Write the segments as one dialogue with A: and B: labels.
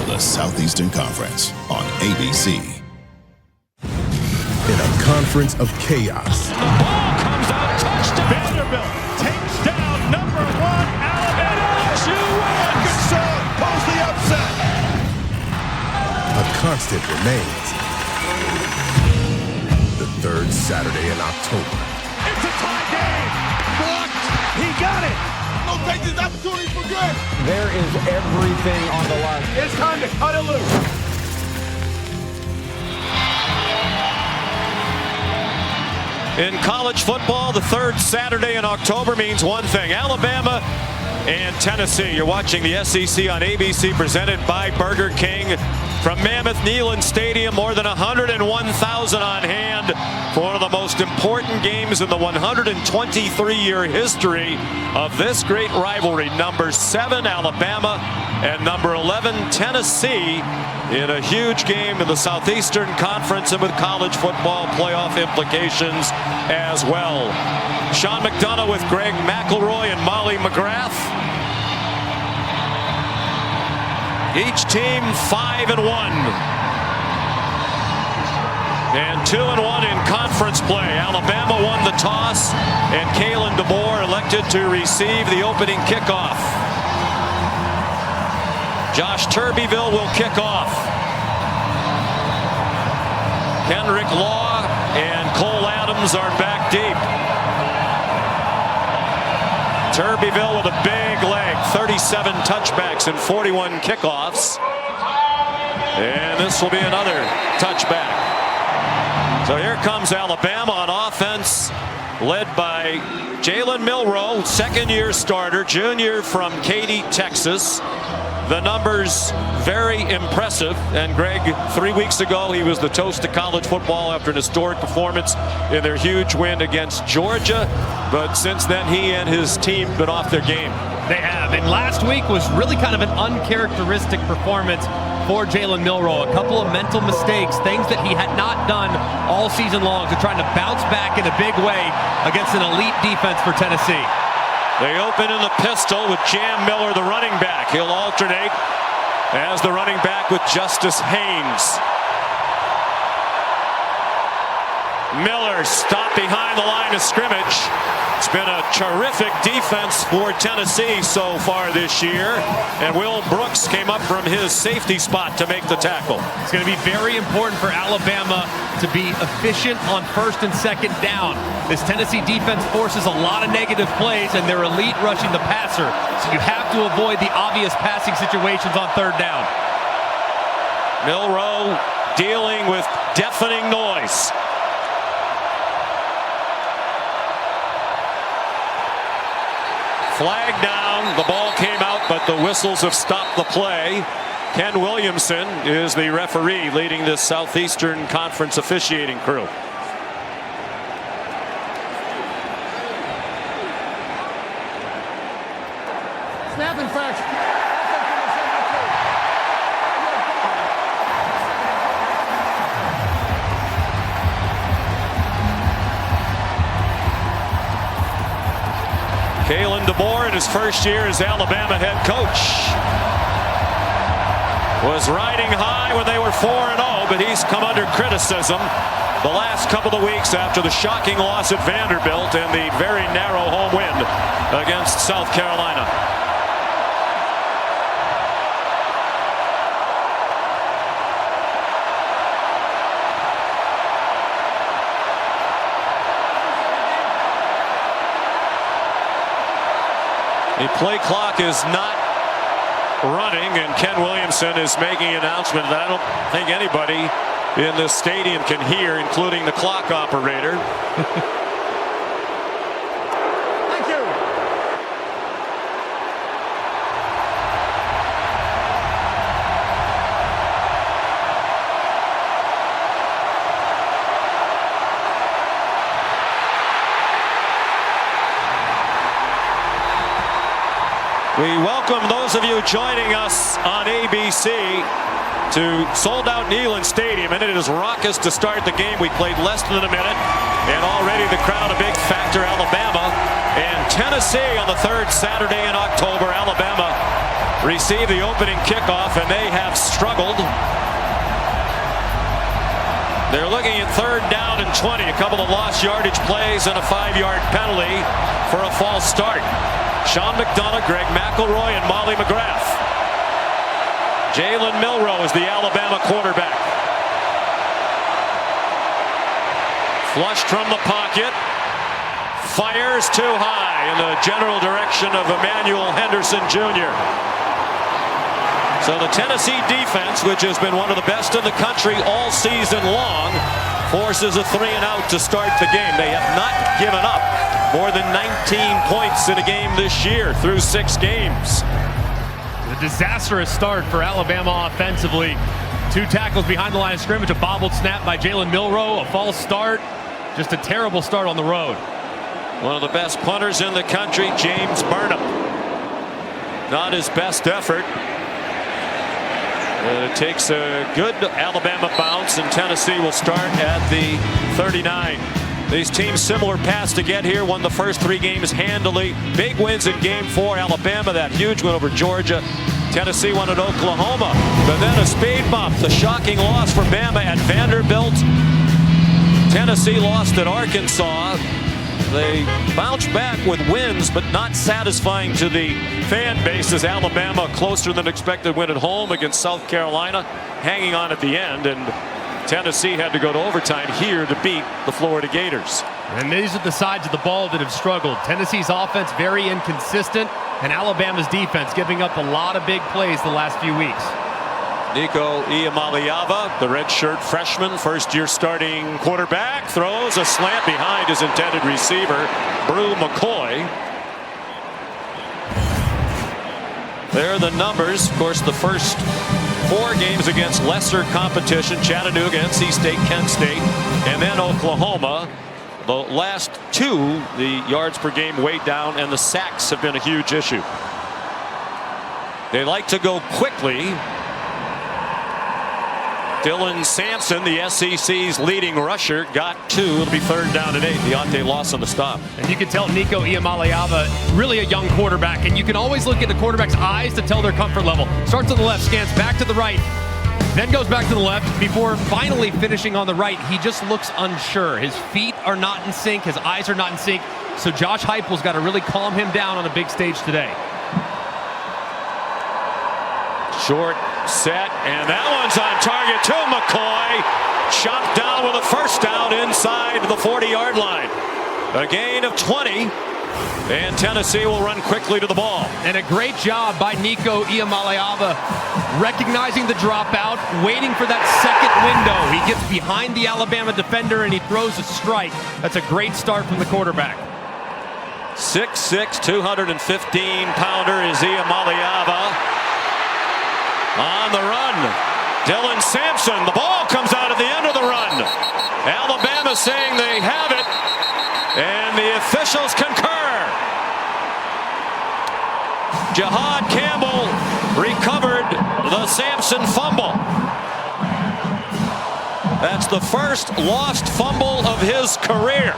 A: the Southeastern Conference on ABC.
B: In a conference of chaos.
C: The ball comes out, touchdown. Vanderbilt takes down number 1 Alabama. LSU wins. Good serve, pulls the upset.
B: A constant remains. The third Saturday in October.
C: It's a tie game. Blocked. He got it.
D: Don't take this opportunity for good.
E: There is everything on the line.
C: It's time to cut it loose. In college football, the third Saturday in October means one thing: Alabama and Tennessee. You're watching the SEC on ABC, presented by Burger King from Mammoth Neyland Stadium. More than 101,000 on hand for one of the most important games in the 123-year history of this great rivalry. Number 7 Alabama and number 11 Tennessee in a huge game in the Southeastern Conference and with college football playoff implications as well. Sean McDonough with Greg McElroy and Molly McGrath. Each team 5-1 and 2-1 in conference play. Alabama won the toss, and Kalen DeBoer elected to receive the opening kickoff. Josh Turbeville will kick off. Kendrick Law and Cole Adams are back deep. Turbeville with a big leg, 37 touchbacks and 41 kickoffs. And this will be another touchback. So here comes Alabama on offense, led by Jalen Milroe, second-year starter, junior from Katy, Texas. The numbers very impressive. And Greg, 3 weeks ago, he was the toast of college football after an historic performance in their huge win against Georgia. But since then, he and his team have been off their game.
F: They have. And last week was really kind of an uncharacteristic performance for Jalen Milroe. A couple of mental mistakes, things that he had not done all season long. So trying to bounce back in a big way against an elite defense for Tennessee.
C: They open in the pistol with Jam Miller, the running back. He'll alternate as the running back with Justice Haynes. Miller stopped behind the line of scrimmage. It's been a terrific defense for Tennessee so far this year. And Will Brooks came up from his safety spot to make the tackle.
F: It's going to be very important for Alabama to be efficient on first and second down. This Tennessee defense forces a lot of negative plays, and they're elite rushing the passer. So you have to avoid the obvious passing situations on third down.
C: Milroe dealing with deafening noise. Flag down, the ball came out, but the whistles have stopped the play. Ken Williamson is the referee leading this Southeastern Conference officiating crew.
D: Snap infraction.
C: Kalen DeBoer in his first year as Alabama head coach was riding high when they were 4-0, but he's come under criticism the last couple of weeks after the shocking loss at Vanderbilt and the very narrow home win against South Carolina. The play clock is not running, and Ken Williamson is making an announcement that I don't think anybody in this stadium can hear, including the clock operator.
D: Thank you.
C: We welcome those of you joining us on ABC to sold-out Neyland Stadium, and it is raucous to start the game. We played less than a minute, and already the crowd a big factor. Alabama and Tennessee on the third Saturday in October. Alabama receive the opening kickoff, and they have struggled. They're looking at 3rd down and 20. A couple of lost yardage plays and a 5-yard penalty for a false start. Sean McDonough, Greg McElroy, and Molly McGrath. Jalen Milroe is the Alabama quarterback. Flushed from the pocket. Fires too high in the general direction of Emmanuel Henderson Jr. So the Tennessee defense, which has been one of the best in the country all season long, forces a 3-and-out to start the game. They have not given up more than 19 points in a game this year through 6 games.
F: A disastrous start for Alabama offensively. 2 tackles behind the line of scrimmage, a bobbled snap by Jalen Milroe, a false start. Just a terrible start on the road.
C: One of the best punters in the country, James Burnham. Not his best effort. It takes a good Alabama bounce, and Tennessee will start at the 39. These teams similar paths to get here. Won the first 3 games handily. Big wins in game 4. Alabama, that huge win over Georgia. Tennessee won at Oklahoma. But then a speed bump. The shocking loss for Bama at Vanderbilt. Tennessee lost at Arkansas. They bounced back with wins, but not satisfying to the fan base, as Alabama closer than expected win at home against South Carolina, hanging on at the end, and Tennessee had to go to overtime here to beat the Florida Gators.
F: And these are the sides of the ball that have struggled. Tennessee's offense very inconsistent, and Alabama's defense giving up a lot of big plays the last few weeks.
C: Nico Iamaleava, the redshirt freshman, first-year starting quarterback, throws a slant behind his intended receiver, Brew McCoy. There are the numbers. Of course, the first 4 games against lesser competition, Chattanooga, NC State, Kent State, and then Oklahoma. The last 2, the yards per game way down, and the sacks have been a huge issue. They like to go quickly. Dylan Sampson, the SEC's leading rusher, got 2. It'll be 3rd down and 8. Deontay loss on the stop.
F: And you can tell Nico Iamaleava, really a young quarterback, and you can always look at the quarterback's eyes to tell their comfort level. Starts to the left, scans back to the right, then goes back to the left before finally finishing on the right. He just looks unsure. His feet are not in sync. His eyes are not in sync. So Josh Heupel's got to really calm him down on a big stage today.
C: Short set, and that one's on target to McCoy. Chopped down with a first down inside the 40-yard line. A gain of 20, and Tennessee will run quickly to the ball. And a great job by Nico Iamaleava, recognizing the dropout, waiting for that second window. He gets behind the Alabama defender and he throws a strike. That's a great start from the quarterback. 6'6", 215-pounder is Iamaleava. On the run, Dylan Sampson. The ball comes out at the end of the run. Alabama saying they have it, and the officials concur. Jahad Campbell recovered the Sampson fumble. That's the first lost fumble of his career.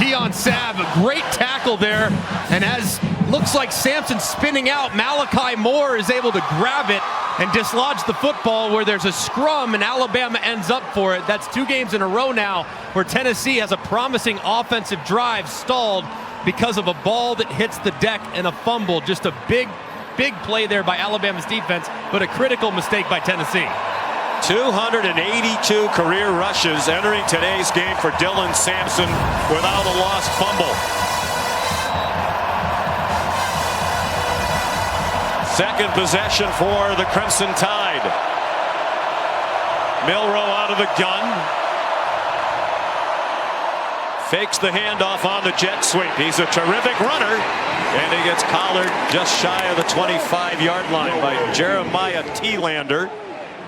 C: Keon Sabb, a great tackle there, and as looks like Sampson spinning out, Malachi Moore is able to grab it and dislodge the football where there's a scrum, and Alabama ends up for it. That's 2 games in a row now where Tennessee has a promising offensive drive stalled because of a ball that hits the deck and a fumble. Just a big play there by Alabama's defense, but a critical mistake by Tennessee. 282 career rushes entering today's game for Dylan Sampson without a lost fumble. Second possession for the Crimson Tide. Milroe out of the gun. Fakes the handoff on the jet sweep. He's a terrific runner, and he gets collared just shy of the 25-yard line by Jeremiah Thielander,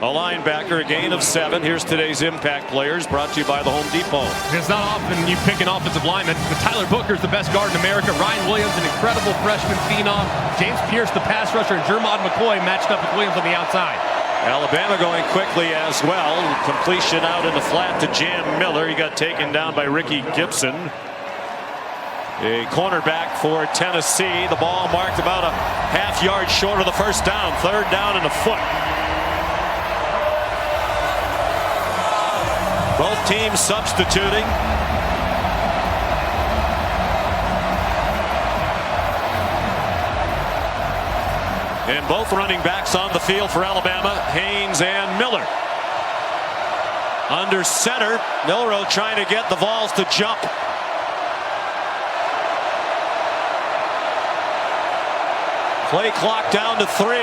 C: a linebacker. A gain of 7. Here's today's impact players, brought to you by the Home Depot.
F: It's not often you pick an offensive lineman, but Tyler Booker's the best guard in America. Ryan Williams, an incredible freshman phenom. James Pierce, the pass rusher, and Jermod McCoy matched up with Williams on the outside.
C: Alabama going quickly as well. Completion out in the flat to Jam Miller. He got taken down by Ricky Gibson. a cornerback for Tennessee. The ball marked about a half-yard short of the first down. Third down and a foot. Both teams substituting. And both running backs on the field for Alabama, Haynes and Miller. Under center, Milroe trying to get the Vols to jump. Play clock down to 3.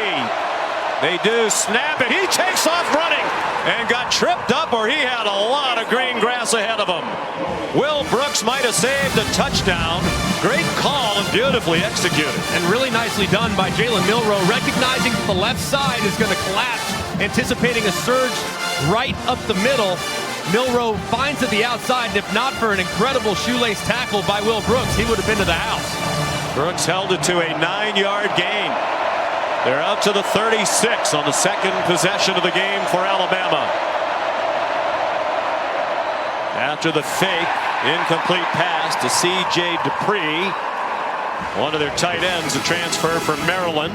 C: They do snap it. He takes off running and got tripped up, or he had a lot of green grass ahead of him. Will Brooks might have saved a touchdown. Great call and beautifully executed.
F: And really nicely done by Jalen Milroe, recognizing that the left side is going to collapse, anticipating a surge right up the middle. Milroe finds at the outside, and if not for an incredible shoelace tackle by Will Brooks, he would have been to the house.
C: Brooks held it to a 9-yard gain. They're out to the 36 on the second possession of the game for Alabama. After the fake, incomplete pass to C.J. Dupree, one of their tight ends, a transfer from Maryland.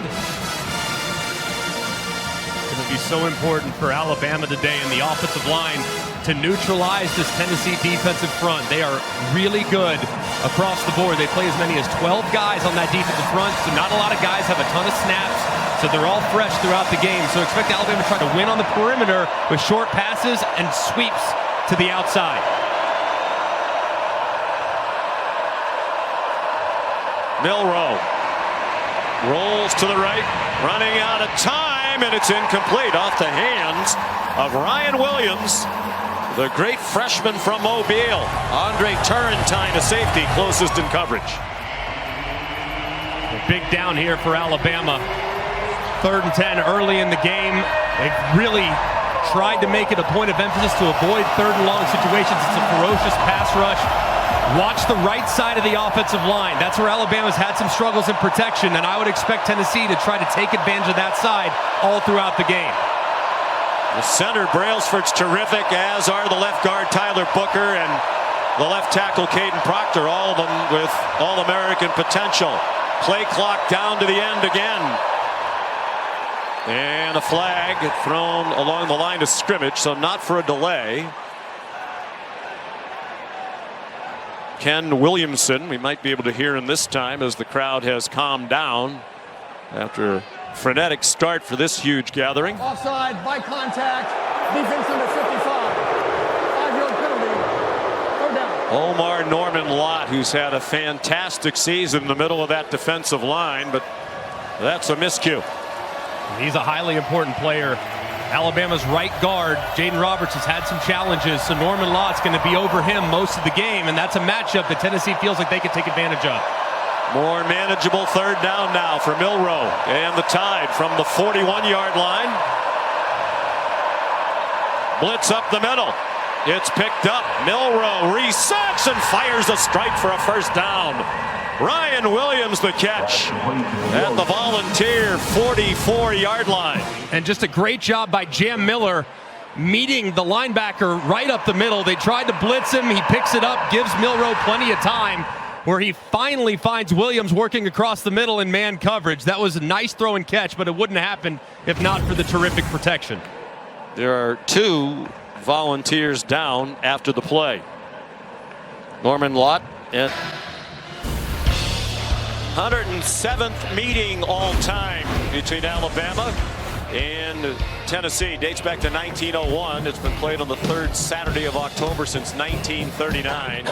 F: It's going to be so important for Alabama today in the offensive line to neutralize this Tennessee defensive front. They are really good across the board. They play as many as 12 guys on that defensive front, so not a lot of guys have a ton of snaps, so they're all fresh throughout the game. So expect Alabama to try to win on the perimeter with short passes and sweeps to the outside.
C: Milroe rolls to the right, running out of time, and it's incomplete off the hands of Ryan Williams, the great freshman from Mobile. Andre Turrentine, a safety, closest in coverage.
F: A big down here for Alabama. 3rd and 10 early in the game. They've really tried to make it a point of emphasis to avoid 3rd and long situations. It's a ferocious pass rush. Watch the right side of the offensive line. That's where Alabama's had some struggles in protection, and I would expect Tennessee to try to take advantage of that side all throughout the game.
C: The center, Brailsford's terrific, as are the left guard Tyler Booker and the left tackle Caden Proctor, all of them with All-American potential. Play clock down to the end again. And a flag thrown along the line of scrimmage, so not for a delay. Ken Williamson, we might be able to hear him this time as the crowd has calmed down after a frenetic start for this huge gathering.
D: Offside, by contact, defense under 55. 5-yard penalty. Go down.
C: Omar Norman Lott, who's had a fantastic season in the middle of that defensive line, but that's a miscue.
F: He's a highly important player. Alabama's right guard, Jaden Roberts, has had some challenges, so Norman Lott's going to be over him most of the game, and that's a matchup that Tennessee feels like they could take advantage of.
C: More manageable 3rd down now for Milroe, and the Tide from the 41-yard line. Blitz up the middle. It's picked up. Milroe resets and fires a strike for a first down. Ryan Williams the catch at the Volunteer 44-yard line.
F: And just a great job by Jam Miller meeting the linebacker right up the middle. They tried to blitz him. He picks it up, gives Milroe plenty of time, where he finally finds Williams working across the middle in man coverage. That was a nice throw and catch, but it wouldn't have happened if not for the terrific protection.
C: There are 2 Volunteers down after the play. Norman Lott at 107th meeting all time between Alabama and Tennessee. Dates back to 1901. It's been played on the 3rd Saturday of October since 1939.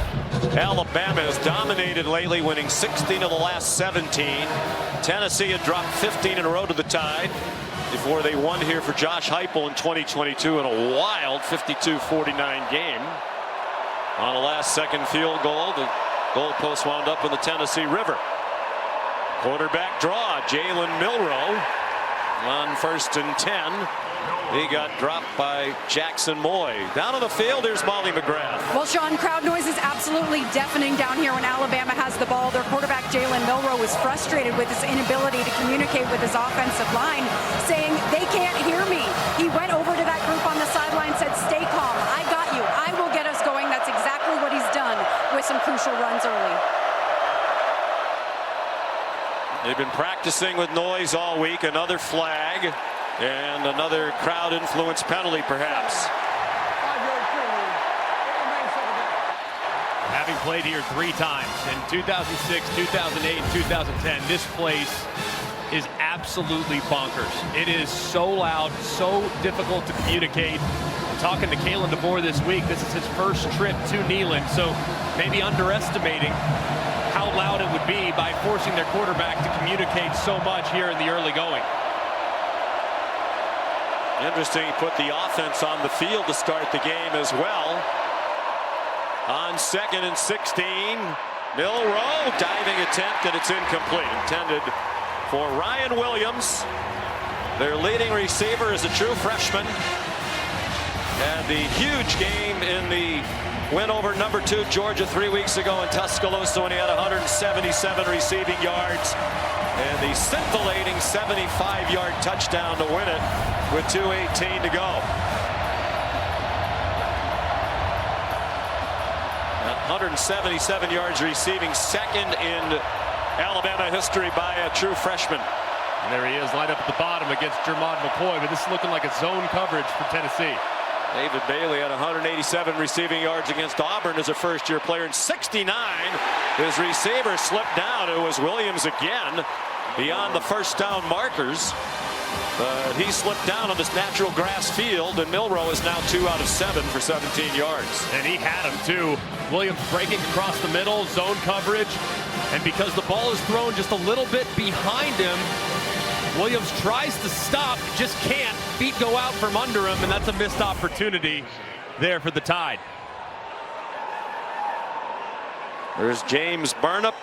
C: Alabama has dominated lately, winning 16 of the last 17. Tennessee had dropped 15 in a row to the Tide before they won here for Josh Heupel in 2022 in a wild 52-49 game. On a last-second field goal, the goalpost wound up in the Tennessee River. Quarterback draw, Jalen Milroe on 1st and 10. He got dropped by Jackson Moy. Down on the field, here's Molly McGrath.
G: Well, Sean, crowd noise is absolutely deafening down here when Alabama has the ball. Their quarterback, Jalen Milroe, was frustrated with his inability to communicate with his offensive line, saying, "They can't hear me." He went over to that group on the sideline, said, "Stay calm. I got you. I will get us going." That's exactly what he's done with some crucial runs early.
C: They've been practicing with noise all week. Another flag and another crowd influence penalty perhaps.
D: 5-yard penalty. It remains second down.
F: Having played here 3 times in 2006, 2008, and 2010, this place is absolutely bonkers. It is so loud, so difficult to communicate. I'm talking to Kalen DeBoer this week. This is his first trip to Neyland, so maybe underestimating how loud it would be by forcing their quarterback to communicate so much here in the early going.
C: Interesting, he put the offense on the field to start the game as well. On 2nd and 16, Milroe diving attempt, and it's incomplete. Intended for Ryan Williams. Their leading receiver is a true freshman. And the huge game in the win over number 2 Georgia 3 weeks ago in Tuscaloosa when he had 177 receiving yards. And the scintillating 75-yard touchdown to win it with 2:18 to go. 177 yards receiving, second in Alabama history by a true freshman.
F: And there he is, lined up at the bottom against Jermod McCoy, but this is looking like a zone coverage for Tennessee.
C: David Bailey had 187 receiving yards against Auburn as a first-year player. In 69, his receiver slipped down. It was Williams again beyond the first down markers. But he slipped down on this natural grass field, and Milroe is now 2 out of 7 for 17 yards.
F: And he had him too. Williams breaking across the middle, zone coverage. And because the ball is thrown just a little bit behind him, Williams tries to stop, just can't. Feet go out from under him, and that's a missed opportunity there for the Tide.
C: There's James Burnip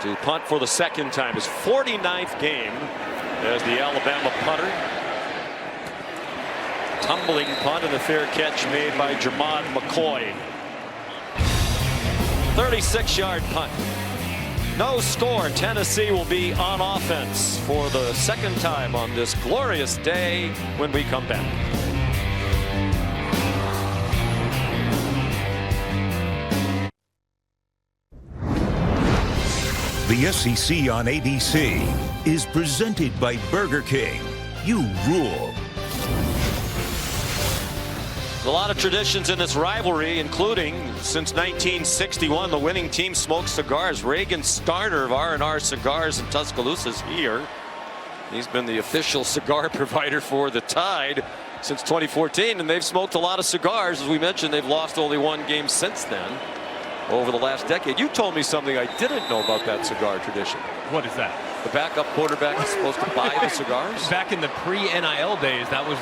C: to punt for the second time. His 49th game as the Alabama punter. Tumbling punt and a fair catch made by Jermod McCoy. 36-yard punt. No score. Tennessee will be on offense for the second time on this glorious day when we come back.
A: The SEC on ABC is presented by Burger King. You rule.
C: A lot of traditions in this rivalry, including since 1961, the winning team smokes cigars. Reagan Starner of R&R Cigars in Tuscaloosa is here. He's been the official cigar provider for the Tide since 2014, and they've smoked a lot of cigars. As we mentioned, they've lost only 1 game since then over the last decade. You told me something I didn't know about that cigar tradition.
F: What is that?
C: The backup quarterback is supposed to buy the cigars?
F: Back in the pre-NIL days, that was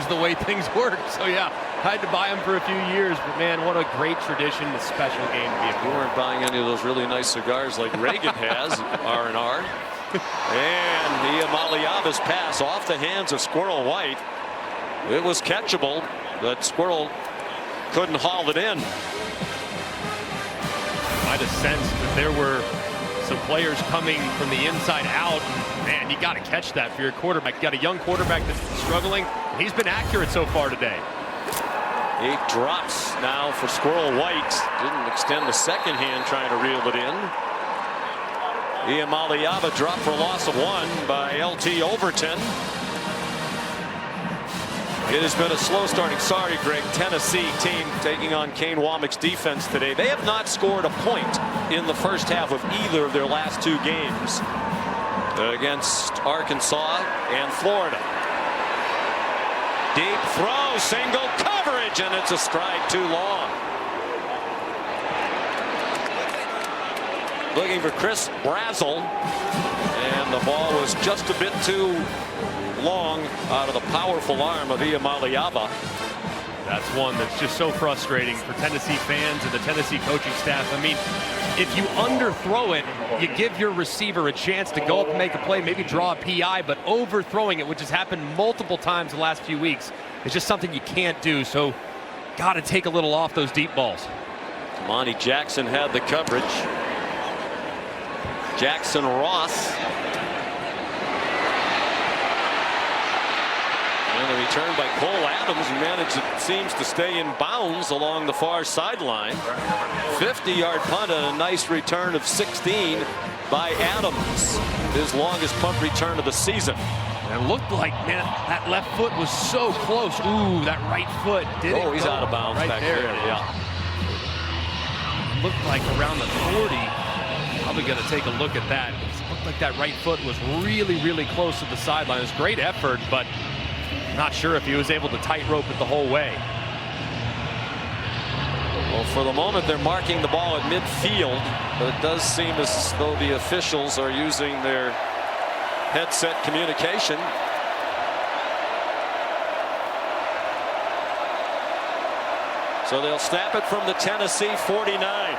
F: the way things worked. So yeah, I had to buy them for a few years, but man, what a great tradition, a special game to be a part of.
C: You weren't buying any of those really nice cigars like Reagan has, R&R. And Iamaleava's pass off the hands of Squirrel White. It was catchable, but Squirrel couldn't haul it in.
F: I had a sense that there were some players coming from the inside out. Man, you got to catch that for your quarterback. You got a young quarterback that's struggling. He's been accurate so far today.
C: 8 drops now for Squirrel White. Didn't extend the second hand trying to reel it in. Iamaleava dropped for a loss of 1 by LT Overton. It has been a slow starting, sorry Greg, Tennessee team taking on Kane Womack's defense today. They have not scored a point in the first half of either of their last 2 games against Arkansas and Florida. Deep throw, single coverage, and it's a stride too long. Looking for Chris Brazel, and the ball was just a bit too long out of the powerful arm of Iamaleava.
F: That's one that's just so frustrating for Tennessee fans and the Tennessee coaching staff. I mean, if you underthrow it, you give your receiver a chance to go up and make a play, maybe draw a PI, but overthrowing it, which has happened multiple times the last few weeks, is just something you can't do. So got to take a little off those deep balls.
C: Monty Jackson had the coverage. Jackson Ross. And Return by Cole Adams, who managed, it seems, to stay in bounds along the far sideline. 50-yard punt and a nice return of 16 by Adams. His longest punt return of the season.
F: It looked like, man, that left foot was so close. Ooh, that right foot did it.
C: Oh, he's out of bounds
F: right
C: back
F: there.
C: Yeah.
F: Looked like around the 40. Probably going to take a look at that. It looked like that right foot was really, really close to the sideline. It was great effort, but not sure if he was able to tightrope it the whole way.
C: Well, for the moment, they're marking the ball at midfield, but it does seem as though the officials are using their headset communication. So they'll snap it from the Tennessee 49.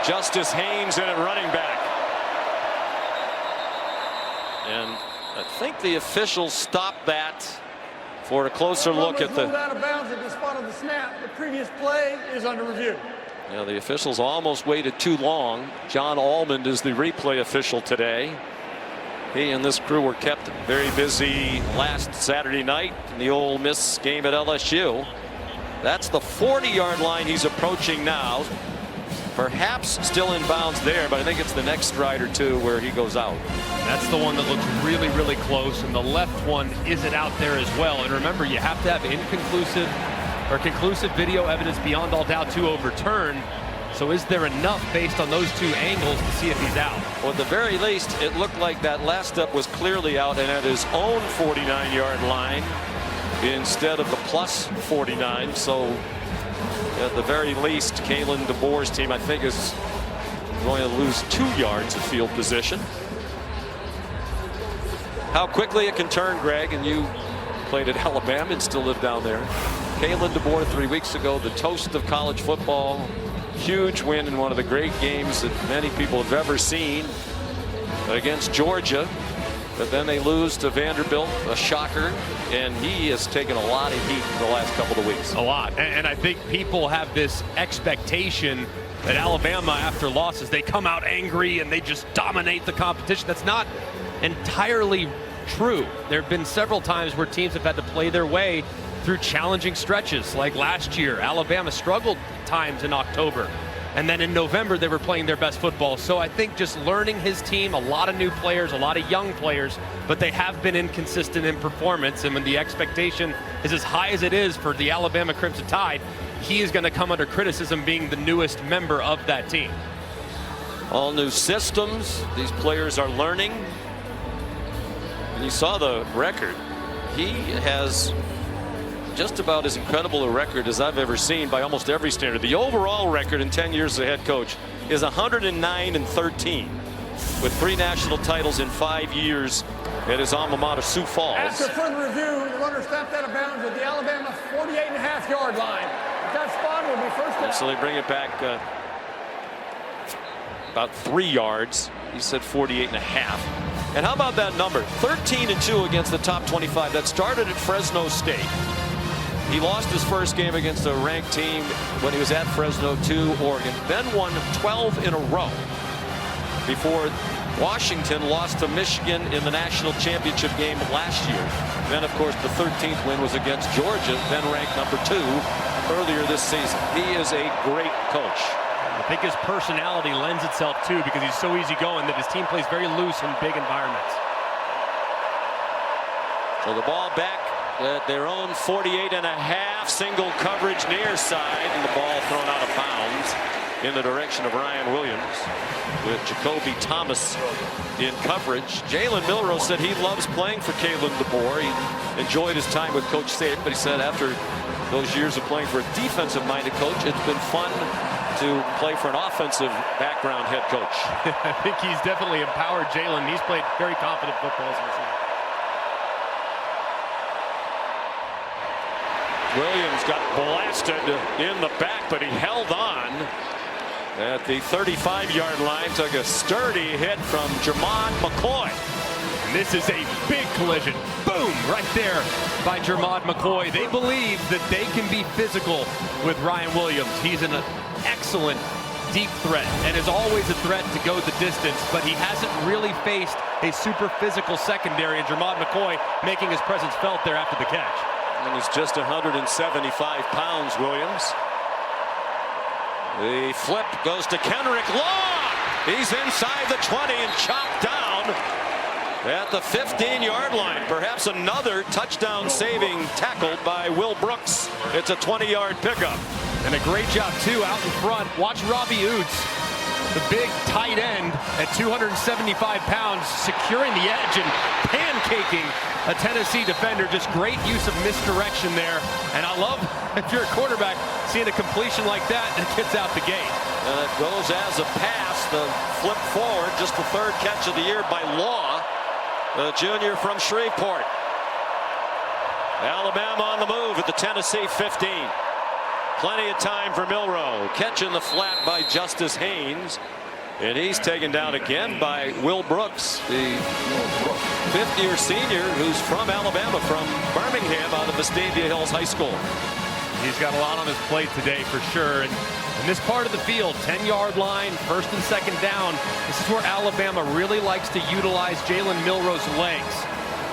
C: Justice Haynes in at running back. And I think the officials stopped that for a closer look at the.
D: Out of bounds at the spot of the snap. The previous play is under review.
C: Yeah, the officials almost waited too long. John Almond is the replay official today. He and this crew were kept very busy last Saturday night in the Ole Miss game at LSU. That's the 40-yard line he's approaching now. Perhaps still in bounds there, but I think it's the next stride or two where he goes out.
F: That's the one that looks really, really close, and the left one isn't out there as well. And remember, you have to have inconclusive or conclusive video evidence beyond all doubt to overturn. So is there enough based on those two angles to see if he's out?
C: Well, at the very least, it looked like that last step was clearly out and at his own 49-yard line instead of the plus 49. So at the very least, Kalen DeBoer's team, I think, is going to lose 2 yards of field position. How quickly it can turn, Greg, and you played at Alabama and still live down there. Kalen DeBoer 3 weeks ago, the toast of college football. Huge win in one of the great games that many people have ever seen against Georgia. But then they lose to Vanderbilt, a shocker, and he has taken a lot of heat in the last couple of weeks.
F: A lot, and I think people have this expectation that Alabama, after losses, they come out angry and they just dominate the competition. That's not entirely true. There have been several times where teams have had to play their way through challenging stretches, like last year. Alabama struggled times in October, and then in November they were playing their best football. So I think just learning his team, a lot of new players, a lot of young players, but they have been inconsistent in performance, and when the expectation is as high as it is for the Alabama Crimson Tide, he is going to come under criticism being the newest member of that team.
C: All new systems, these players are learning. And you saw the record. He has just about as incredible a record as I've ever seen by almost every standard. The overall record in 10 years as a head coach is 109-13, with 3 national titles in 5 years at his alma mater, Sioux Falls.
D: After further review, the runner stepped out of bounds at the Alabama 48.5-yard line. That spot will be first down.
C: So they bring it back about 3 yards. He said 48.5. And how about that number? 13-2 against the top 25. That started at Fresno State. He lost his first game against a ranked team when he was at Fresno to Oregon, then won 12 in a row before Washington lost to Michigan in the national championship game last year. Then, of course, the 13th win was against Georgia, then ranked number 2 earlier this season. He is a great coach.
F: I think his personality lends itself too, because he's so easygoing that his team plays very loose in big environments.
C: So the ball back at their own 48.5, single coverage near side, and the ball thrown out of bounds in the direction of Ryan Williams with Jacoby Thomas in coverage. Jalen Milroe said he loves playing for Kalen DeBoer. He enjoyed his time with Coach Saban, but he said after those years of playing for a defensive-minded coach, it's been fun to play for an offensive background head coach.
F: I think he's definitely empowered Jalen. He's played very confident football as a receiver.
C: Williams got blasted in the back, but he held on at the 35-yard line. Took a sturdy hit from Jermod McCoy.
F: And this is a big collision. Boom! Right there by Jermod McCoy. They believe that they can be physical with Ryan Williams. He's an excellent deep threat and is always a threat to go the distance, but he hasn't really faced a super physical secondary, and Jermod McCoy making his presence felt there after the catch.
C: And he's just 175 pounds, Williams. The flip goes to Kenrick Law. He's inside the 20 and chopped down at the 15-yard line. Perhaps another touchdown-saving tackle by Will Brooks. It's a 20-yard pickup.
F: And a great job, too, out in front. Watch Robbie Oots, the big tight end at 275 pounds, securing the edge and pancaking a Tennessee defender. Just great use of misdirection there. And I love, if you're a quarterback, seeing a completion like that gets out the gate.
C: And it goes as a pass. The flip forward, just the third catch of the year by Law, the junior from Shreveport. Alabama on the move at the Tennessee 15. Plenty of time for Milroe. Catch in the flat by Justice Haynes. And he's taken down again by Will Brooks, the fifth-year senior who's from Alabama, from Birmingham, out of Vestavia Hills High School.
F: He's got a lot on his plate today for sure. And in this part of the field, 10-yard line, first and second down, this is where Alabama really likes to utilize Jalen Milroe's legs.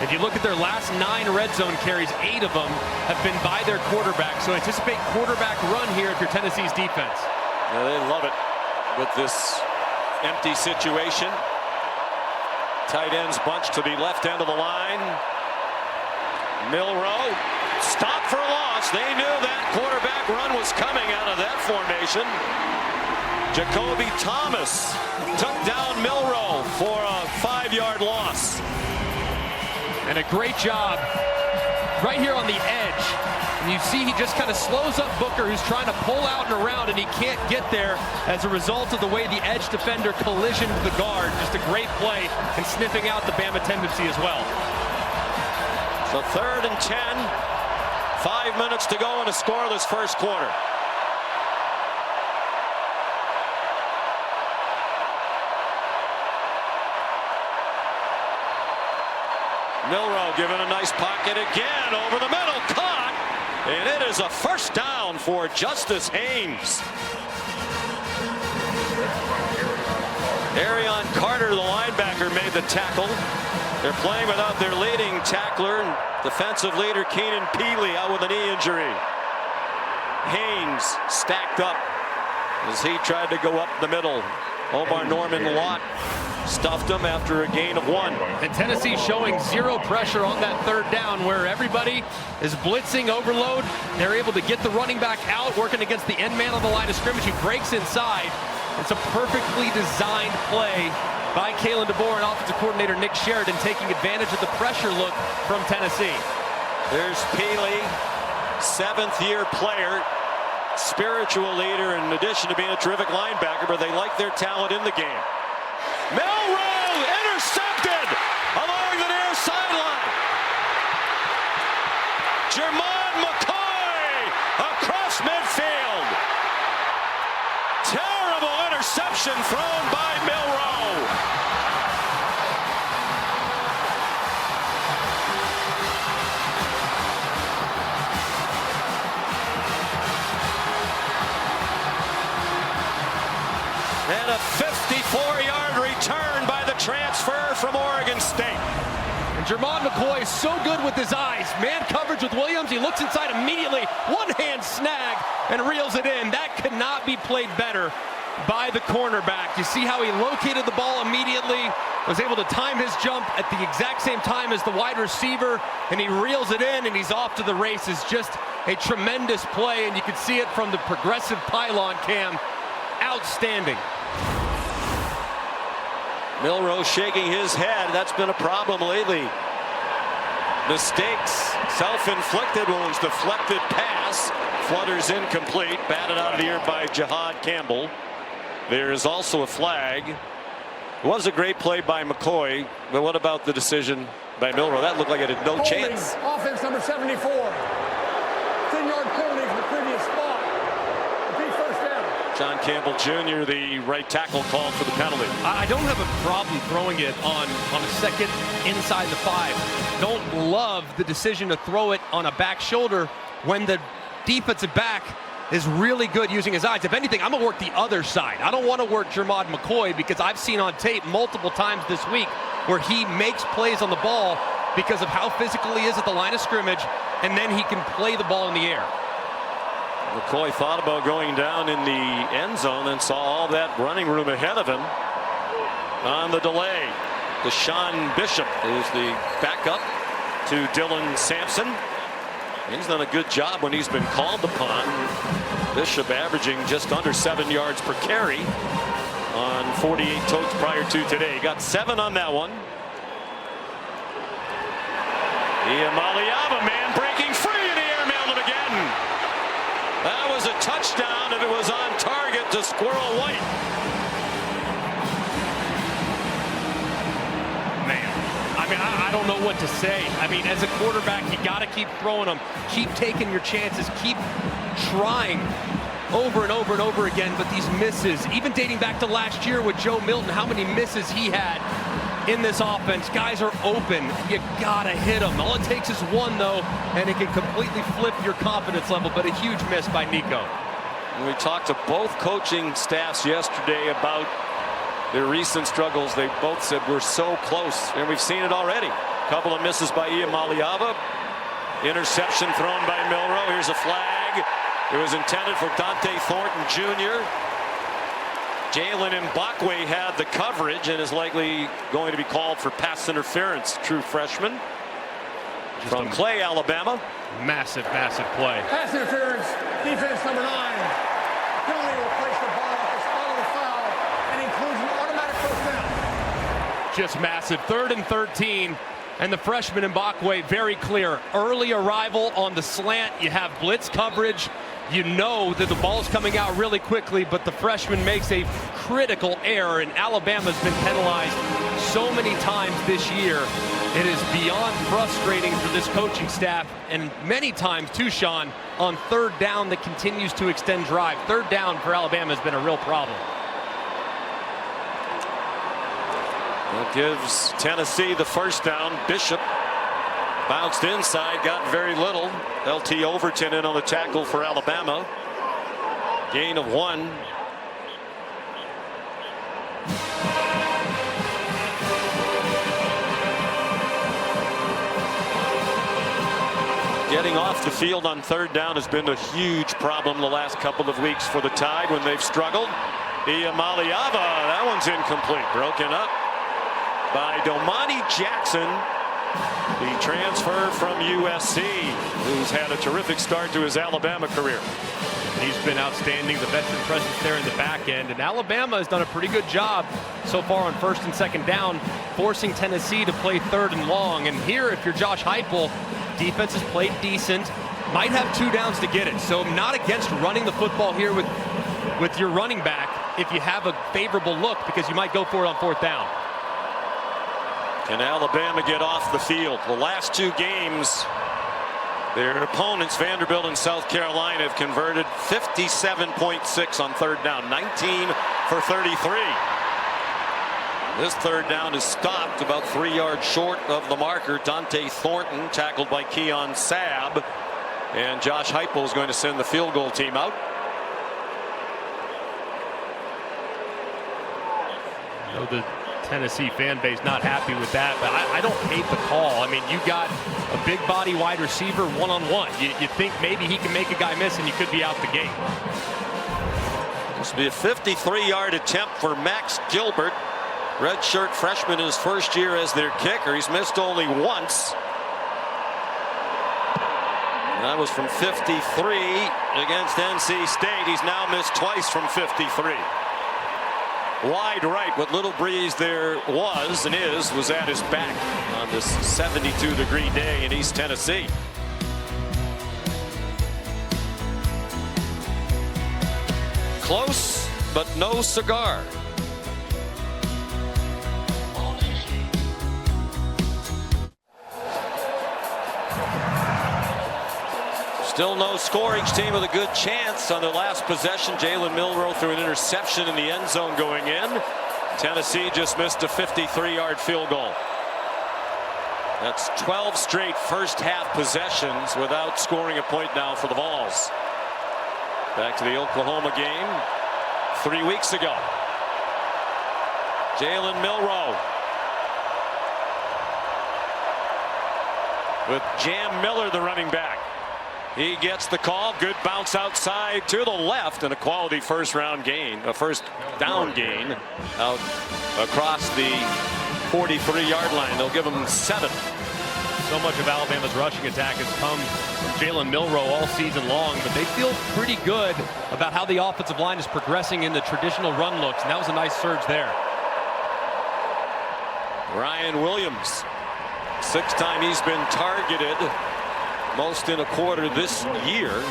F: If you look at their last 9 red zone carries, 8 of them have been by their quarterback. So anticipate quarterback run here if you're Tennessee's defense.
C: Yeah, they love it with this empty situation. Tight ends bunched to the left end of the line. Milroe stopped for a loss. They knew that quarterback run was coming out of that formation. Jacoby Thomas took down Milroe for a 5-yard loss.
F: And a great job right here on the edge. And you see he just kind of slows up Booker, who's trying to pull out and around, and he can't get there as a result of the way the edge defender collisioned the guard. Just a great play and sniffing out the Bama tendency as well.
C: So 3rd and 10. 5 minutes to go in a scoreless first quarter. Milroe given a nice pocket again over the middle, caught, and it is a first down for Justice Haynes. Arion Carter, the linebacker, made the tackle. They're playing without their leading tackler, defensive leader Keenan Peely, out with a knee injury. Haynes stacked up as he tried to go up the middle. Omar Norman Lott stuffed him after a gain of 1.
F: And Tennessee showing 0 pressure on that 3rd down, where everybody is blitzing overload. They're able to get the running back out, working against the end man on the line of scrimmage. He breaks inside. It's a perfectly designed play by Kalen DeBoer and offensive coordinator Nick Sheridan, taking advantage of the pressure look from Tennessee.
C: There's Peely, 7th-year player, spiritual leader in addition to being a terrific linebacker, but they like their talent in the game. Milroe intercepted along the near sideline. Jermon McCoy across midfield. Terrible interception thrown by Milroe. And a 54-yard return by the transfer from Oregon State.
F: And Jermon McCoy is so good with his eyes. Man coverage with Williams. He looks inside immediately. One-hand snag and reels it in. That could not be played better by the cornerback. You see how he located the ball immediately, was able to time his jump at the exact same time as the wide receiver, and he reels it in, and he's off to the races. Just a tremendous play, and you can see it from the progressive pylon cam. Outstanding.
C: Milroe shaking his head. That's been a problem lately. Mistakes, self-inflicted wounds, deflected pass, flutters incomplete, batted out of the air by Jihad Campbell. There is also a flag. It was a great play by McCoy, but what about the decision by Milroe? That looked like it had no chance.
D: Offense number 74. 10-yard penalty for the previous spot. Repeat first down.
C: John Campbell Jr., the right tackle, called for the penalty.
F: I don't have a problem throwing it on a second inside the 5. Don't love the decision to throw it on a back shoulder when the defensive back is really good using his eyes. If anything, I'm going to work the other side. I don't want to work Jermon McCoy because I've seen on tape multiple times this week where he makes plays on the ball because of how physical he is at the line of scrimmage, and then he can play the ball in the air.
C: McCoy thought about going down in the end zone and saw all that running room ahead of him on the delay. Deshaun Bishop is the backup to Dylan Sampson. He's done a good job when he's been called upon. Bishop averaging just under 7 yards per carry on 48 totes prior to today. Got 7 on that one. Iamaliava, man breaking free in the air, mailed it again. That was a touchdown, and it was on target to Squirrel White.
F: Man, I mean, I don't know what to say. I mean, as a quarterback, you got to keep throwing them, keep taking your chances, keep trying over and over and over again. But these misses, even dating back to last year with Joe Milton, how many misses he had in this offense. Guys are open. You got to hit them. All it takes is one, though, and it can completely flip your confidence level. But a huge miss by Nico.
C: We talked to both coaching staffs yesterday about their recent struggles. They both said we're so close, and we've seen it already. A couple of misses by Iamaliava. Interception thrown by Milroe. Here's a flag. It was intended for Dante Thornton Jr. Jalen Mbakwe had the coverage and is likely going to be called for pass interference. True freshman from Clay, Alabama.
F: Massive, massive play.
D: Pass interference, defense number 9. Penalty will place the ball at the spot of the foul and includes an automatic first down.
F: Just massive. 3rd and 13. And the freshman Mbakwe, very clear. Early arrival on the slant. You have blitz coverage. You know that the ball's coming out really quickly, but the freshman makes a critical error, and Alabama's been penalized so many times this year. It is beyond frustrating for this coaching staff, and many times too, Sean, on 3rd down that continues to extend drive. 3rd down for Alabama has been a real problem.
C: That gives Tennessee the first down. Bishop bounced inside, got very little. LT Overton in on the tackle for Alabama. Gain of 1. Getting off the field on 3rd down has been a huge problem the last couple of weeks for the Tide when they've struggled. Iamaliava, that one's incomplete. Broken up by Domani Jackson, the transfer from USC, who's had a terrific start to his Alabama career.
F: He's been outstanding, the veteran presence there in the back end, and Alabama has done a pretty good job so far on 1st and 2nd down, forcing Tennessee to play 3rd and long. And here, if you're Josh Heupel, defense has played decent, might have 2 downs to get it, so not against running the football here with your running back if you have a favorable look, because you might go for it on 4th down.
C: Can Alabama get off the field? The last 2 games, their opponents, Vanderbilt and South Carolina, have converted 57.6 on 3rd down, 19 for 33. This 3rd down is stopped about 3 yards short of the marker. Dante Thornton tackled by Keon Sabb, and Josh Heupel is going to send the field goal team out.
F: I know the Tennessee fan base not happy with that, but I don't hate the call. I mean, you got a big body wide receiver one-on-one. You think maybe he can make a guy miss and you could be out the game.
C: This will be a 53-yard attempt for Max Gilbert, redshirt freshman in his first year as their kicker. He's missed only once. That was from 53 against NC State. He's now missed twice from 53. Wide right, what little breeze there was and was at his back on this 72-degree day in East Tennessee. Close, but no cigar. Still no score. Each team with a good chance on their last possession. Jalen Milroe threw an interception in the end zone going in. Tennessee just missed a 53-yard field goal. That's 12 straight first half possessions without scoring a point now for the Vols. Back to the Oklahoma game 3 weeks ago. Jalen Milroe. with Jam Miller, the running back. He gets the call. Good bounce outside to the left, and a quality first down gain out across the 43-yard line. They'll give him 7.
F: So much of Alabama's rushing attack has come from Jalen Milroe all season long, but they feel pretty good about how the offensive line is progressing in the traditional run looks, and that was a nice surge there.
C: Ryan Williams, 6th time he's been targeted, most in a quarter this year.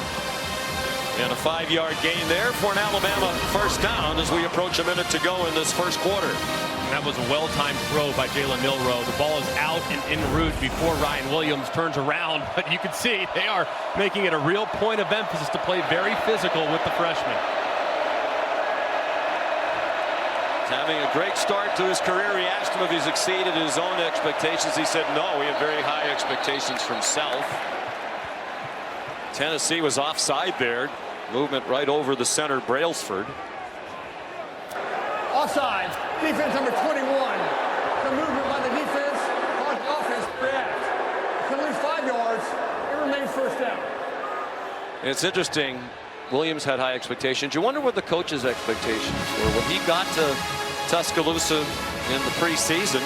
C: And a 5-yard gain there for an Alabama first down as we approach a minute to go in this first quarter.
F: That was a well-timed throw by Jalen Milroe. The ball is out and en route before Ryan Williams turns around. But you can see they are making it a real point of emphasis to play very physical with the freshman.
C: He's having a great start to his career. He asked him if he's exceeded his own expectations. He said no, we have very high expectations for himself. Tennessee was offside there. Movement right over the center, Brailsford.
D: Offside, defense number 21. The movement by the defense, caused the offense to react. If you lose 5 yards, it remains first down.
C: It's interesting. Williams had high expectations. You wonder what the coach's expectations were. When he got to Tuscaloosa in the preseason,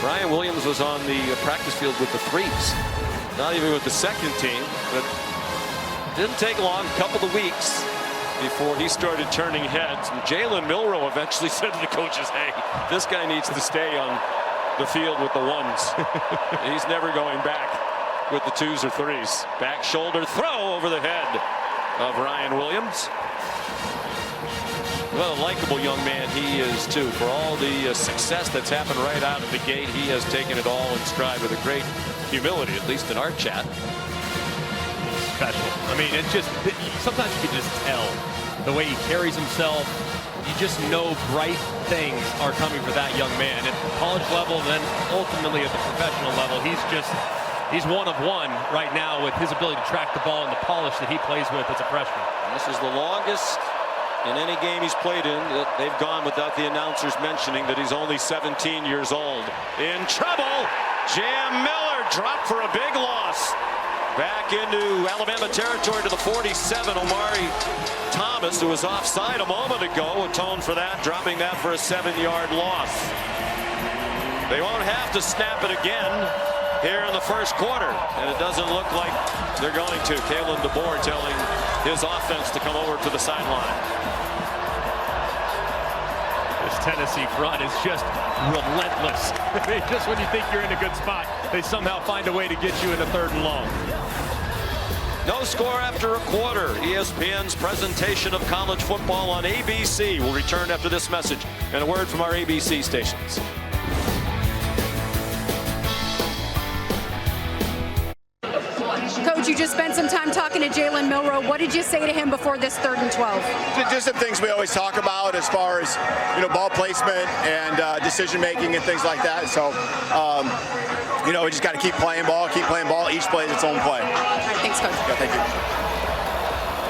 C: Ryan Williams was on the practice field with the threes. Not even with the second team, but didn't take long, a couple of weeks before he started turning heads. And Jalen Milroe eventually said to the coaches, hey, this guy needs to stay on the field with the ones. He's never going back with the 2s or 3s. Back shoulder throw over the head of Ryan Williams. Well, a likable young man he is, too. For all the success that's happened right out of the gate, he has taken it all in stride with a great humility, at least in our chat.
F: Special. I mean, it's just, sometimes you can just tell the way he carries himself. You just know bright things are coming for that young man at the college level, then ultimately at the professional level. He's one of one right now with his ability to track the ball and the polish that he plays with as a freshman.
C: This is the longest in any game he's played in that they've gone without the announcers mentioning that he's only 17 years old. In trouble, Jam Miller dropped for a big loss. Back into Alabama territory to the 47. Omari Thomas, who was offside a moment ago, atoned for that, dropping that for a 7-yard loss. They won't have to snap it again here in the first quarter, and it doesn't look like they're going to. Kalen DeBoer telling his offense to come over to the sideline.
F: This Tennessee front is just relentless. Just when you think you're in a good spot, they somehow find a way to get you in a 3rd and long.
C: No score after a quarter. ESPN's presentation of college football on ABC will return after this message and a word from our ABC stations.
G: Coach, you just spent some time talking to Jalen Milroe. What did you say to him before this 3rd and 12?
H: Just some things we always talk about as far as, ball placement and decision making and things like that. So, we just got to keep playing ball. Each play is its own play.
G: All right, thanks, Coach.
H: Yeah, thank you.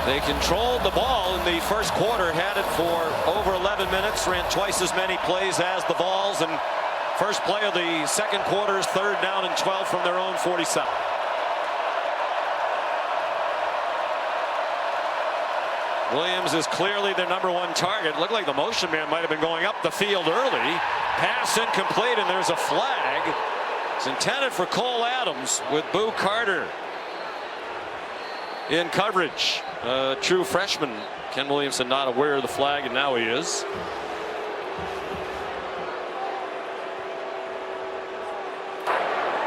C: They controlled the ball in the first quarter, had it for over 11 minutes, ran twice as many plays as the Vols, and first play of the second quarter is 3rd down and 12 from their own 47. Williams is clearly their #1 target. Looked like the motion man might have been going up the field early. Pass incomplete, and there's a flag. It's intended for Cole Adams with Boo Carter in coverage. True freshman. Ken Williamson not aware of the flag, and now he is.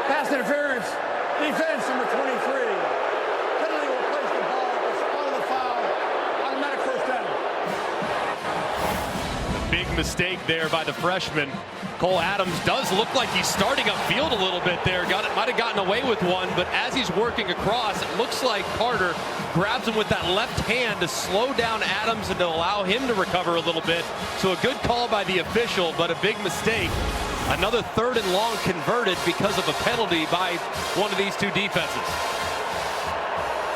D: Pass interference, defense number 23. Penalty will place the ball at the spot of the foul. Automatic first down.
F: Big mistake there by the freshman. Cole Adams does look like he's starting upfield a little bit there. Might have gotten away with one, but as he's working across, it looks like Carter grabs him with that left hand to slow down Adams and to allow him to recover a little bit. So a good call by the official, but a big mistake. Another 3rd and long converted because of a penalty by one of these two defenses.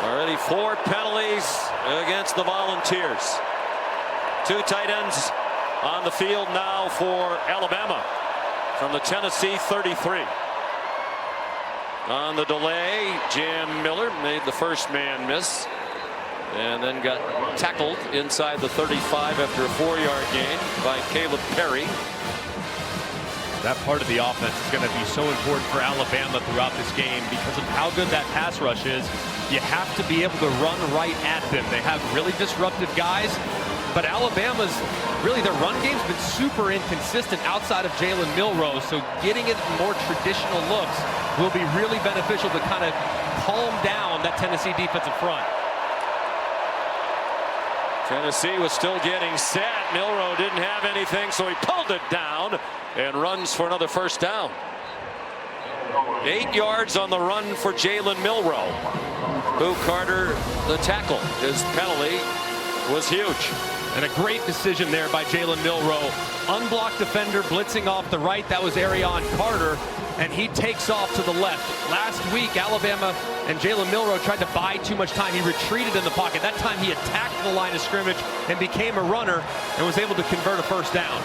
C: Already 4 penalties against the Volunteers. 2 tight ends on the field now for Alabama from the Tennessee 33. On the delay, Jim Miller made the first man miss and then got tackled inside the 35 after a 4-yard gain by Caleb Perry.
F: That part of the offense is going to be so important for Alabama throughout this game because of how good that pass rush is. You have to be able to run right at them. They have really disruptive guys, but Alabama's really, their run game's been super inconsistent outside of Jalen Milroe, so getting it in more traditional looks will be really beneficial to kind of calm down that Tennessee defensive front.
C: Tennessee was still getting set. Milroe didn't have anything, so he pulled it down and runs for another first down. 8 yards on the run for Jalen Milroe. Boo Carter, the tackle. His penalty was huge.
F: And a great decision there by Jalen Milroe. Unblocked defender blitzing off the right. That was Arion Carter, and he takes off to the left. Last week, Alabama and Jalen Milroe tried to buy too much time. He retreated in the pocket. That time he attacked the line of scrimmage and became a runner and was able to convert a first down.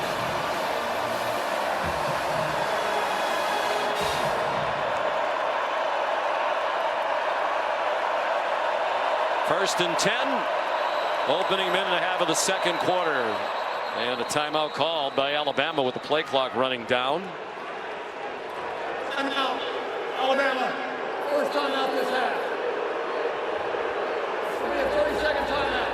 C: First and 10. Opening minute and a half of the second quarter. And a timeout called by Alabama with the play clock running down.
D: Timeout. Alabama. First timeout this half. We have 30-second timeout.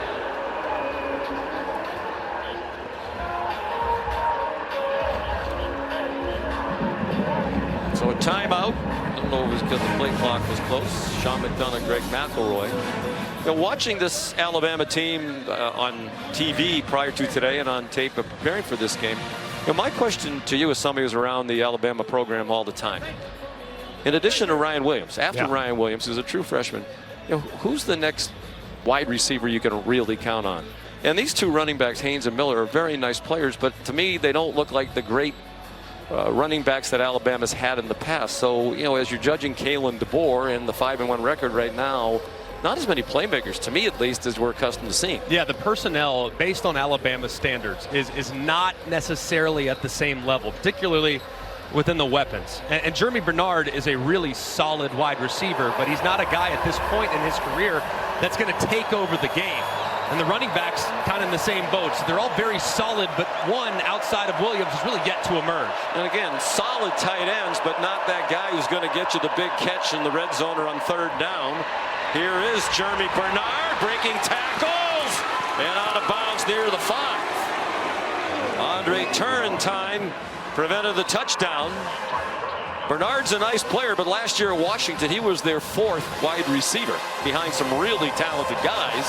C: So a timeout. I don't know if it was because the play clock was close. Sean McDonough, Greg McElroy. Now, watching this Alabama team on TV prior to today and on tape preparing for this game, my question to you as somebody who's around the Alabama program all the time, in addition to Ryan Williams, after Ryan Williams, who's a true freshman, who's the next wide receiver you can really count on? And these two running backs, Haynes and Miller, are very nice players, but to me, they don't look like the great running backs that Alabama's had in the past. So, as you're judging Kalen DeBoer and the 5-1 record right now, not as many playmakers, to me at least, as we're accustomed to seeing.
F: Yeah, the personnel, based on Alabama's standards, is not necessarily at the same level, particularly within the weapons. And Jeremy Bernard is a really solid wide receiver, but he's not a guy at this point in his career that's going to take over the game. And the running backs kind of in the same boat. So they're all very solid, but one outside of Williams is really yet to emerge.
C: And again, solid tight ends, but not that guy who's going to get you the big catch in the red zone or on third down. Here is Jeremy Bernard breaking tackles and out of bounds near the 5. Andre Turrentine prevented the touchdown. Bernard's a nice player, but last year at Washington, he was their 4th wide receiver behind some really talented guys.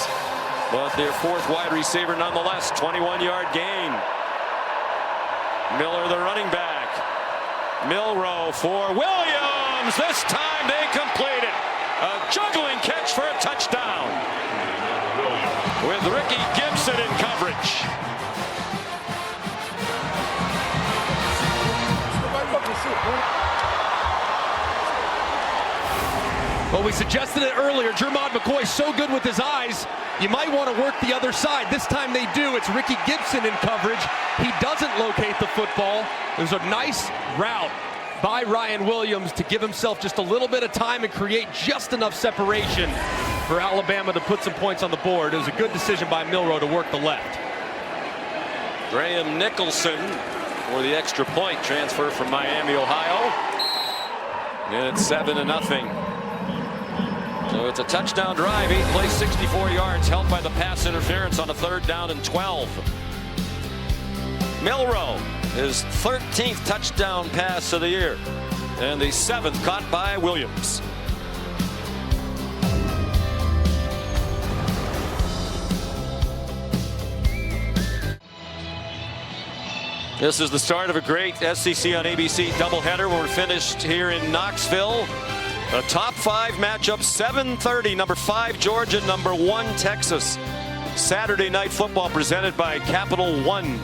C: But their 4th wide receiver nonetheless. 21-yard gain. Miller, the running back. Milroe for Williams. This time they complete it. A juggling catch for a touchdown with Ricky Gibson in coverage.
F: Well, we suggested it earlier. Jermod McCoy's so good with his eyes, you might want to work the other side. This time they do. It's Ricky Gibson in coverage. He doesn't locate the football. It was a nice route by Ryan Williams to give himself just a little bit of time and create just enough separation for Alabama to put some points on the board. It was a good decision by Milroe to work the left.
C: Graham Nicholson for the extra point transfer from Miami, Ohio. And it's 7-0. So it's a touchdown drive. 8 plays, 64 yards, helped by the pass interference on a 3rd down and 12. Milroe, his 13th touchdown pass of the year, and the 7th caught by Williams. This is the start of a great SEC on ABC doubleheader. We're finished here in Knoxville. A top 5 matchup, 7:30. Number 5 Georgia, number 1 Texas. Saturday night football presented by Capital One.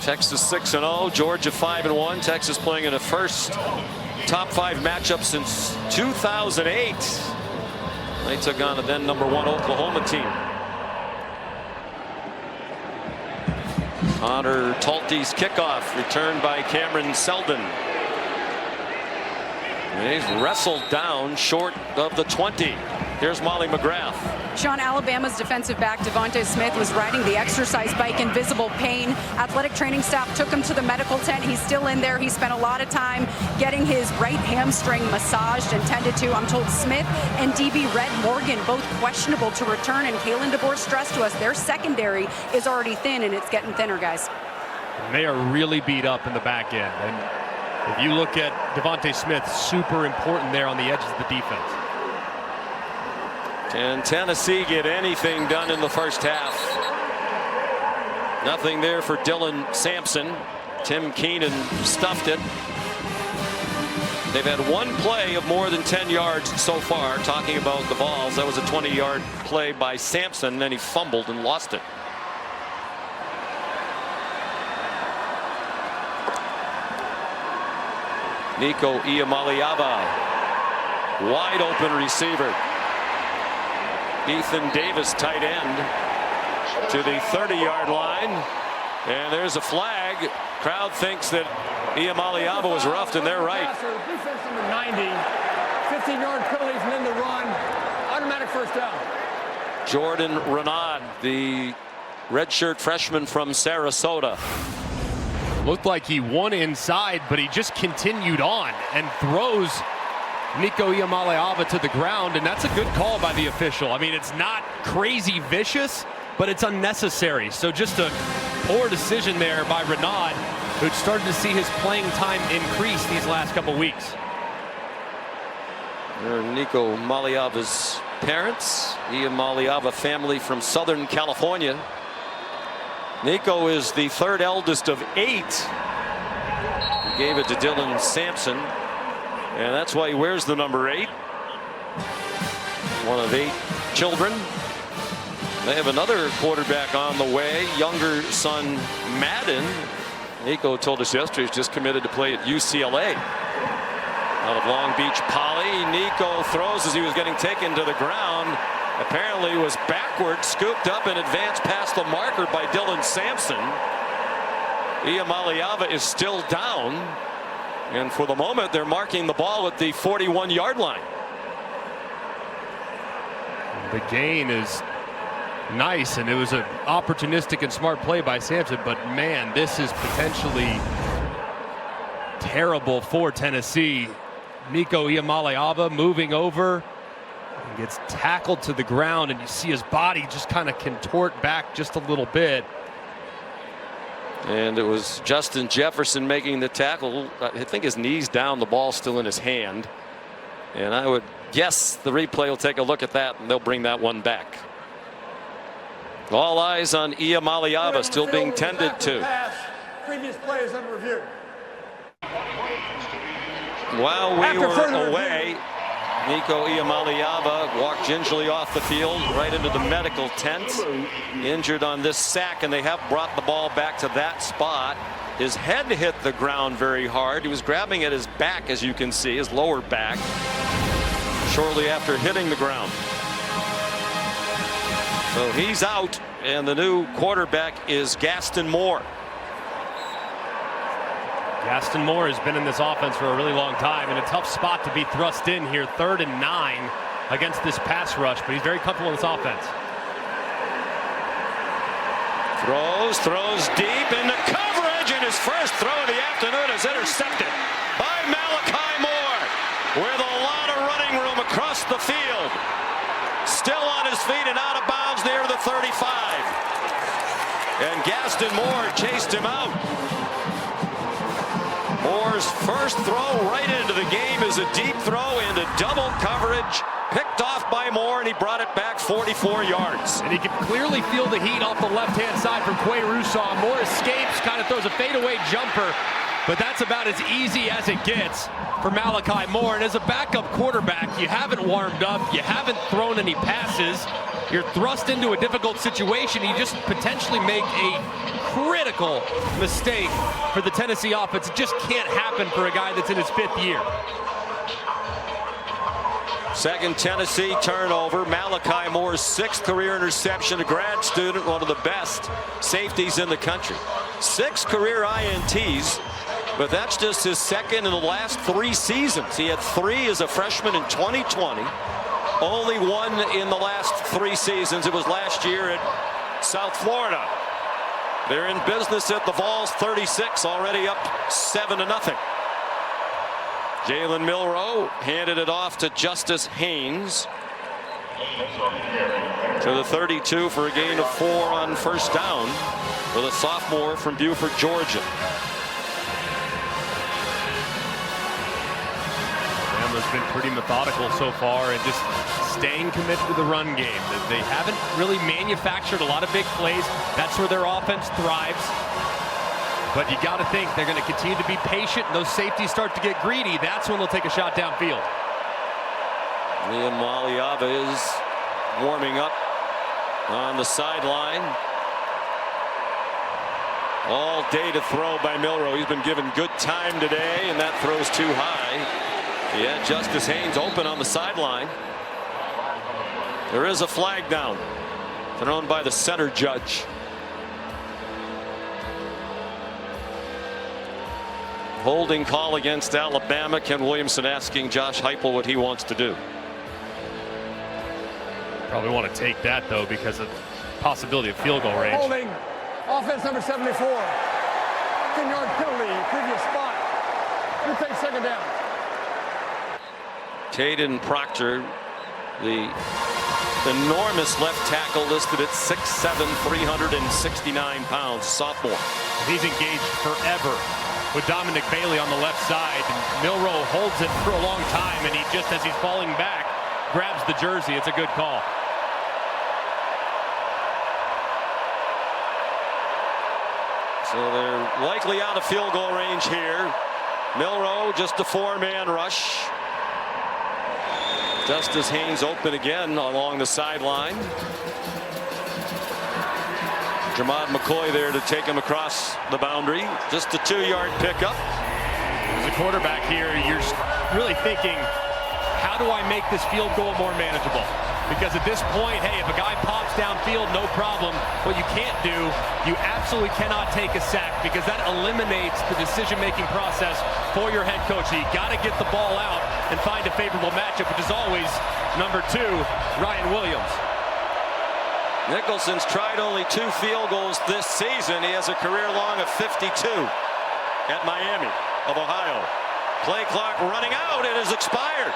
C: Texas 6-0, Georgia 5-1. Texas playing in a first top 5 matchup since 2008. They took on the then number 1 Oklahoma team. Connor Talty's kickoff returned by Cameron Seldon. And he's wrestled down short of the 20. Here's Molly McGrath.
G: Sean, Alabama's defensive back Devontae Smith was riding the exercise bike in visible pain. Athletic training staff took him to the medical tent. He's still in there. He spent a lot of time getting his right hamstring massaged and tended to. I'm told Smith and DB Red Morgan both questionable to return, and Kalen DeBoer stressed to us their secondary is already thin, and it's getting thinner, guys.
F: They are really beat up in the back end. And if you look at Devontae Smith, super important there on the edges of the defense.
C: Can Tennessee get anything done in the first half? Nothing there for Dylan Sampson. Tim Keenan stuffed it. They've had one play of more than 10 yards so far. Talking about the balls, that was a 20-yard play by Sampson. Then he fumbled and lost it. Nico Iamaleava, wide open receiver. Ethan Davis, tight end, to the 30-yard line, and there's a flag. Crowd thinks that Iamaleava was roughed, and they're right.
D: Defense number 90, 15-yard penalties and then the run, automatic first down.
C: Jordan Renaud, the redshirt freshman from Sarasota.
F: Looked like he won inside, but he just continued on and throws Nico Iamaleava to the ground, and that's a good call by the official. I mean, it's not crazy vicious, but it's unnecessary. So just a poor decision there by Renaud, who'd started to see his playing time increase these last couple weeks.
C: Nico Iamaleava's parents, Iamaleava family from Southern California. Nico is the third eldest of 8. He gave it to Dylan Sampson, and that's why he wears the number 8. One of 8 children. They have another quarterback on the way, younger son Madden. Nico told us yesterday he's just committed to play at UCLA. Out of Long Beach Poly, Nico throws as he was getting taken to the ground. Apparently was backward, scooped up and advanced past the marker by Dylan Sampson. Iamaleava is still down, and for the moment they're marking the ball at the 41-yard line.
F: The gain is nice, and it was an opportunistic and smart play by Sampson, but man, this is potentially terrible for Tennessee. Nico Iamaleava moving over and gets tackled to the ground, and you see his body just kind of contort back just a little bit.
C: And it was Justin Jefferson making the tackle. I think his knee's down, the ball still in his hand. And I would guess the replay will take a look at that, and they'll bring that one back. All eyes on Iamaleava, still being tended to.
D: Previous play is under review.
C: While we were away, Nico Iamaleava walked gingerly off the field right into the medical tent, injured on this sack, and they have brought the ball back to that spot. His head hit the ground very hard. He was grabbing at his back, as you can see, his lower back, shortly after hitting the ground. So he's out, and the new quarterback is Gaston Moore.
F: Gaston Moore has been in this offense for a really long time, and a tough spot to be thrust in here, 3rd and 9 against this pass rush, but he's very comfortable in this offense.
C: Throws deep into coverage, and his first throw of the afternoon is intercepted by Malachi Moore with a lot of running room across the field. Still on his feet and out of bounds near the 35. And Gaston Moore chased him out. Moore's first throw right into the game is a deep throw into double coverage, picked off by Moore, and he brought it back 44 yards.
F: And he can clearly feel the heat off the left-hand side from Quay Rousseau. Moore escapes, kind of throws a fadeaway jumper, but that's about as easy as it gets for Malachi Moore. And as a backup quarterback, you haven't warmed up, you haven't thrown any passes, you're thrust into a difficult situation. You just potentially make a critical mistake for the Tennessee offense. It just can't happen for a guy that's in his 5th year.
C: Second Tennessee turnover. Malachi Moore's 6th career interception, a grad student, one of the best safeties in the country. 6 career INTs. But that's just his second in the last 3 seasons. He had 3 as a freshman in 2020. Only 1 in the last 3 seasons. It was last year at South Florida. They're in business at the Vols, 36, already up 7-0. Jalen Milroe handed it off to Justice Haynes. To the 32 for a gain of 4 on first down for the sophomore from Buford, Georgia.
F: Alabama's been pretty methodical so far and just staying committed to the run game. They haven't really manufactured a lot of big plays. That's where their offense thrives. But you got to think they're going to continue to be patient. And those safeties start to get greedy. That's when they'll take a shot downfield.
C: Liam Maliava is warming up on the sideline. All day to throw by Milroe. He's been given good time today, and that throw's too high. He had Justice Haynes open on the sideline. There is a flag down, thrown by the center judge. Holding call against Alabama. Ken Williamson asking Josh Heupel what he wants to do.
F: Probably want to take that, though, because of possibility of field goal range.
D: Holding. Offense number 74. 10-yard penalty. Previous spot. You take second down.
C: Caden Proctor, the enormous left tackle, listed at 6'7", 369 pounds, sophomore.
F: He's engaged forever with Dominic Bailey on the left side. And Milroe holds it for a long time, and he just, as he's falling back, grabs the jersey. It's a good call.
C: So they're likely out of field goal range here. Milroe, just a 4-man rush. Justice Haynes open again along the sideline. Jamad McCoy there to take him across the boundary. Just a 2-yard pickup.
F: As a quarterback here, you're really thinking, how do I make this field goal more manageable? Because at this point, hey, if a guy pops downfield, no problem. What you can't do, you absolutely cannot take a sack, because that eliminates the decision-making process for your head coach. So you got to get the ball out and find a favorable matchup, which is always number 2, Ryan Williams.
C: Nicholson's tried only 2 field goals this season. He has a career long of 52 at Miami of Ohio. Play clock running out. It has expired.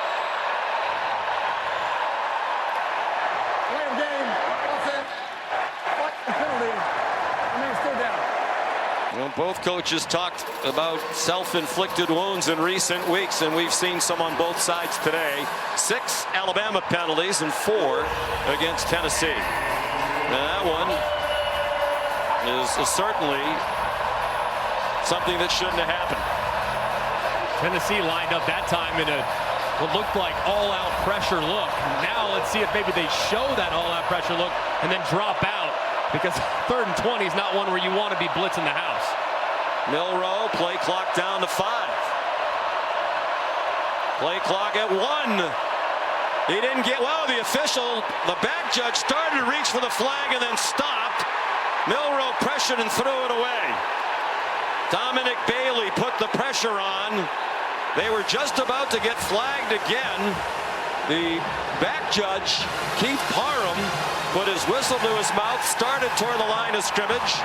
C: Well, both coaches talked about self-inflicted wounds in recent weeks, and we've seen some on both sides today. 6 Alabama penalties and 4 against Tennessee. Now that one is certainly something that shouldn't have happened.
F: Tennessee lined up that time in a what looked like all-out pressure look. Now let's see if maybe they show that all-out pressure look and then drop out, because 3rd and 20 is not one where you want to be blitzing the house.
C: Milroe, play clock down to 5. Play clock at 1. He didn't get, well, the official, the back judge started to reach for the flag and then stopped. Milroe pressured and threw it away. Dominic Bailey put the pressure on. They were just about to get flagged again. The back judge, Keith Parham, put his whistle to his mouth, started toward the line of scrimmage.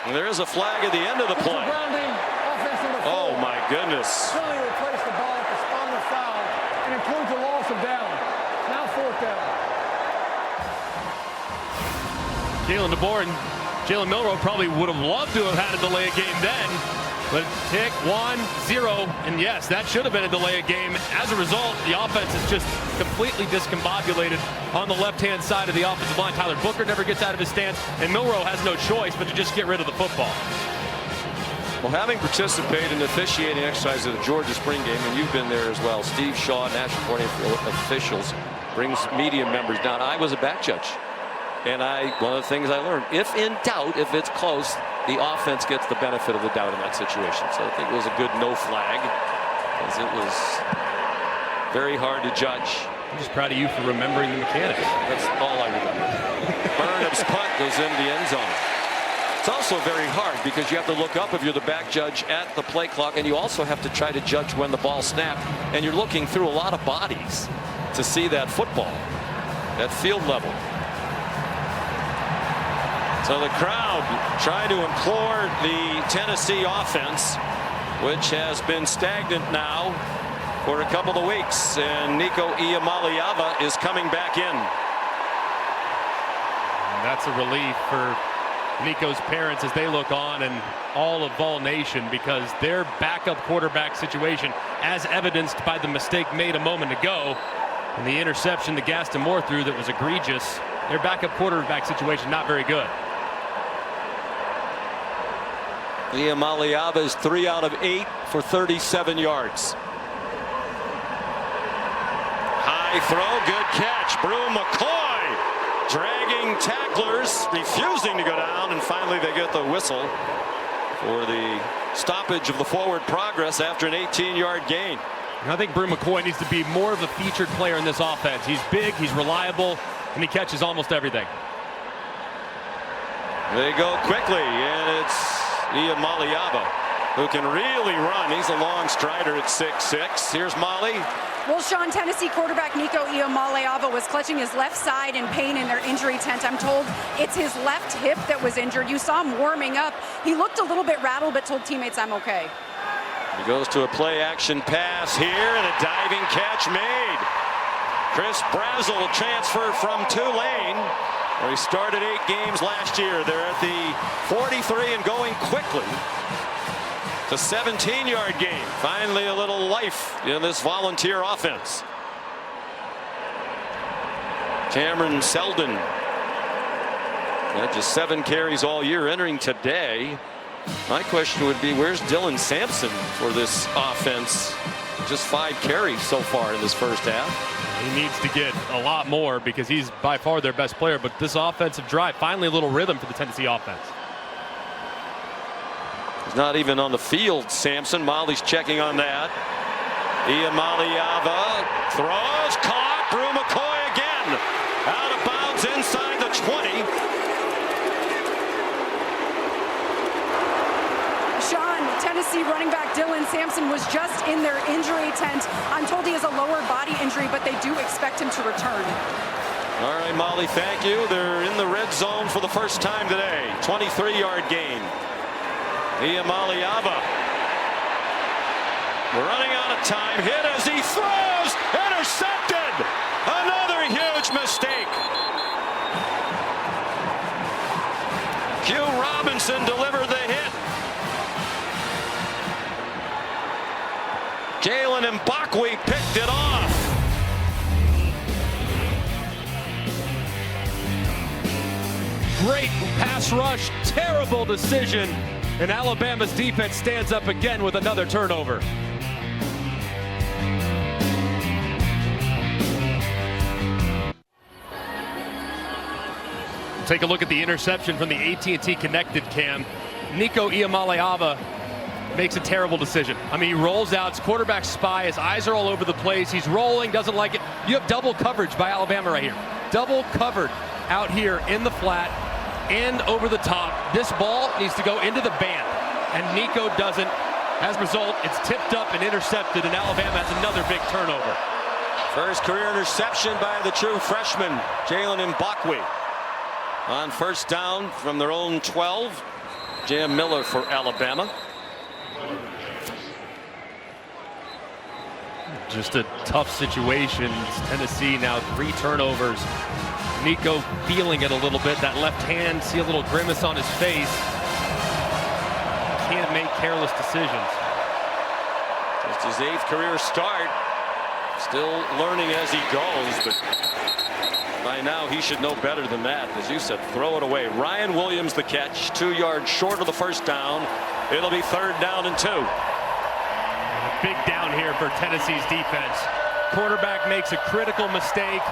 C: And there is a flag at the end of the play. Oh my goodness.
D: Really replaced the ball at the spot of the foul and includes a loss of down. Now 4th down.
F: Jalen DeBoer and Jalen Milroe probably would have loved to have had a delay of game then. But tick 1-0, and yes, that should have been a delay of game. As a result, the offense is just completely discombobulated on the left-hand side of the offensive line. Tyler Booker never gets out of his stance, and Milroe has no choice but to just get rid of the football.
C: Well, having participated in officiating exercise at the Georgia spring game, and you've been there as well, Steve Shaw, national coordinator for officials, brings media members down. I was a back judge, and one of the things I learned, if in doubt, if it's close, the offense gets the benefit of the doubt in that situation. So I think it was a good no flag, because it was very hard to judge.
F: I'm just proud of you for remembering the mechanics.
C: That's all I remember. Burnham's punt goes into the end zone. It's also very hard because you have to look up if you're the back judge at the play clock, and you also have to try to judge when the ball snapped, and you're looking through a lot of bodies to see that football at field level. So the crowd trying to implore the Tennessee offense, which has been stagnant now for a couple of weeks, and Nico Iamaleava is coming back in.
F: And that's a relief for Nico's parents as they look on, and all of Vol Nation, because their backup quarterback situation, as evidenced by the mistake made a moment ago and the interception that Gaston Moore threw that was egregious, their backup quarterback situation not very good.
C: Iamaleava is 3 out of 8 for 37 yards. High throw, good catch. Brew McCoy dragging tacklers, refusing to go down, and finally they get the whistle for the stoppage of the forward progress after an 18-yard gain.
F: I think Brew McCoy needs to be more of a featured player in this offense. He's big, he's reliable, and he catches almost everything.
C: They go quickly, and it's Iamaleava, who can really run. He's a long strider at 6'6". Here's Molly.
G: Well, Sean, Tennessee quarterback Nico Iamaleava was clutching his left side in pain in their injury tent. I'm told it's his left hip that was injured. You saw him warming up. He looked a little bit rattled, but told teammates, "I'm okay."
C: He goes to a play action pass here, and a diving catch made. Chris Brazel transfer from Tulane, where he started 8 games last year. They're at the 43 and going quickly. It's a 17-yard game. Finally a little life in this Volunteer offense. Cameron Seldon had just 7 carries all year entering today. My question would be, where's Dylan Sampson for this offense? Just 5 carries so far in this first half.
F: He needs to get a lot more because he's by far their best player, but this offensive drive, finally a little rhythm for the Tennessee offense.
C: He's not even on the field, Sampson. Molly's checking on that. Iamaleava throws, caught. Brew McCoy again. Out of bounds inside the 20.
G: Sean, Tennessee running back Dylan Sampson was just in their injury tent. I'm told he has a lower body injury, but they do expect him to return.
C: All right, Molly, thank you. They're in the red zone for the first time today. 23-yard gain. Iamaleava running out of time, hit as he throws, intercepted. Another huge mistake. Q Robinson delivered the hit. Jalen Mbakwe picked it off.
F: Great pass rush, terrible decision, and Alabama's defense stands up again with another turnover. Take a look at the interception from the AT&T Connected cam. Nico Iamaleava makes a terrible decision. I mean, he rolls out, it's quarterback spy, his eyes are all over the place, he's rolling, doesn't like it. You have double coverage by Alabama right here. Double covered out here in the flat and over the top. This ball needs to go into the band, and Nico doesn't. As a result, it's tipped up and intercepted, and Alabama has another big turnover.
C: First career interception by the true freshman, Jalen Mbakwe. On first down from their own 12, Jam Miller for Alabama.
F: Just a tough situation. Tennessee now 3 turnovers. Nico feeling it a little bit. That left hand, see a little grimace on his face. Can't make careless decisions.
C: Just his 8th career start. Still learning as he goes, but by now he should know better than that. As you said, throw it away. Ryan Williams the catch, 2 yards short of the first down. It'll be 3rd down and 2.
F: Big down here for Tennessee's defense. Quarterback makes a critical mistake.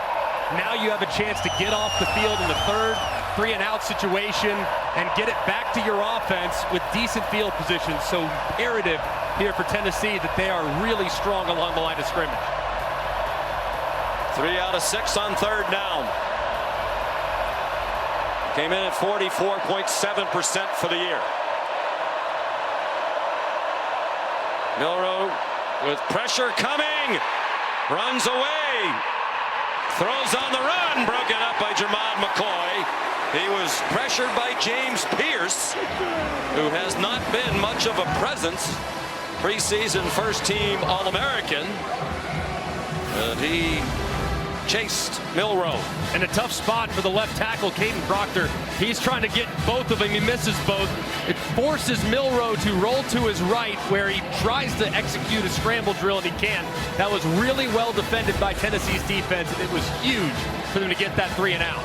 F: Now you have a chance to get off the field in the 3rd 3-and-out situation and get it back to your offense with decent field position. So imperative here for Tennessee that they are really strong along the line of scrimmage.
C: 3 out of 6 on 3rd down. Came in at 44.7% for the year. Milroe with pressure coming, runs away, throws on the run, broken up by Jermod McCoy. He was pressured by James Pierce, who has not been much of a presence. Preseason first-team All-American. And he chased Milroe.
F: In a tough spot for the left tackle, Caden Proctor. He's trying to get both of them. He misses both. It forces Milroe to roll to his right, where he tries to execute a scramble drill, and he can't. That was really well defended by Tennessee's defense, and it was huge for them to get that 3 and out.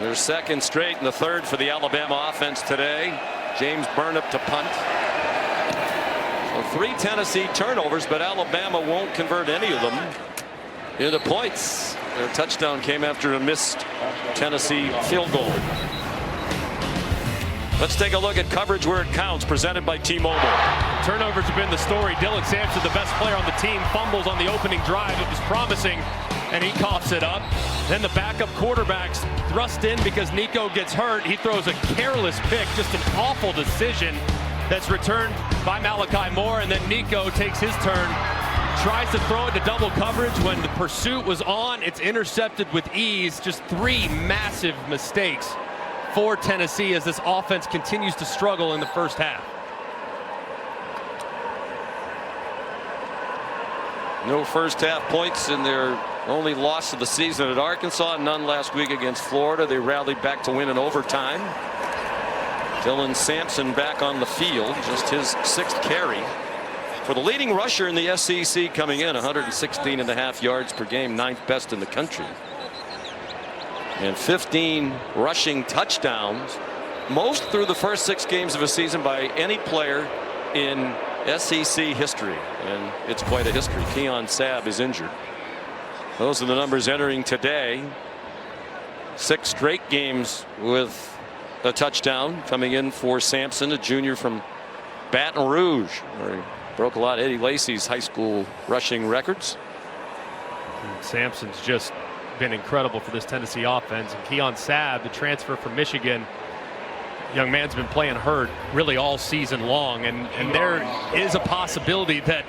C: Their second straight and the third for the Alabama offense today. James Burnip to punt. So 3 Tennessee turnovers, but Alabama won't convert any of them into points. Their touchdown came after a missed Tennessee field goal. Let's take a look at coverage where it counts, presented by T-Mobile.
F: Turnovers have been the story. Dylan Sampson, the best player on the team, fumbles on the opening drive. It was promising, and he coughs it up. Then the backup quarterbacks thrust in because Nico gets hurt. He throws a careless pick, just an awful decision that's returned by Malachi Moore, and then Nico takes his turn, tries to throw it to double coverage. When the pursuit was on, it's intercepted with ease. Just 3 massive mistakes for Tennessee as this offense continues to struggle in the first half.
C: No first half points in their only loss of the season at Arkansas, none last week against Florida. They rallied back to win in overtime. Dylan Sampson back on the field, just his 6th carry. For the leading rusher in the SEC coming in, 116.5 yards per game, 9th best in the country. And 15 rushing touchdowns, most through the first 6 games of a season by any player in SEC history. And it's quite a history. Keon Sabb is injured. Those are the numbers entering today. 6 straight games with a touchdown coming in for Sampson, a junior from Baton Rouge, where he broke a lot of Eddie Lacy's high school rushing records.
F: Sampson's just been incredible for this Tennessee offense. And Keon Sabb, the transfer from Michigan, young man's been playing hurt really all season long, and there is a possibility that,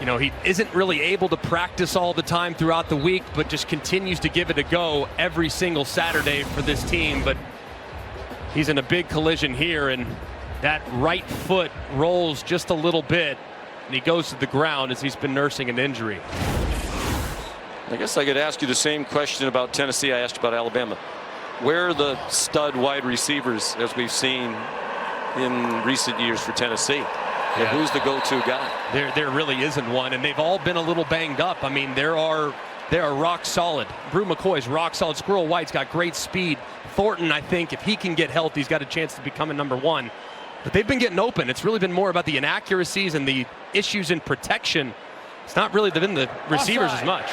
F: you know, he isn't really able to practice all the time throughout the week, but just continues to give it a go every single Saturday for this team. But he's in a big collision here, and that right foot rolls just a little bit, and he goes to the ground as he's been nursing an injury.
C: I guess I could ask you the same question about Tennessee I asked about Alabama. Where are the stud wide receivers as we've seen in recent years for Tennessee? Yeah. Who's the go-to guy?
F: There really isn't one, and they've all been a little banged up. I mean, they are rock solid. Brew McCoy's rock solid. Squirrel White's got great speed. Thornton, I think, if he can get healthy, he's got a chance to become a number 1. But they've been getting open. It's really been more about the inaccuracies and the issues in protection. It's not really been the receivers as much.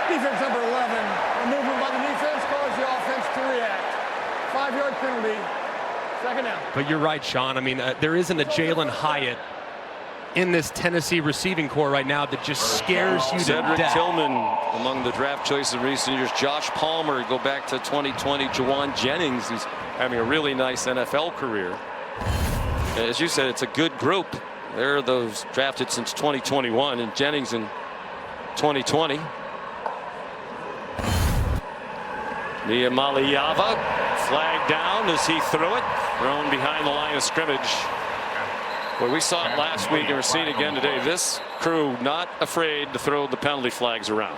D: Defense number 11. A movement by the defense caused the offense to react. 5-yard penalty. 2nd down.
F: But you're right, Sean. I mean, there isn't a Jalen Hyatt in this Tennessee receiving core right now that just scares you to death.
C: Cedric Tillman among the draft choices in recent years. Josh Palmer, go back to 2020. Jawan Jennings, who's having a really nice NFL career. As you said, it's a good group. There are those drafted since 2021, and Jennings in 2020. Niamaliava flagged down as he threw it, thrown behind the line of scrimmage. Well, we saw it last week and we're seeing it again today. This crew not afraid to throw the penalty flags around.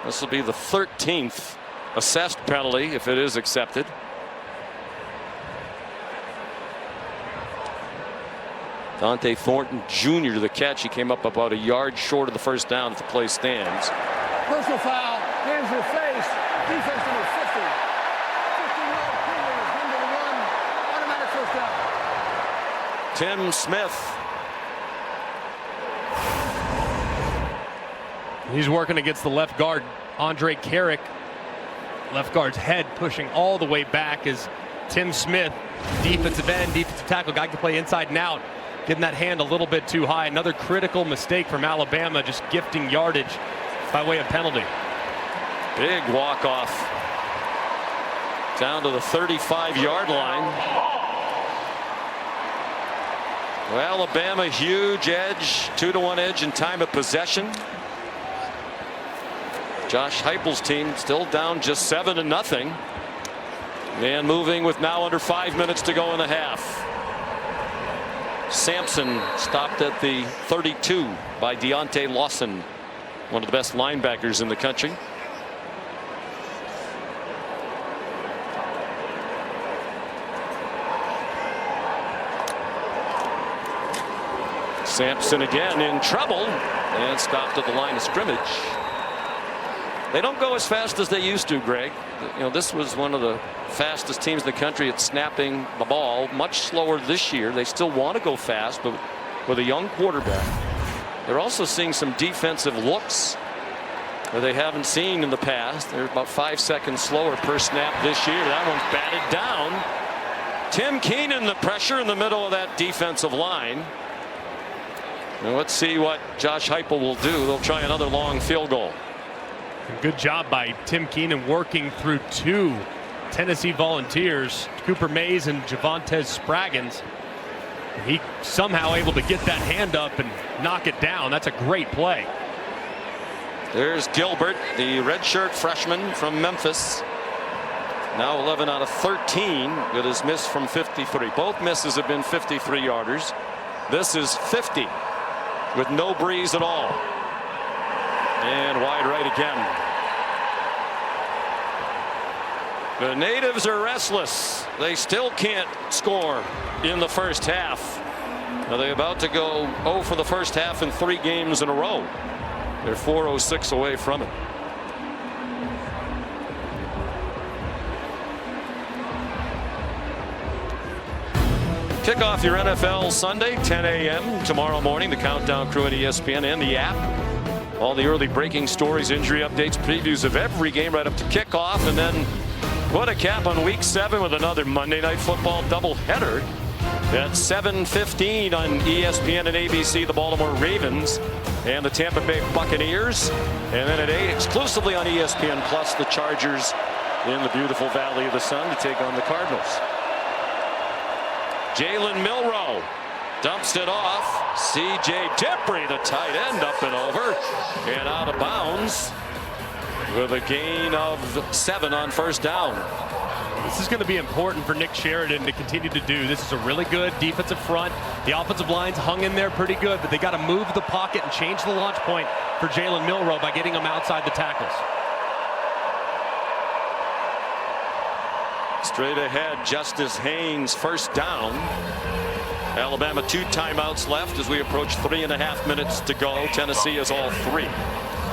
C: This will be the 13th assessed penalty if it is accepted. Dante Thornton Jr. to the catch. He came up about a yard short of the first down if the play stands.
D: Personal foul. Hands to the face. Defense number 50. 15-yard penalty. Number 1. Automatic first down.
C: Tim Smith.
F: He's working against the left guard, Andre Carrick. Left guard's head pushing all the way back as Tim Smith, defensive end, defensive tackle, guy can play inside and out. Getting that hand a little bit too high. Another critical mistake from Alabama, just gifting yardage by way of penalty.
C: Big walk-off Down to the 35-yard line. Well, Alabama, huge edge, 2-to-1 edge in time of possession. Josh Heupel's team still down just 7-0. And moving with now under 5 minutes to go in the half. Sampson stopped at the 32 by Deontay Lawson, one of the best linebackers in the country. Sampson again in trouble and stopped at the line of scrimmage. They don't go as fast as they used to, Greg. You know, this was one of the fastest teams in the country at snapping the ball. Much slower this year. They still want to go fast, but with a young quarterback. They're also seeing some defensive looks that they haven't seen in the past. They're about 5 seconds slower per snap this year. That one's batted down. Tim Keenan, the pressure in the middle of that defensive line. And let's see what Josh Heupel will do. They'll try another long field goal.
F: Good job by Tim Keenan working through two Tennessee Volunteers, Cooper Mays and Javontes Spraggins. He somehow able to get that hand up and knock it down. That's a great play.
C: There's Gilbert, the redshirt freshman from Memphis. Now 11 out of 13 with his miss from 53. Both misses have been 53-yarders. This is 50 with no breeze at all. And wide right again. The natives are restless. They still can't score in the first half. Now they're about to go 0 for the first half in 3 games in a row. They're 406 away from it. Kick off your NFL Sunday, 10 a.m. tomorrow morning. The Countdown crew at ESPN and the app. All the early breaking stories, injury updates, previews of every game right up to kickoff, and then put a cap on Week 7 with another Monday Night Football doubleheader at 7:15 on ESPN and ABC. The Baltimore Ravens and the Tampa Bay Buccaneers, and then at 8 exclusively on ESPN Plus, the Chargers in the beautiful Valley of the Sun to take on the Cardinals. Jalen Milroe dumps it off. C.J. Dippre, the tight end, up and over and out of bounds with a gain of 7 on first down.
F: This is going to be important for Nick Sheridan to continue to do. This is a really good defensive front. The offensive line's hung in there pretty good, but they got to move the pocket and change the launch point for Jalen Milroe by getting him outside the tackles.
C: Straight ahead, Justice Haynes, first down. Alabama 2 timeouts left as we approach 3.5 minutes to go. Tennessee has all 3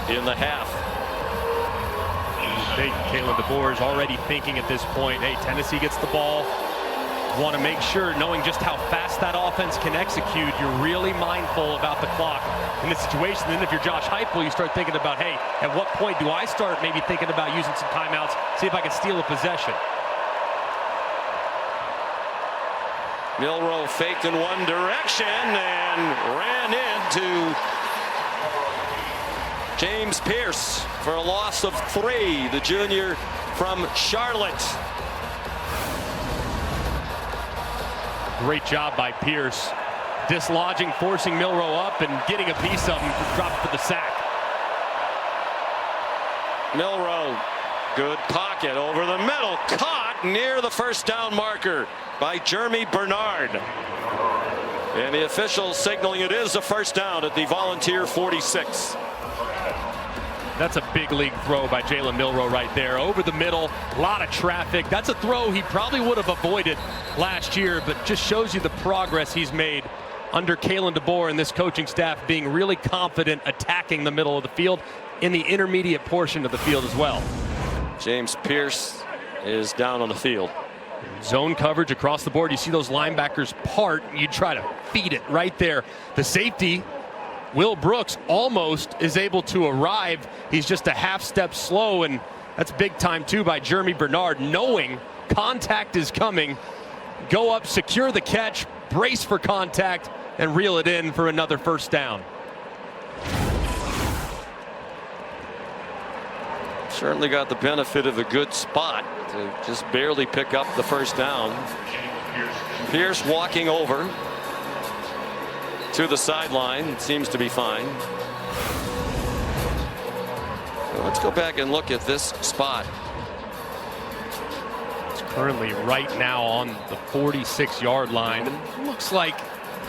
C: in the half.
F: Kalen DeBoer is already thinking at this point, hey, Tennessee gets the ball. Want to make sure, knowing just how fast that offense can execute, you're really mindful about the clock in this situation. Then if you're Josh Heupel, you start thinking about, hey, at what point do I start maybe thinking about using some timeouts, see if I can steal a possession.
C: Milroe faked in one direction and ran into James Pierce for a loss of 3, the junior from Charlotte.
F: Great job by Pierce, dislodging, forcing Milroe up and getting a piece of him to drop for the sack.
C: Milroe, good pocket over the middle, caught near the first down marker by Jeremy Bernard. And the officials signaling it is a first down at the Volunteer 46.
F: That's a big league throw by Jalen Milroe right there. Over the middle, a lot of traffic. That's a throw he probably would have avoided last year, but just shows you the progress he's made under Kalen DeBoer and this coaching staff being really confident attacking the middle of the field in the intermediate portion of the field as well.
C: James Pierce is down on the field.
F: Zone coverage across the board. You see those linebackers part. You try to feed it right there. The safety, Will Brooks, almost is able to arrive. He's just a half step slow, and that's big time too by Jeremy Bernard, knowing contact is coming. Go up, secure the catch, brace for contact, and reel it in for another first down.
C: Certainly got the benefit of a good spot to just barely pick up the first down. Pierce walking over to the sideline, seems to be fine. Let's go back and look at this spot.
F: It's currently right now on the 46-yard line. It looks like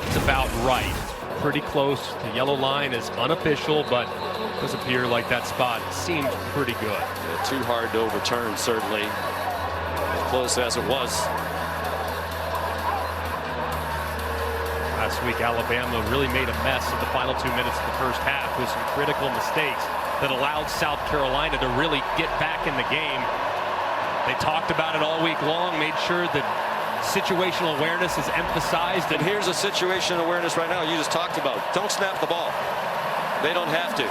F: it's about right. Pretty close. The yellow line is unofficial, but it does appear like that spot seemed pretty good.
C: Yeah, too hard to overturn, certainly. As close as it was.
F: Last week, Alabama really made a mess of the final 2 minutes of the first half with some critical mistakes that allowed South Carolina to really get back in the game. They talked about it all week long, made sure that situational awareness is emphasized.
C: And here's a situational awareness right now you just talked about. Don't snap the ball. They don't have to,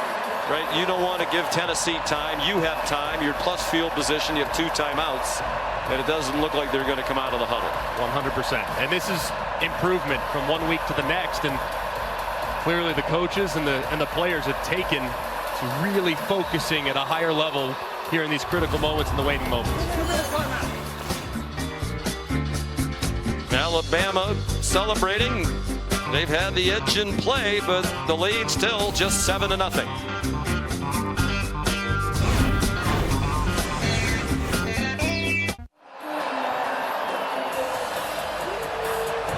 C: right? You don't want to give Tennessee time. You have time. You're plus field position. You have 2 timeouts. And it doesn't look like they're going to come out of the huddle.
F: 100%. And this is improvement from 1 week to the next. And clearly the coaches and the players have taken to really focusing at a higher level here in these critical moments and the waiting moments.
C: Alabama celebrating. They've had the edge in play, but the lead still just 7-0.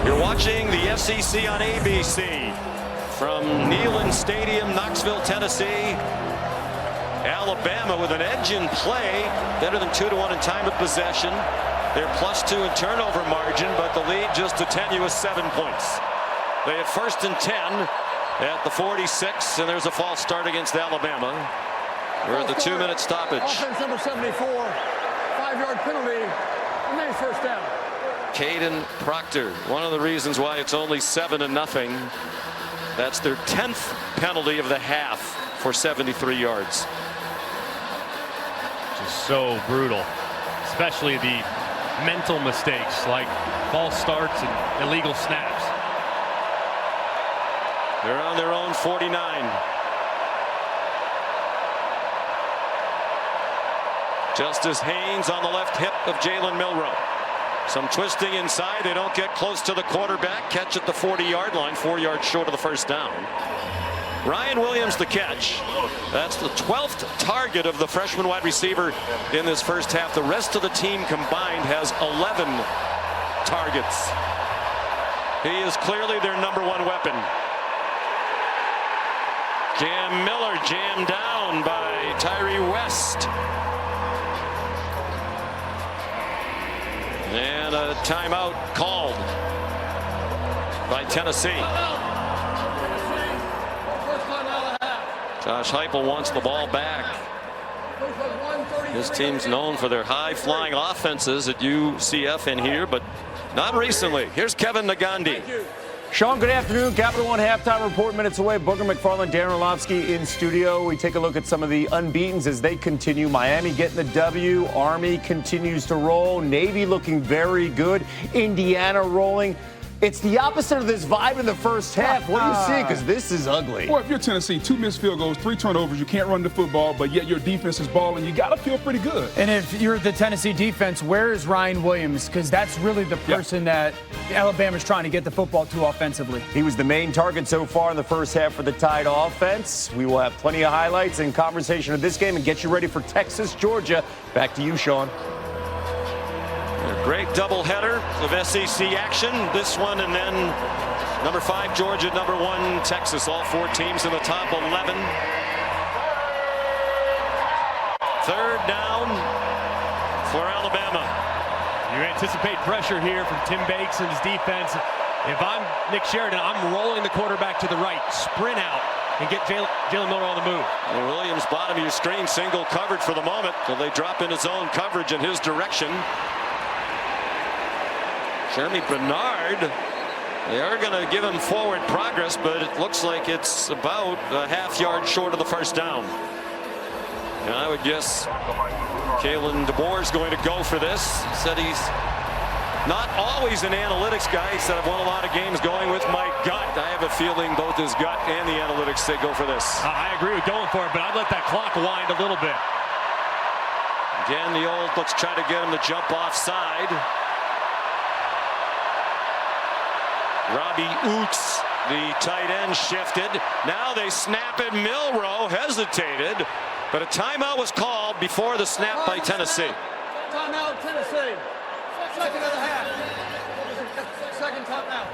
C: You're watching the SEC on ABC from Neyland Stadium, Knoxville, Tennessee. Alabama with an edge in play, better than 2-1 in time of possession. They're +2 in turnover margin, but the lead just a tenuous 7 points. They have 1st and 10 at the 46, and there's a false start against Alabama. We're at the 2-minute stoppage.
D: Offense number 74, 5-yard penalty, remains first down.
C: Caden Proctor, one of the reasons why it's only 7-0. That's their 10th penalty of the half for 73 yards.
F: Just so brutal, especially the mental mistakes like false starts and illegal snaps.
C: They're on their own 49. Justice Haynes on the left hip of Jalen Milroe. Some twisting inside. They don't get close to the quarterback. Catch at the 40-yard line, 4 yards short of the first down. Ryan Williams the catch. That's the 12th target of the freshman wide receiver in this first half. The rest of the team combined has 11 targets. He is clearly their #1 weapon. Cam Miller jammed down by Tyree West. And a timeout called by Tennessee. Josh Heupel wants the ball back. His team's known for their high-flying offenses at UCF in here, but not recently. Here's Kevin Nagandi.
E: Sean, good afternoon. Capital One halftime report minutes away. Booger McFarland, Darren Orlovsky in studio. We take a look at some of the unbeatens as they continue. Miami getting the W. Army continues to roll. Navy looking very good. Indiana rolling. It's the opposite of this vibe in the first half. What do you see? Because this is ugly.
I: Well, if you're Tennessee, 2 missed field goals, 3 turnovers, you can't run the football, but yet your defense is balling. You got to feel pretty good.
J: And if you're the Tennessee defense, where is Ryan Williams? Because that's really the person that Alabama's trying to get the football to offensively.
E: He was the main target so far in the first half for the Tide offense. We will have plenty of highlights and conversation of this game and get you ready for Texas, Georgia. Back to you, Sean.
C: A great doubleheader of SEC action. This one and then #5 Georgia, #1 Texas. All 4 teams in the top 11. 3rd down for Alabama.
F: You anticipate pressure here from Tim Bakes and his defense. If I'm Nick Sheridan, I'm rolling the quarterback to the right, sprint out, and get Jalen Miller on the move.
C: And Williams, bottom of your screen, single coverage for the moment. So they drop into zone coverage in his direction. Jeremy Bernard, they are going to give him forward progress, but it looks like it's about a half-yard short of the first down. And I would guess Kalen DeBoer is going to go for this. Said he's not always an analytics guy. He said, I've won a lot of games going with my gut. I have a feeling both his gut and the analytics say go for this.
F: I agree with going for it, but I'd let that clock wind a little bit.
C: Again, the old, let's try to get him to jump offside. Robbie Oots, the tight end, shifted. Now they snap it. Milroe hesitated, but a timeout was called before the snap by Tennessee.
D: Timeout, Tennessee. Second of the half. Second timeout.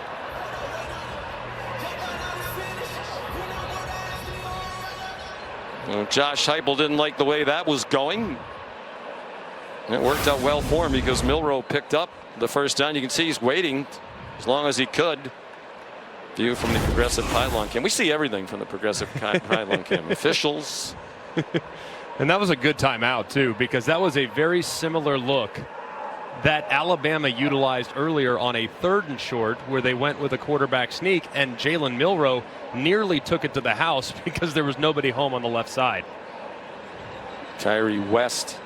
C: Well, Josh Heupel didn't like the way that was going. It worked out well for him because Milroe picked up the first down. You can see he's waiting as long as he could. View from the Progressive pylon cam. We see everything from the Progressive pylon cam. Officials.
F: And that was a good timeout too, because that was a very similar look that Alabama utilized earlier on a 3rd and short, where they went with a quarterback sneak, and Jalen Milroe nearly took it to the house because there was nobody home on the left side.
C: Tyree West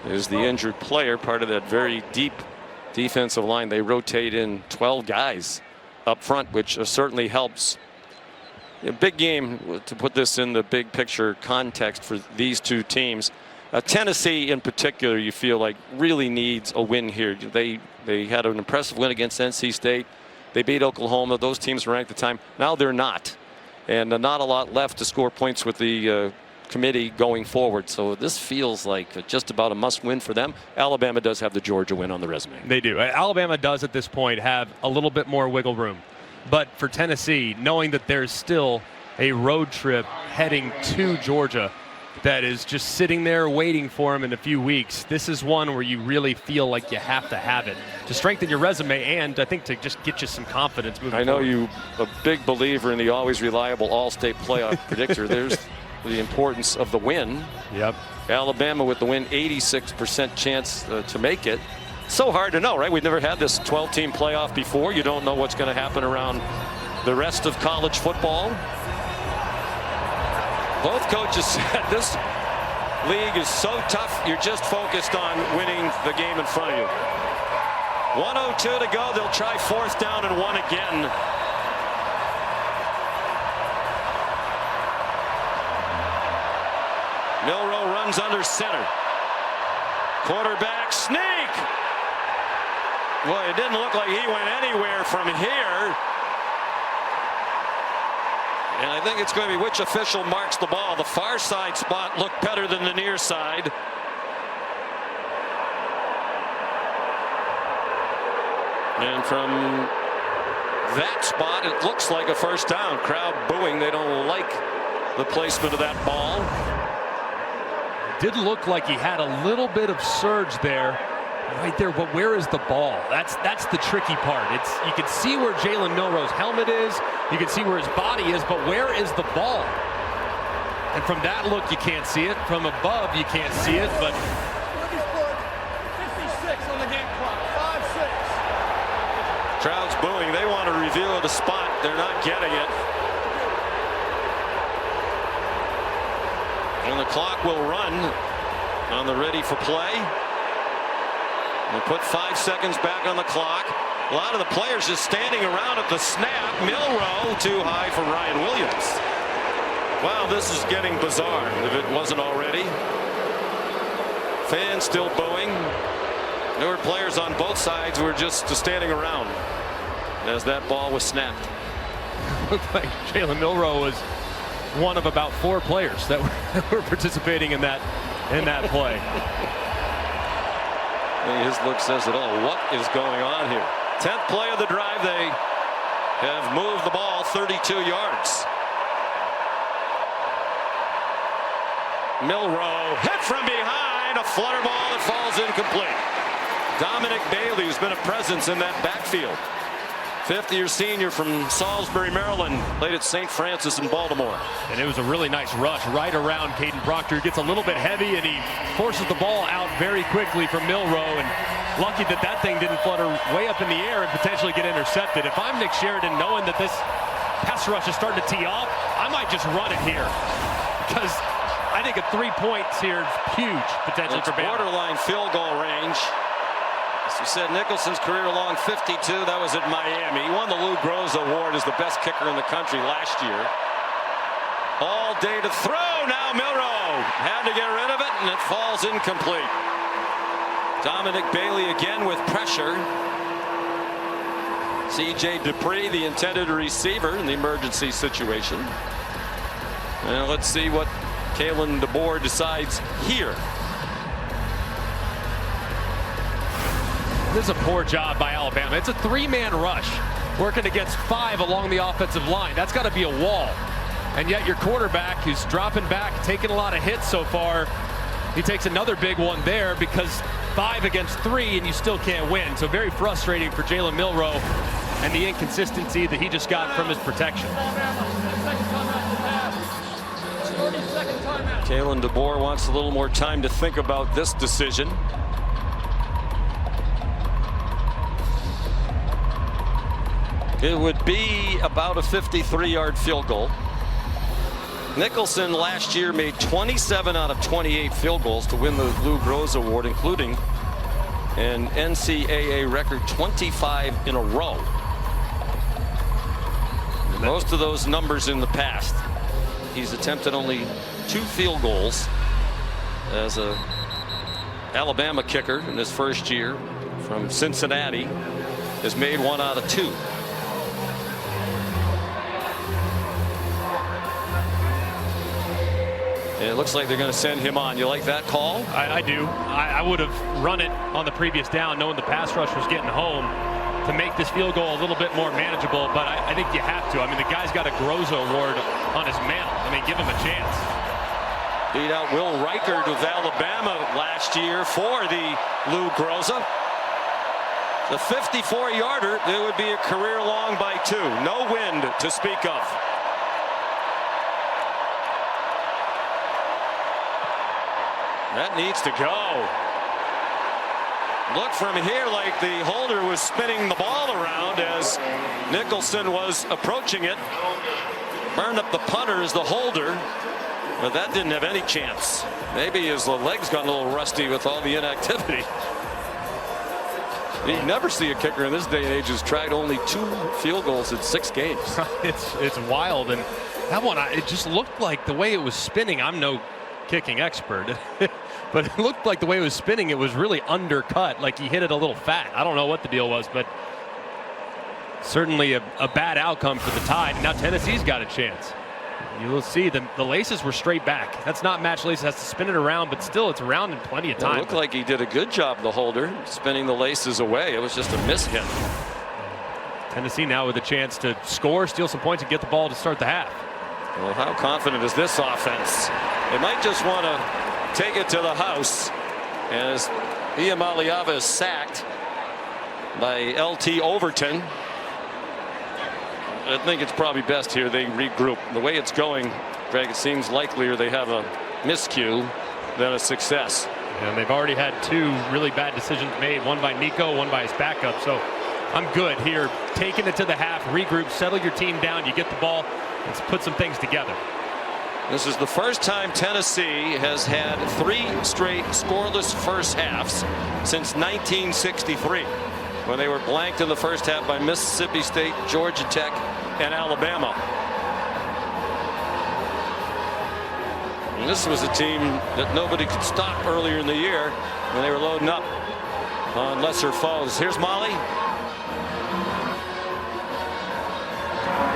C: is the injured player, part of that very deep defensive line. They rotate in 12 guys up front, which certainly helps. A big game, to put this in the big picture context for these two teams. Tennessee in particular, you feel like really needs a win here. They had an impressive win against NC State. They beat Oklahoma. Those teams were ranked at the time. Now they're not. And not a lot left to score points with the committee going forward. So this feels like just about a must win for them. Alabama does have the Georgia win on the resume.
F: They do. Alabama does at this point have a little bit more wiggle room. But for Tennessee, knowing that there's still a road trip heading to Georgia that is just sitting there waiting for them in a few weeks, this is one where you really feel like you have to have it to strengthen your resume, and I think to just get you some confidence moving forward.
C: I know you a big believer in the always reliable all-state playoff predictor. There's the importance of the win.
F: Yep.
C: Alabama with the win, 86% chance to make it. So hard to know, right? We've never had this 12-team playoff before. You don't know what's going to happen around the rest of college football. Both coaches said this league is so tough, you're just focused on winning the game in front of you. 1:02 to go. They'll try 4th down and 1 again. Milroe runs under center. Quarterback sneak. Boy, it didn't look like he went anywhere from here. And I think it's going to be which official marks the ball. The far side spot looked better than the near side. And from that spot, it looks like a first down. Crowd booing. They don't like the placement of that ball.
F: Did look like he had a little bit of surge there, right there, but where is the ball? That's the tricky part. You can see where Jalen Milroe's helmet is, you can see where his body is, but where is the ball? And from that look, you can't see it. From above, you can't see it, but
D: 56 on the game clock. 5-6.
C: Crowd's booing. They want to review the spot. They're not getting it. And the clock will run on the ready for play. We'll put 5 seconds back on the clock. A lot of the players just standing around at the snap. Milroe too high for Ryan Williams. Wow, this is getting bizarre if it wasn't already. Fans still booing. There were players on both sides who were just standing around as that ball was snapped.
F: Looked like Jalen Milroe was one of about 4 players that were participating in that play.
C: His look says it all. What is going on here? 10th play of the drive. They have moved the ball 32 yards. Milroe hit from behind, a flutter ball that falls incomplete. Dominic Bailey, who's been a presence in that backfield. 50-year senior from Salisbury, Maryland, played at St. Francis in Baltimore.
F: And it was a really nice rush right around Caden Proctor. Gets a little bit heavy, and he forces the ball out very quickly from Milroe. And lucky that thing didn't flutter way up in the air and potentially get intercepted. If I'm Nick Sheridan, knowing that this pass rush is starting to tee off, I might just run it here. Because I think a 3 points here is huge potentially for Bama.
C: Borderline field goal range. As you said, Nicholson's career-long 52. That was at Miami. He won the Lou Groza Award as the best kicker in the country last year. All day to throw. Now Milroe had to get rid of it, and it falls incomplete. Dominic Bailey again with pressure. C.J. Dupree, the intended receiver in the emergency situation. And let's see what Kalen DeBoer decides here.
F: This is a poor job by Alabama. It's a three-man rush working against 5 along the offensive line. That's got to be a wall. And yet your quarterback, who's dropping back, taking a lot of hits so far, he takes another big one there because 5 against 3 and you still can't win. So very frustrating for Jalen Milroe and the inconsistency that he just got from his protection.
C: Kalen DeBoer wants a little more time to think about this decision. It would be about a 53-yard field goal. Nicholson last year made 27 out of 28 field goals to win the Lou Groza Award, including an NCAA record 25 in a row. Most of those numbers in the past. He's attempted only 2 field goals as a Alabama kicker in his first year from Cincinnati. Has made 1 out of 2. And it looks like they're going to send him on. You like that call?
F: I do. I would have run it on the previous down, knowing the pass rush was getting home, to make this field goal a little bit more manageable. But I think you have to. I mean, the guy's got a Groza Award on his mantle. I mean, give him a chance.
C: Beat out Will Reichard of Alabama last year for the Lou Groza. The 54-yarder, it would be a career long by 2. No wind to speak of. That needs to go. Looked from here like the holder was spinning the ball around as Nicholson was approaching it. Burned up the punter as the holder, but that didn't have any chance. Maybe his legs got a little rusty with all the inactivity. You never see a kicker in this day and age who's tried only 2 field goals in 6 games.
F: It's wild, and that one, it just looked like the way it was spinning. I'm no kicking expert, but it looked like the way it was spinning, it was really undercut, like he hit it a little fat. I don't know what the deal was, but certainly a bad outcome for the Tide. Now Tennessee's got a chance. You will see the laces were straight back. That's not match laces, has to spin it around, but still it's around in plenty of time.
C: It looked like he did a good job, the holder, spinning the laces away. It was just a miss hit.
F: Tennessee now with a chance to score, steal some points, and get the ball to start the half.
C: Well, how confident is this offense? They might just want to take it to the house as Iamaleava is sacked by L.T. Overton. I think it's probably best here they regroup. The way it's going, Greg, it seems likelier they have a miscue than a success.
F: And they've already had 2 really bad decisions made, one by Nico, one by his backup. So I'm good here. Taking it to the half, regroup, settle your team down, you get the ball, let's put some things together.
C: This is the first time Tennessee has had 3 straight scoreless first halves since 1963, when they were blanked in the first half by Mississippi State, Georgia Tech, and Alabama. And this was a team that nobody could stop earlier in the year when they were loading up on lesser foes. Here's Molly.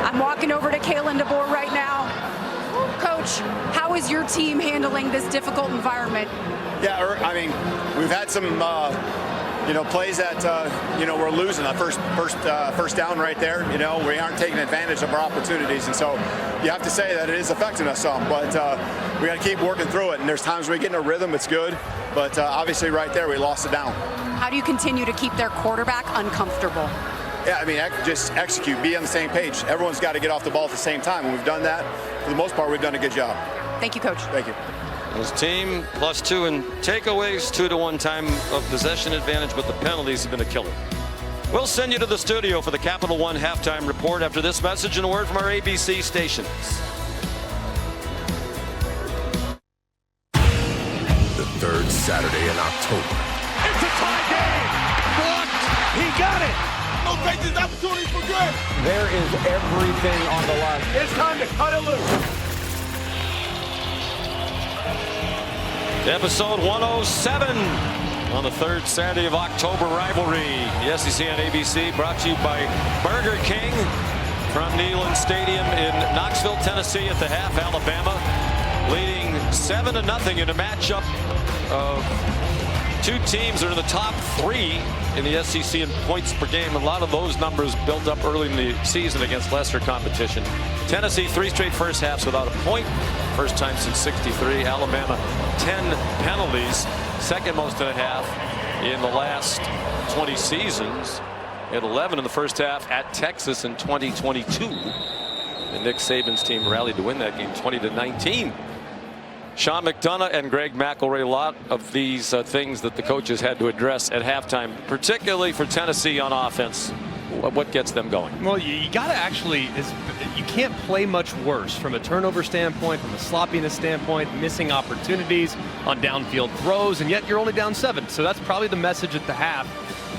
G: I'm walking over to Kalen DeBoer right now. Coach, how is your team handling this difficult environment?
H: Yeah, I mean, we've had some, plays that, we're losing. First down right there. We aren't taking advantage of our opportunities, and so you have to say that it is affecting us some. But we got to keep working through it. And there's times we get in a rhythm, it's good. But obviously, right there, we lost it down.
G: How do you continue to keep their quarterback uncomfortable?
H: Yeah, I mean, just execute, be on the same page. Everyone's got to get off the ball at the same time, and we've done that. For the most part, we've done a good job.
G: Thank you, Coach.
H: Thank you.
C: His team +2 in takeaways, 2-to-1 time of possession advantage, but the penalties have been a killer. We'll send you to the studio for the Capital One halftime report after this message and a word from our ABC stations.
B: The 3rd Saturday in October.
D: It's a tie game. Blocked. He got it. Don't take this opportunity for good.
E: There is everything on the line.
D: It's time to cut it loose.
C: Episode 107 on the third Saturday of October rivalry. The SEC on ABC, brought to you by Burger King from Neyland Stadium in Knoxville, Tennessee. At the half, Alabama leading 7-0 in a matchup of two teams that are in the top 3 in the SEC in points per game. A lot of those numbers built up early in the season against lesser competition. Tennessee 3 straight first halves without a point. First time since '63. Alabama 10 penalties, second most and a half in the last 20 seasons. At 11 in the first half at Texas in 2022. And Nick Saban's team rallied to win that game 20-19. Sean McDonough and Greg McElroy, a lot of these things that the coaches had to address at halftime, particularly for Tennessee on offense. What gets them going?
F: Well, you got to actually, you can't play much worse from a turnover standpoint, from a sloppiness standpoint, missing opportunities on downfield throws, and yet you're only down 7. So that's probably the message at the half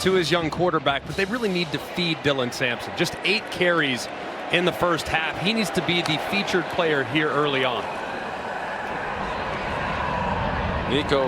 F: to his young quarterback. But they really need to feed Dylan Sampson. Just 8 carries in the first half. He needs to be the featured player here early on.
C: Nico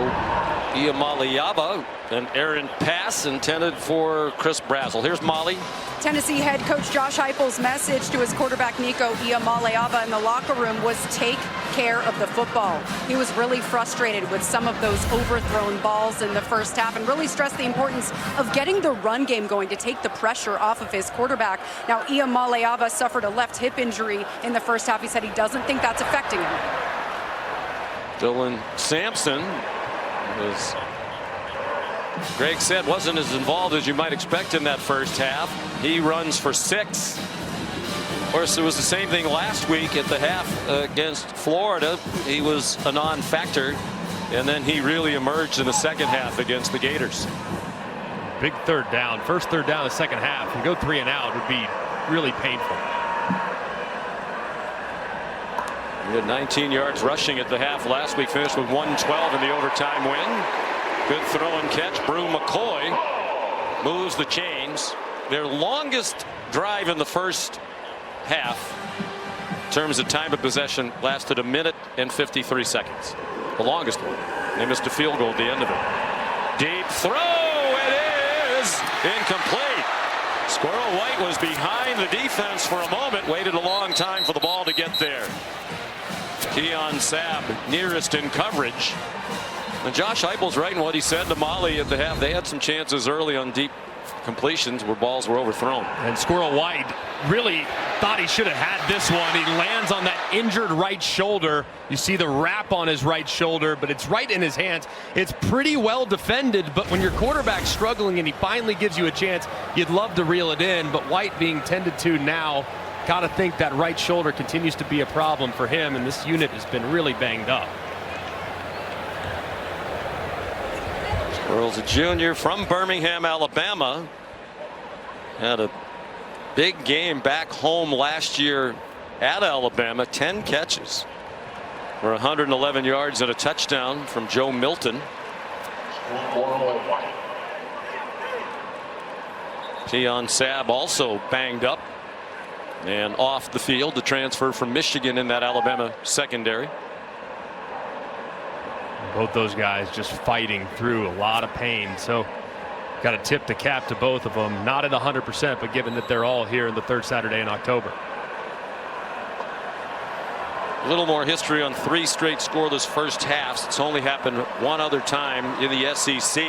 C: Iamaleava, an errant pass intended for Chris Brazzell. Here's Molly.
G: Tennessee head coach Josh Heupel's message to his quarterback Nico Iamaleava in the locker room was take care of the football. He was really frustrated with some of those overthrown balls in the first half and really stressed the importance of getting the run game going to take the pressure off of his quarterback. Now, Iamaleava suffered a left hip injury in the first half. He said he doesn't think that's affecting him.
C: Dylan Sampson, as Greg said, wasn't as involved as you might expect in that first half. He runs for 6. Of course, it was the same thing last week at the half against Florida. He was a non-factor, and then he really emerged in the second half against the Gators.
F: Big third down. First third down the second half. And go 3 and out would be really painful.
C: He had 19 yards rushing at the half last week. Finished with 112 in the overtime win. Good throw and catch. Brew McCoy moves the chains. Their longest drive in the first half, in terms of time of possession, lasted 1 minute and 53 seconds. The longest one. They missed a field goal at the end of it. Deep throw. It is incomplete. Squirrel White was behind the defense for a moment. Waited a long time for the ball to get there. Keon Sabb nearest in coverage. And Josh Heupel's right in what he said to Molly at the half. They had some chances early on deep completions where balls were overthrown.
F: And Squirrel White really thought he should have had this one. He lands on that injured right shoulder. You see the wrap on his right shoulder, but it's right in his hands. It's pretty well defended, but when your quarterback's struggling and he finally gives you a chance, you'd love to reel it in. But White being tended to now, got to think that right shoulder continues to be a problem for him, and this unit has been really banged up.
C: Squirrel's a junior from Birmingham, Alabama. Had a big game back home last year at Alabama. 10 catches for 111 yards and a touchdown from Joe Milton. Keon Sabb also banged up and off the field, the transfer from Michigan in that Alabama secondary.
F: Both those guys just fighting through a lot of pain. So got to tip the cap to both of them. Not at 100%, but given that they're all here in the third Saturday in October.
C: A little more history on 3 straight scoreless first halves. It's only happened one other time in the SEC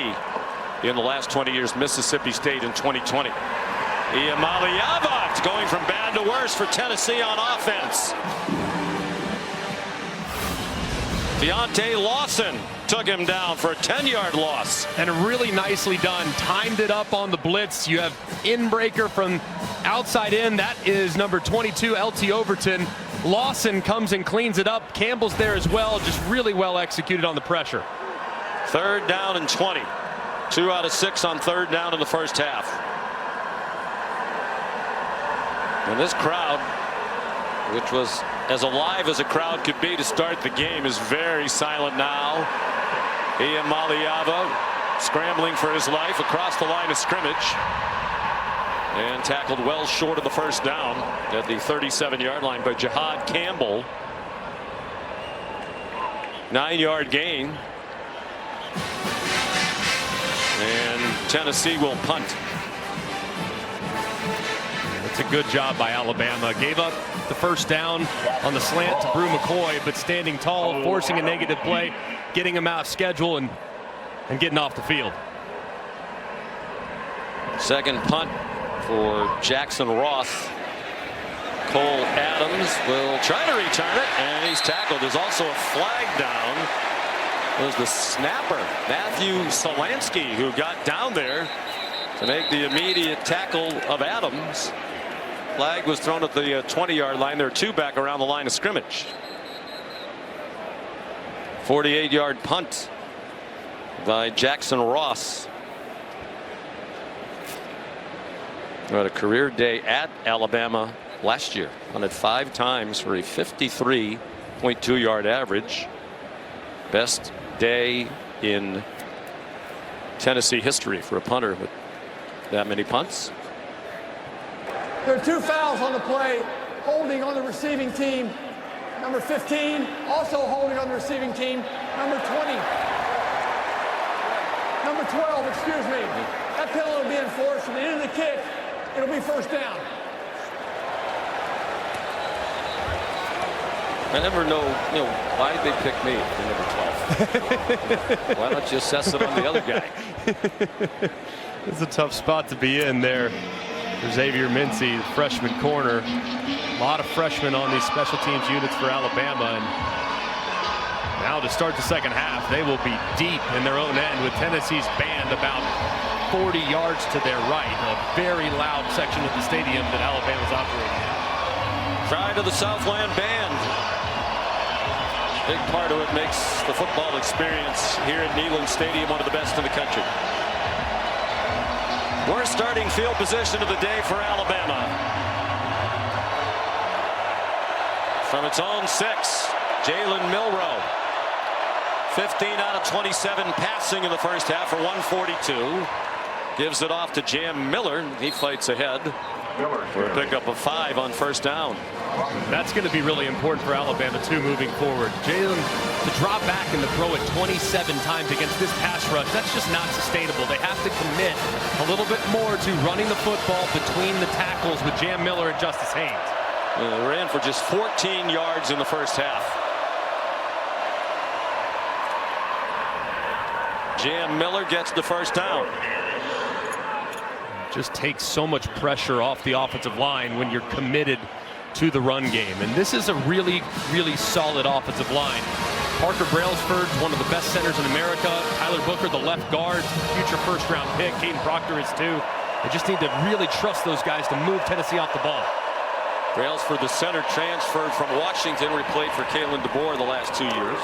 C: in the last 20 years. Mississippi State in 2020. Iamaleava going from bad to worse for Tennessee on offense. Deontay Lawson took him down for a 10-yard loss.
F: And really nicely done. Timed it up on the blitz. You have in-breaker from outside in. That is number 22, LT Overton. Lawson comes and cleans it up. Campbell's there as well. Just really well executed on the pressure.
C: 3rd down and 20. 2 out of 6 on 3rd down in the first half. And this crowd, which was as alive as a crowd could be to start the game, is very silent now. Iamaleava scrambling for his life across the line of scrimmage and tackled well short of the first down at the 37-yard line by Jihad Campbell. 9-yard gain. And Tennessee will punt.
F: It's a good job by Alabama. Gave up the first down on the slant to Brew McCoy, but standing tall, forcing a negative play, getting him out of schedule, and getting off the field.
C: Second punt for Jackson Ross. Cole Adams will try to return it, and he's tackled. There's also a flag down. It was the snapper, Matthew Solansky, who got down there to make the immediate tackle of Adams. Flag was thrown at the 20-yard line. There are two back around the line of scrimmage. 48-yard punt by Jackson Ross. Who had a career day at Alabama last year. Punted 5 times for a 53.2-yard average. Best day in Tennessee history for a punter with that many punts.
D: There are 2 fouls on the play. Holding on the receiving team. Number 15, also holding on the receiving team. Number 20. Number 12, excuse me. That penalty will be enforced. At the end of the kick, it'll be first down.
C: I never know, why did they pick me at number 12? Why not you assess it on the other guy?
F: It's a tough spot to be in there for Xavier Mincy, the freshman corner. A lot of freshmen on these special teams units for Alabama. And now to start the second half, they will be deep in their own end with Tennessee's band about 40 yards to their right. A very loud section of the stadium that Alabama's operating in.
C: Try to the Southland band. Big part of it makes the football experience here at Neyland Stadium one of the best in the country. Worst starting field position of the day for Alabama. From its own 6, Jalen Milroe. 15 out of 27 passing in the first half for 142. Gives it off to Jam Miller. He fights ahead for a pickup of 5 on first down.
F: That's going to be really important for Alabama too moving forward. Jalen to drop back and to throw it 27 times against this pass rush, that's just not sustainable. They have to commit a little bit more to running the football between the tackles with Jam Miller and Justice Haynes.
C: They ran for just 14 yards in the first half. Jam Miller gets the first down.
F: Just takes so much pressure off the offensive line when you're committed to the run game. And this is a really, really solid offensive line. Parker Brailsford, one of the best centers in America. Tyler Booker, the left guard, future first-round pick. Caden Proctor is too. They just need to really trust those guys to move Tennessee off the ball.
C: Brailsford, the center, transferred from Washington, where he played for Kalen DeBoer the last 2 years.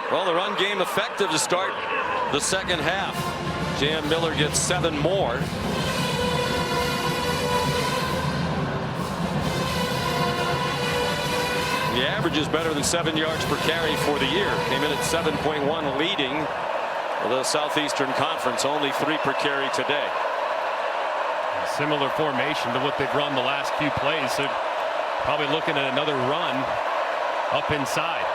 C: Well, the run game effective to start the second half. Jam Miller gets 7 more. The average is better than 7 yards per carry for the year. Came in at 7.1, leading the Southeastern Conference. Only 3 per carry today.
F: Similar formation to what they've run the last few plays. So probably looking at another run up inside.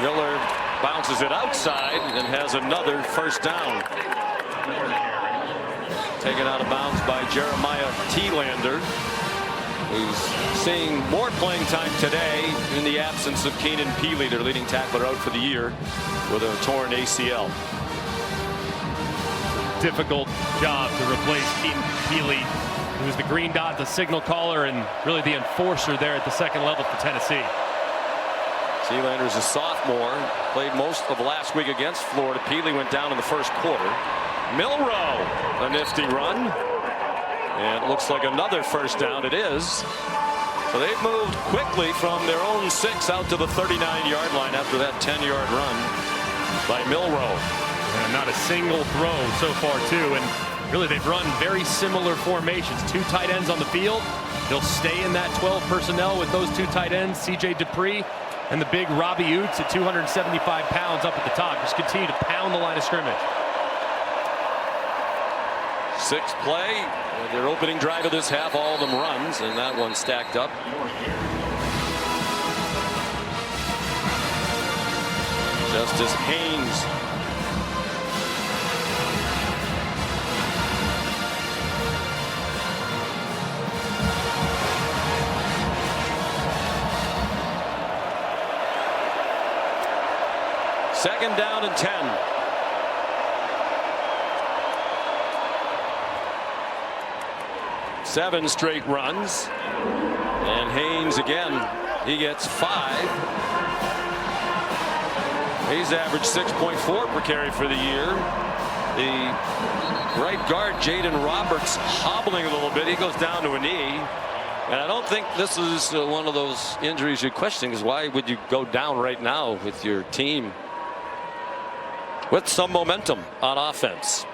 C: Miller bounces it outside and has another first down. Taken out of bounds by Jeremiah Thielander, who's seeing more playing time today in the absence of Keenan Peely, their leading tackler, out for the year with a torn ACL.
F: Difficult job to replace Keenan Peely, who was the green dot, the signal caller, and really the enforcer there at the second level for Tennessee.
C: Thielander's a sophomore, played most of last week against Florida. Peely went down in the first quarter. Milroe, a nifty run, and it looks like another first down. It is. So they've moved quickly from their own 6 out to the 39-yard line after that 10-yard run by Milroe.
F: And not a single throw so far too, and really they've run very similar formations. 2 tight ends on the field. They'll stay in that 12 personnel with those 2 tight ends, C.J. Dupree and the big Robbie Oots at 275 pounds up at the top. Just continue to pound the line of scrimmage.
C: 6th play, their opening drive of this half, all of them runs, and that one stacked up. just as Haynes second down and 10. Seven straight runs. And Haynes again, he gets 5. He's averaged 6.4 per carry for the year. The right guard, Jaden Roberts, hobbling a little bit. He goes down to a knee. And I don't think this is one of those injuries you're questioning, because why would you go down right now with your team with some momentum on offense?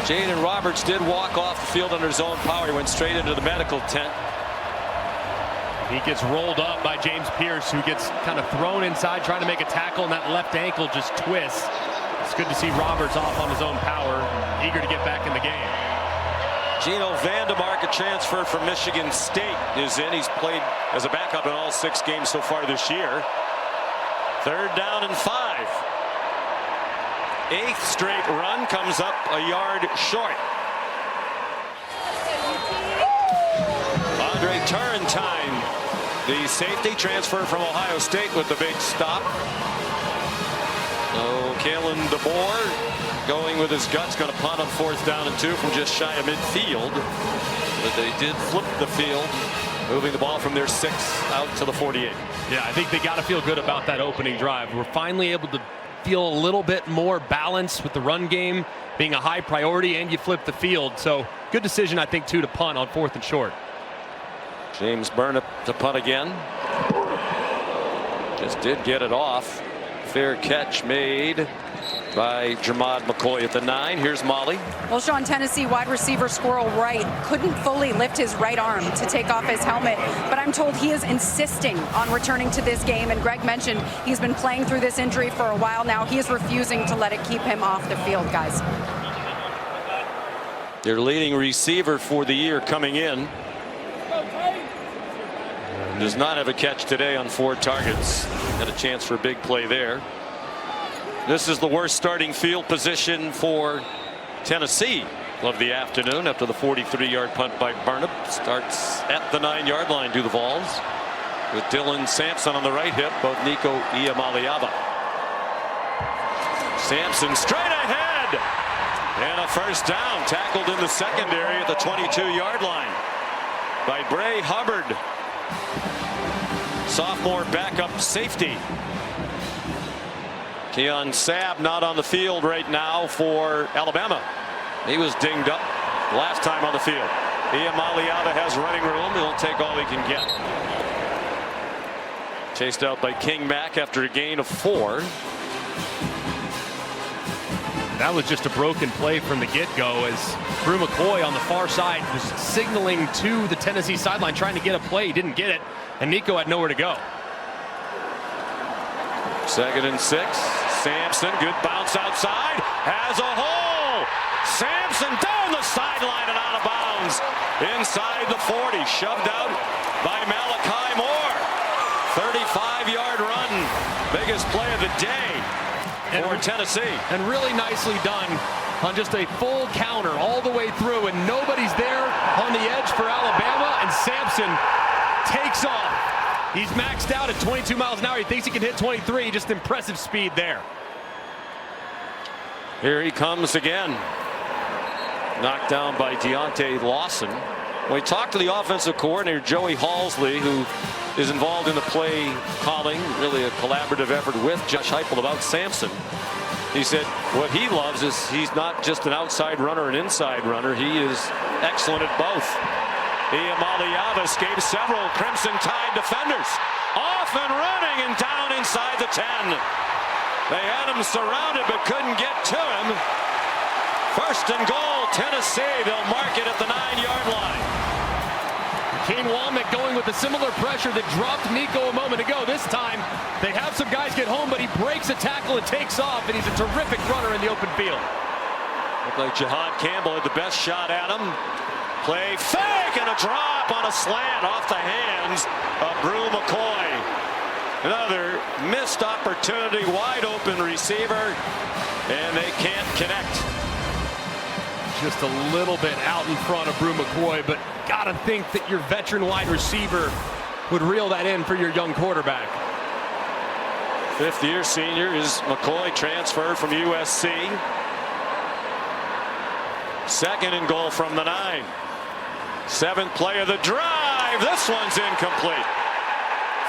C: Jaden Roberts did walk off the field under his own power. He went straight into the medical tent.
F: He gets rolled up by James Pierce, who gets kind of thrown inside trying to make a tackle, and that left ankle just twists. It's good to see Roberts off on his own power, eager to get back in the game.
C: Gino Vandemark, a transfer from Michigan State, is in. He's played as a backup in all 6 games so far this year. Third down and 5. 8th straight run, comes up a yard short. Andre Turrentine, the safety, transfer from Ohio State, with the big stop. So Kalen DeBoer going with his guts, going to punt on 4th down and 2 from just shy of midfield. But they did flip the field, moving the ball from their 6 out to the 48.
F: Yeah, I think they got to feel good about that opening drive. We're finally able to feel a little bit more balance with the run game being a high priority, and you flip the field. So good decision, I think, too, to punt on 4th and short.
C: James Burnip to punt again. Just did get it off. Fair catch made by Jermod McCoy at the 9. Here's Molly.
G: Well, Sean, Tennessee wide receiver Squirrel Wright couldn't fully lift his right arm to take off his helmet, but I'm told he is insisting on returning to this game. And Greg mentioned he's been playing through this injury for a while now. He is refusing to let it keep him off the field, guys.
C: Their leading receiver for the year coming in does not have a catch today on 4 targets. Had a chance for a big play there. This is the worst starting field position for Tennessee of the afternoon after the 43-yard punt by Burnip. Starts at the 9-yard line to the Vols with Dylan Sampson on the right hip, both Nico Iamaleava. Sampson straight ahead, and a first down, tackled in the secondary at the 22-yard line by Bray Hubbard, sophomore backup safety. Keon Sabb not on the field right now for Alabama. He was dinged up last time on the field. Iamaleava has running room. He'll take all he can get. Chased out by King Mack after a gain of 4.
F: That was just a broken play from the get-go, as Drew McCoy on the far side was signaling to the Tennessee sideline, trying to get a play. He didn't get it, and Nico had nowhere to go.
C: 2nd and 6. Sampson, good bounce outside, has a hole. Sampson down the sideline and out of bounds inside the 40, shoved out by Malachi Moore. 35-yard run, biggest play of the day for Tennessee.
F: And really nicely done on just a full counter all the way through, and nobody's there on the edge for Alabama, and Sampson takes off. He's maxed out at 22 miles an hour. He thinks he can hit 23. Just impressive speed there.
C: Here he comes again. Knocked down by Deontay Lawson. We talked to the offensive coordinator, Joey Halsley, who is involved in the play calling, really a collaborative effort with Josh Heupel, about Sampson. He said what he loves is he's not just an outside runner, an inside runner. He is excellent at both. Iamaleava escapes several Crimson Tide defenders. Off and running and down inside the 10. They had him surrounded but couldn't get to him. 1st and goal, Tennessee. They'll mark it at the 9-yard line.
F: Kane Walnick going with a similar pressure that dropped Nico a moment ago. This time, they have some guys get home, but he breaks a tackle and takes off, and he's a terrific runner in the open field.
C: Looked like Jihad Campbell had the best shot at him. Play fake and a drop on a slant off the hands of Brew McCoy. Another missed opportunity, wide open receiver, and they can't connect.
F: Just a little bit out in front of Brew McCoy, but gotta think that your veteran wide receiver would reel that in for your young quarterback.
C: Fifth-year senior is McCoy, transferred from USC. Second and goal from the 9. Seventh play of the drive. This one's incomplete.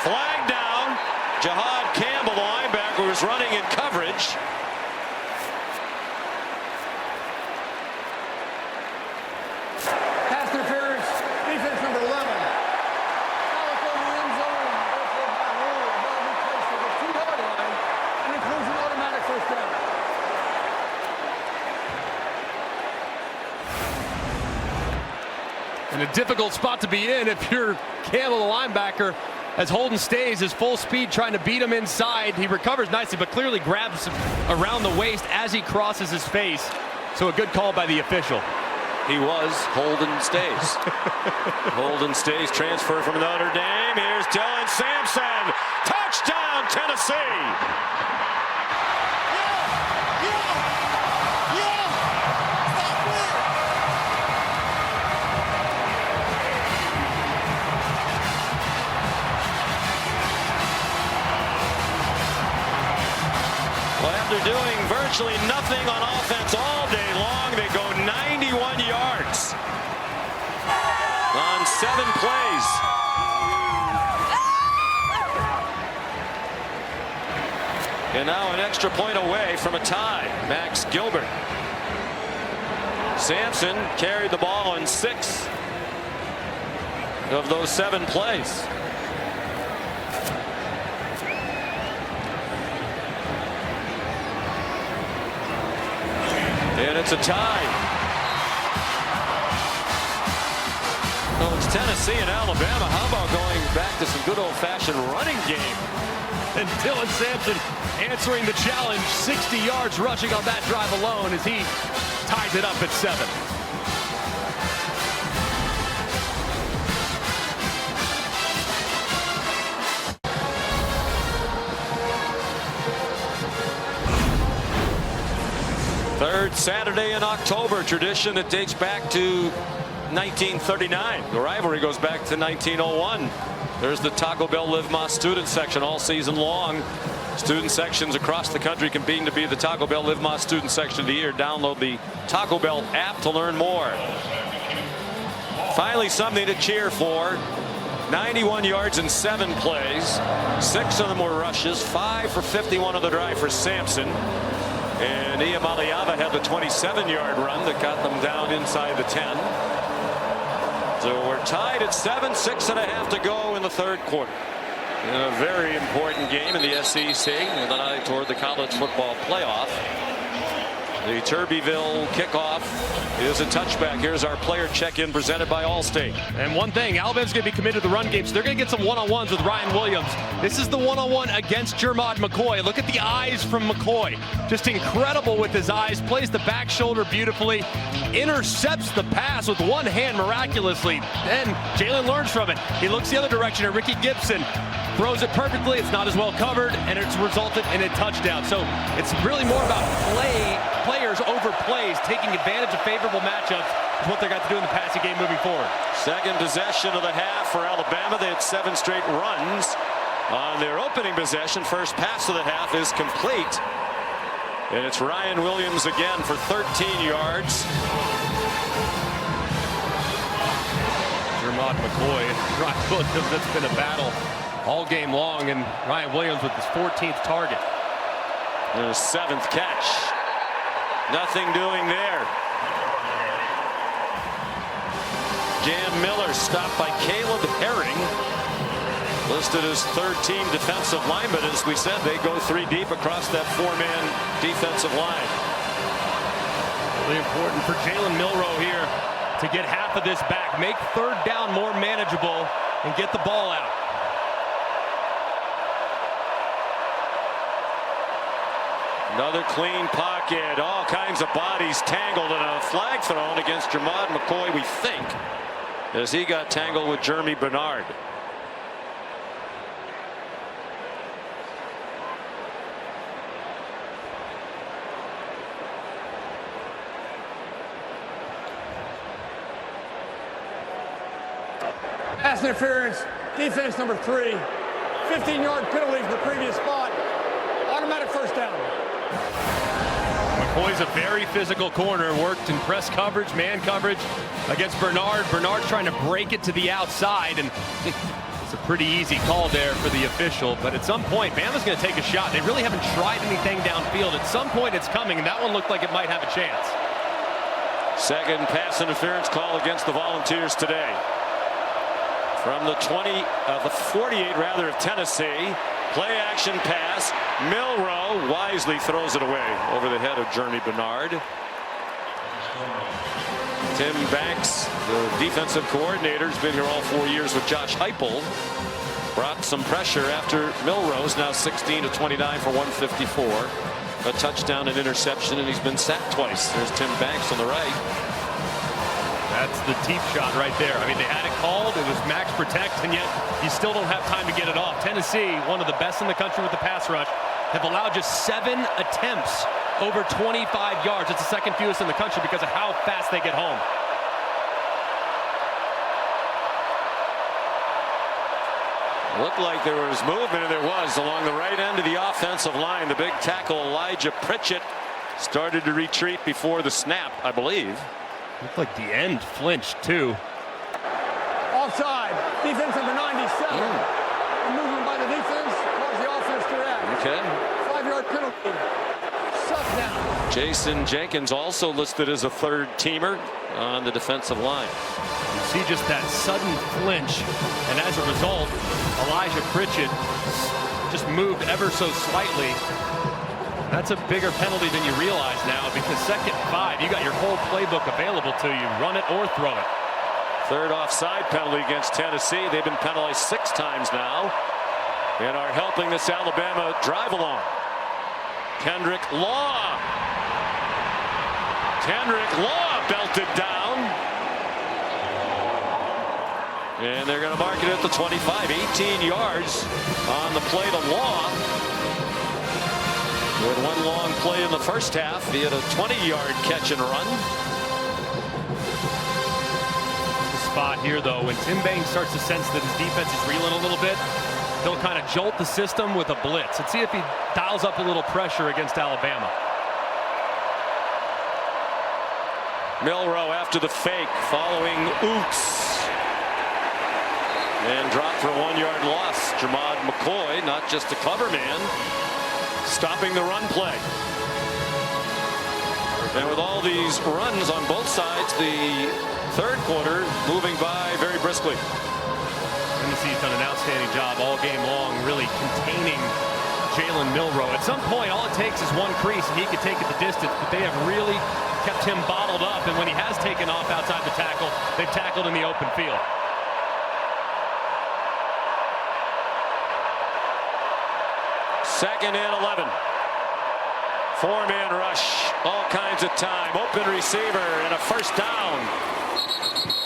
C: Flag down. Jahad Campbell, the linebacker, was running in coverage.
D: Pass interference, defense number 11. Foul in the end zone, therefore by rule, the ball be placed at the 2-yard line and includes an automatic first down.
F: In a difficult spot to be in if you're Campbell, the linebacker, as Holden stays his full speed trying to beat him inside. He recovers nicely, but clearly grabs him around the waist as he crosses his face. So a good call by the official.
C: He was Holden Stays. Holden Stays, transfer from Notre Dame. Here's Dylan Sampson. Touchdown, Tennessee. Well, after doing virtually nothing on offense all day long, they go 91 yards on 7 plays. And now an extra point away from a tie. Max Gilbert. Sampson carried the ball on 6 of those 7 plays. And it's a tie. So it's Tennessee and Alabama. How about going back to some good old-fashioned running game?
F: And Dylan Sampson answering the challenge, 60 yards rushing on that drive alone as he ties it up at 7.
C: Third Saturday in October, tradition that dates back to 1939. The rivalry goes back to 1901. There's the Taco Bell Live Más student section all season long. Student sections across the country competing to be the Taco Bell Live Más student section of the year. Download the Taco Bell app to learn more. Finally, something to cheer for. 91 yards in 7 plays. 6 of them were rushes. 5 for 51 on the drive for Sampson. And Iamaleava had the 27-yard run that got them down inside the 10. So we're tied at 7, 6.5 to go in the third quarter. In a very important game in the SEC with an eye toward the college football playoff. The Turbeville kickoff is a touchback. Here's our player check-in presented by Allstate.
F: And one thing, Alabama's going to be committed to the run game, so they're going to get some one-on-ones with Ryan Williams. This is the one-on-one against Jermod McCoy. Look at the eyes from McCoy. Just incredible with his eyes. Plays the back shoulder beautifully. Intercepts the pass with one hand miraculously. Then Jalen learns from it. He looks the other direction at Ricky Gibson. Throws it perfectly. It's not as well covered, and it's resulted in a touchdown. So it's really more about players over plays, taking advantage of favorable matchups is what they're got to do in the passing game moving forward.
C: Second possession of the half for Alabama. They had 7 straight runs on their opening possession. First pass of the half is complete. And it's Ryan Williams again for 13 yards.
F: Jermod McCoy, Ryan Williams, that's been a battle all game long, and Ryan Williams with his 14th target.
C: And his 7th catch. Nothing doing there. Jan Miller stopped by Caleb Herring. Listed as third-team defensive lineman. As we said, they go 3 deep across that 4-man defensive line.
F: Really important for Jalen Milroe here to get half of this back. Make third down more manageable and get the ball out.
C: Another clean pocket. All kinds of bodies tangled, and a flag thrown against Jermod McCoy, we think. as he got tangled with Jeremy Bernard.
D: Pass interference, defense number 3. 15-yard penalty from the previous spot. Automatic first down.
F: McCoy's a very physical corner, worked in press coverage, man coverage against Bernard. Bernard's trying to break it to the outside, and it's a pretty easy call there for the official. But at some point, Bama's going to take a shot. They really haven't tried anything downfield. At some point, it's coming, and that one looked like it might have a chance.
C: Second pass interference call against the Volunteers today. From the 48 rather of Tennessee. Play action pass. Milroe wisely throws it away over the head of Jeremy Bernard. Tim Banks, the defensive coordinator, has been here all 4 years with Josh Heupel. Brought some pressure after Milroe's now 16 of 29 for 154. A touchdown and interception, and he's been sacked twice. There's Tim Banks on the right.
F: That's the deep shot right there. I mean, they had it called. It was max protect, and yet you still don't have time to get it off. Tennessee, one of the best in the country with the pass rush, have allowed just 7 attempts over 25 yards. It's the second fewest in the country because of how fast they get home.
C: Looked like there was movement, and there was along the right end of the offensive line. The big tackle, Elijah Pritchett, started to retreat before the snap, I believe.
F: Looked like the end flinched, too.
D: Offside. Defense number 97. Movement by the defense caused the offense to react.
C: Okay.
D: 5-yard penalty. Suck down.
C: Jason Jenkins also listed as a third teamer on the defensive line.
F: You see just that sudden flinch, and as a result, Elijah Pritchett just moved ever so slightly. That's a bigger penalty than you realize now, because 2nd and 5, you got your whole playbook available to you. Run it or throw it.
C: Third offside penalty against Tennessee. They've been penalized 6 times now and are helping this Alabama drive along. Kendrick Law. Kendrick Law belted down. And they're going to mark it at the 25. 18 yards on the play to Law. With one long play in the first half, he had a 20-yard catch and run.
F: The spot here, though, when Tim Banks starts to sense that his defense is reeling a little bit, he'll kind of jolt the system with a blitz. Let's see if he dials up a little pressure against Alabama.
C: Milroe after the fake, following Oots. And dropped for a 1-yard loss. Jamad McCoy, not just a cover man, stopping the run play. And with all these runs on both sides, the third quarter moving by very briskly.
F: Tennessee's done an outstanding job all game long, really containing Jalen Milroe. At some point, all it takes is one crease, and he could take it the distance, but they have really kept him bottled up, and when he has taken off outside the tackle, they've tackled in the open field.
C: Second and 11. 4-man rush. All kinds of time. Open receiver and a first down.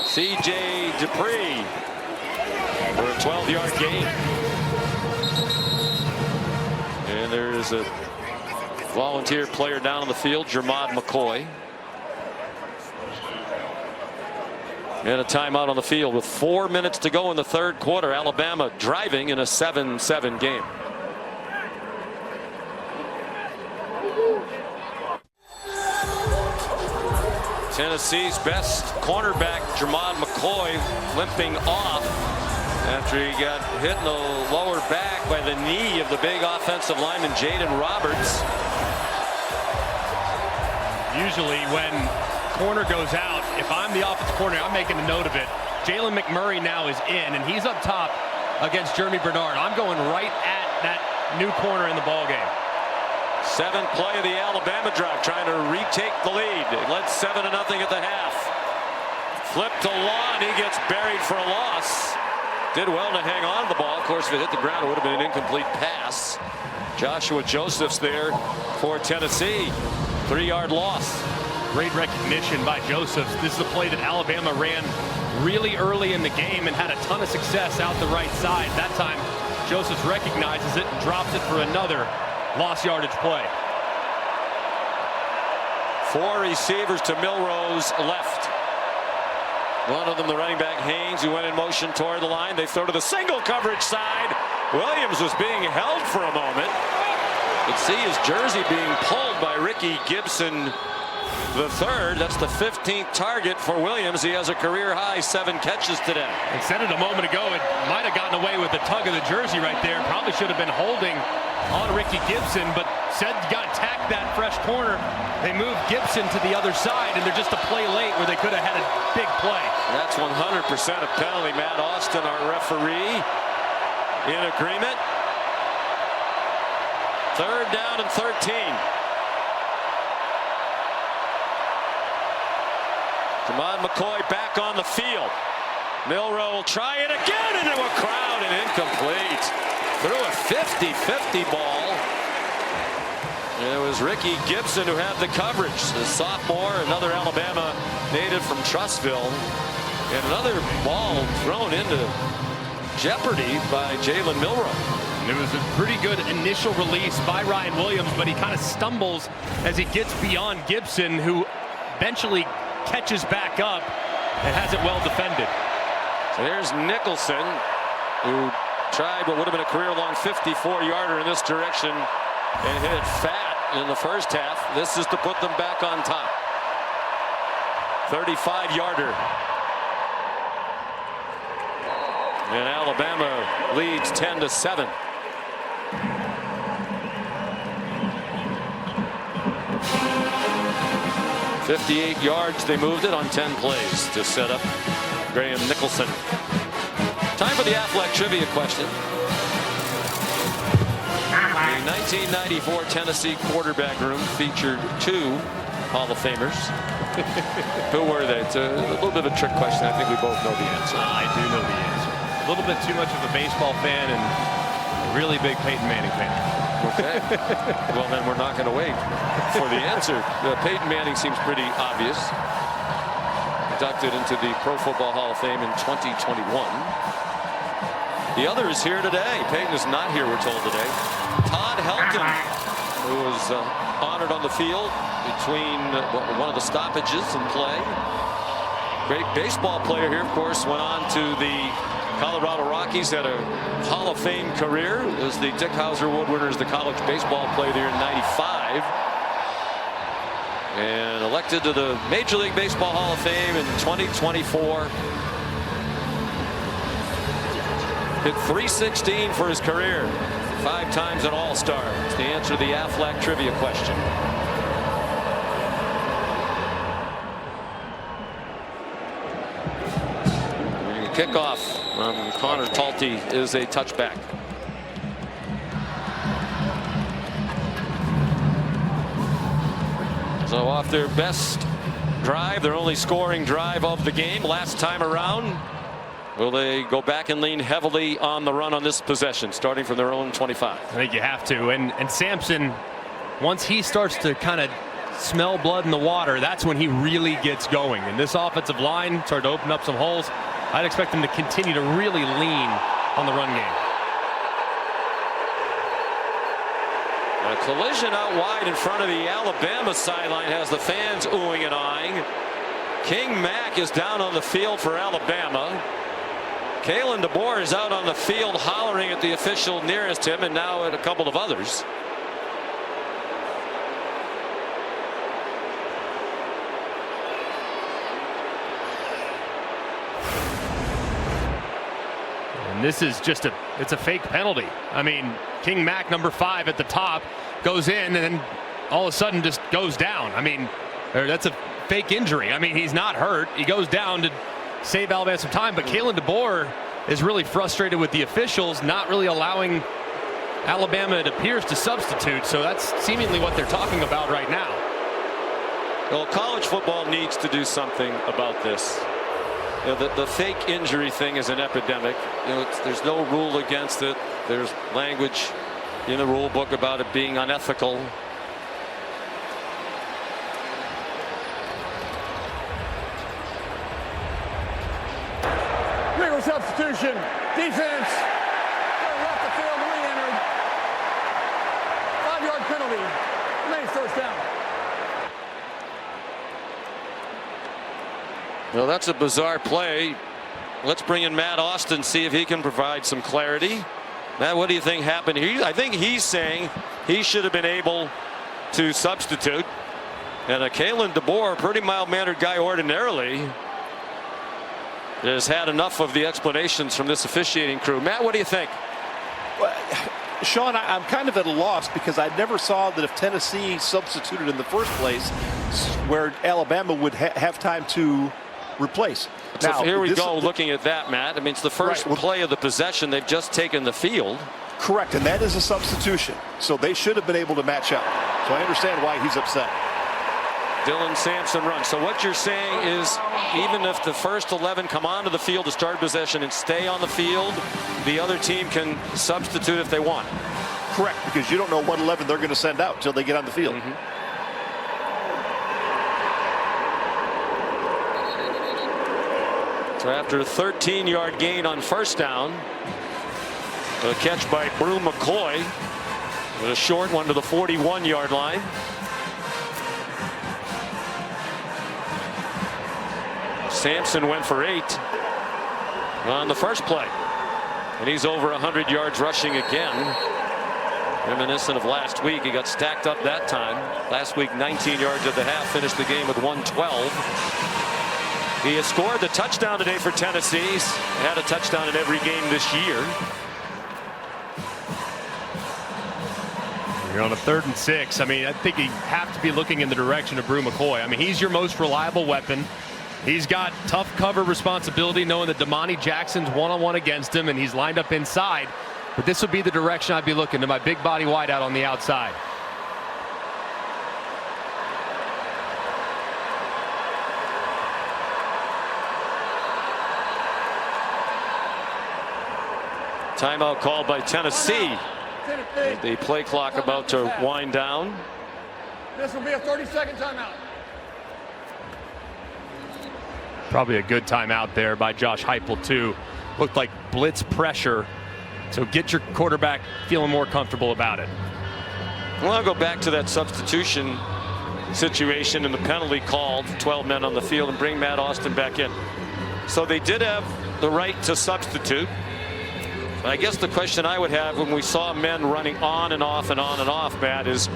C: C.J. Dupree for a 12-yard gain. And there is a volunteer player down on the field, Jamad McCoy. And a timeout on the field with 4 minutes to go in the third quarter. Alabama driving in a 7-7 game. Tennessee's best cornerback, Jamad McCoy, limping off after he got hit in the lower back by the knee of the big offensive lineman, Jaden Roberts.
F: Usually when corner goes out, if I'm the offensive coordinator, I'm making a note of it. Jalen McMurray now is in, and he's up top against Jeremy Bernard. I'm going right at that new corner in the ballgame.
C: 7th play of the Alabama drive, trying to retake the lead. It led 7-0 at the half. Flip to Law, and he gets buried for a loss. Did well to hang on to the ball. Of course, if it hit the ground, it would have been an incomplete pass. Joshua Joseph's there for Tennessee. 3-yard loss.
F: Great recognition by Joseph. This is a play that Alabama ran really early in the game and had a ton of success out the right side. That time, Joseph recognizes it and drops it for another lost yardage play.
C: 4 receivers to Milroe's left. One of them, the running back Haynes, who went in motion toward the line. They throw to the single coverage side. Williams was being held for a moment. You can see his jersey being pulled by Ricky Gibson the third. That's the 15th target for Williams. He has a career high 7 catches today.
F: I said it a moment ago, it might have gotten away with the tug of the jersey right there. Probably should have been holding on Ricky Gibson, but said got tacked that fresh corner. They moved Gibson to the other side, and they're just a play late where they could have had a big play.
C: That's 100% a penalty. Matt Austin, our referee, in agreement. 3rd down and 13. Jamon McCoy back on the field. Milroe will try it again into a crowd and incomplete. Threw a 50-50 ball. And it was Ricky Gibson who had the coverage. The sophomore, another Alabama native from Trussville. And another ball thrown into jeopardy by Jalen Milroe.
F: And it was a pretty good initial release by Ryan Williams, but he kind of stumbles as he gets beyond Gibson, who eventually catches back up and has it well defended.
C: So there's Nicholson, who tried what would have been a career-long 54-yarder in this direction and hit it fat in the first half. This is to put them back on top. 35-yarder. And Alabama leads 10-7. .58 yards. They moved it on 10 plays to set up Graham Nicholson. Time for the Affleck trivia question. The 1994 Tennessee quarterback room featured 2 Hall of Famers. Who were they? It's a little bit of a trick question. I think we both know the answer.
F: I do know the answer. A little bit too much of a baseball fan and a really big Peyton Manning fan.
C: Okay. Well, then we're not going to wait for the answer. Peyton Manning seems pretty obvious. Inducted into the Pro Football Hall of Fame in 2021. The other is here today. Peyton is not here, we're told today. Todd Helton, who was honored on the field between one of the stoppages in play. Great baseball player here, of course, went on to the Colorado Rockies, had a Hall of Fame career. It was the Dick Hauser Award winner as the college baseball player there in '95. And elected to the Major League Baseball Hall of Fame in 2024. Hit .316 for his career. 5 times an All-Star. It's the answer to the Affleck trivia question. Kickoff from Connor Talty is a touchback. So off their best drive, their only scoring drive of the game last time around. Will they go back and lean heavily on the run on this possession, starting from their own 25?
F: I think you have to. And Sampson, once he starts to kind of smell blood in the water, that's when he really gets going. And this offensive line started to open up some holes. I'd expect them to continue to really lean on the run game.
C: A collision out wide in front of the Alabama sideline has the fans oohing and eyeing. King Mack is down on the field for Alabama. Kalen DeBoer is out on the field hollering at the official nearest him and now at a couple of others.
F: And this is just it's a fake penalty. I mean, King Mack, number 5 at the top, goes in and then all of a sudden just goes down. I mean, that's a fake injury. I mean, he's not hurt. He goes down to save Alabama some time, but Kalen DeBoer is really frustrated with the officials not really allowing Alabama, it appears, to substitute. So that's seemingly what they're talking about right now.
C: Well, college football needs to do something about this. You know, the fake injury thing is an epidemic. You know, there's no rule against it. There's language in the rule book about it being unethical.
D: No substitution. Defense. They're left the field, re-entered. 5-yard penalty. Remains first down.
C: Well, that's a bizarre play. Let's bring in Matt Austin, see if he can provide some clarity. Matt, what do you think happened here? I think he's saying he should have been able to substitute. And Kalen DeBoer, a pretty mild-mannered guy ordinarily, has had enough of the explanations from this officiating crew. Matt, what do you think?
K: Well, Sean, I'm kind of at a loss because I never saw that if Tennessee substituted in the first place, where Alabama would have time to replace.
C: So
K: now,
C: here we go looking at that, Matt. I mean, it's the first play of the possession. They've just taken the field.
K: Correct, and that is a substitution. So they should have been able to match up. So I understand why he's upset.
C: Dylan Sampson runs. So what you're saying is even if the first 11 come onto the field to start possession and stay on the field, the other team can substitute if they want.
K: Correct, because you don't know what 11 they're going to send out until they get on the field.
C: So after a 13-yard gain on first down, a catch by Brew McCoy with a short one to the 41-yard line. Sampson went for 8 on the first play, and he's over 100 yards rushing again. Reminiscent of last week, he got stacked up that time. Last week, 19 yards at the half, finished the game with 112. He has scored the touchdown today for Tennessee. He's had a touchdown in every game this year.
F: You're on a 3rd and 6. I mean, I think you have to be looking in the direction of Brew McCoy. I mean, he's your most reliable weapon. He's got tough cover responsibility, knowing that Damani Jackson's one-on-one against him, and he's lined up inside. But this would be the direction I'd be looking, to my big body wideout on the outside.
C: Timeout called by Tennessee. The play clock about to wind down.
D: This will be a 30-second timeout.
F: Probably a good timeout there by Josh Heupel too. Looked like blitz pressure. So get your quarterback feeling more comfortable about it.
C: Well, I'll go back to that substitution situation and the penalty called, 12 men on the field, and bring Matt Austin back in. So they did have the right to substitute. I guess the question I would have when we saw men running on and off and on and off, Matt, is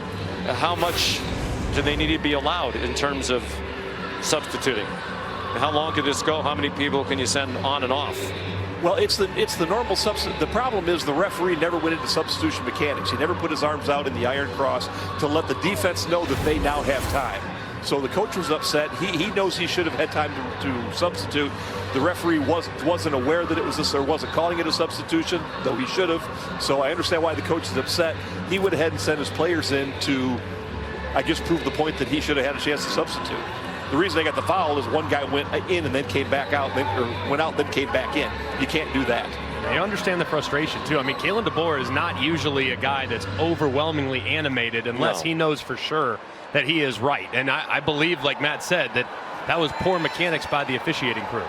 C: how much do they need to be allowed in terms of substituting? How long could this go? How many people can you send on and off?
K: Well, it's the normal substitute. The problem is the referee never went into substitution mechanics. He never put his arms out in the iron cross to let the defense know that they now have time. So the coach was upset. He knows he should have had time to substitute. The referee wasn't aware that it was this, or wasn't calling it a substitution, though he should have. So I understand why the coach is upset. He went ahead and sent his players in to, I guess, prove the point that he should have had a chance to substitute. The reason they got the foul is one guy went in and then came back out, or went out then came back in. You can't do that.
F: I understand the frustration too. I mean, Kalen DeBoer is not usually a guy that's overwhelmingly animated unless he knows for sure that he is right. And I believe, like Matt said, that was poor mechanics by the officiating crew.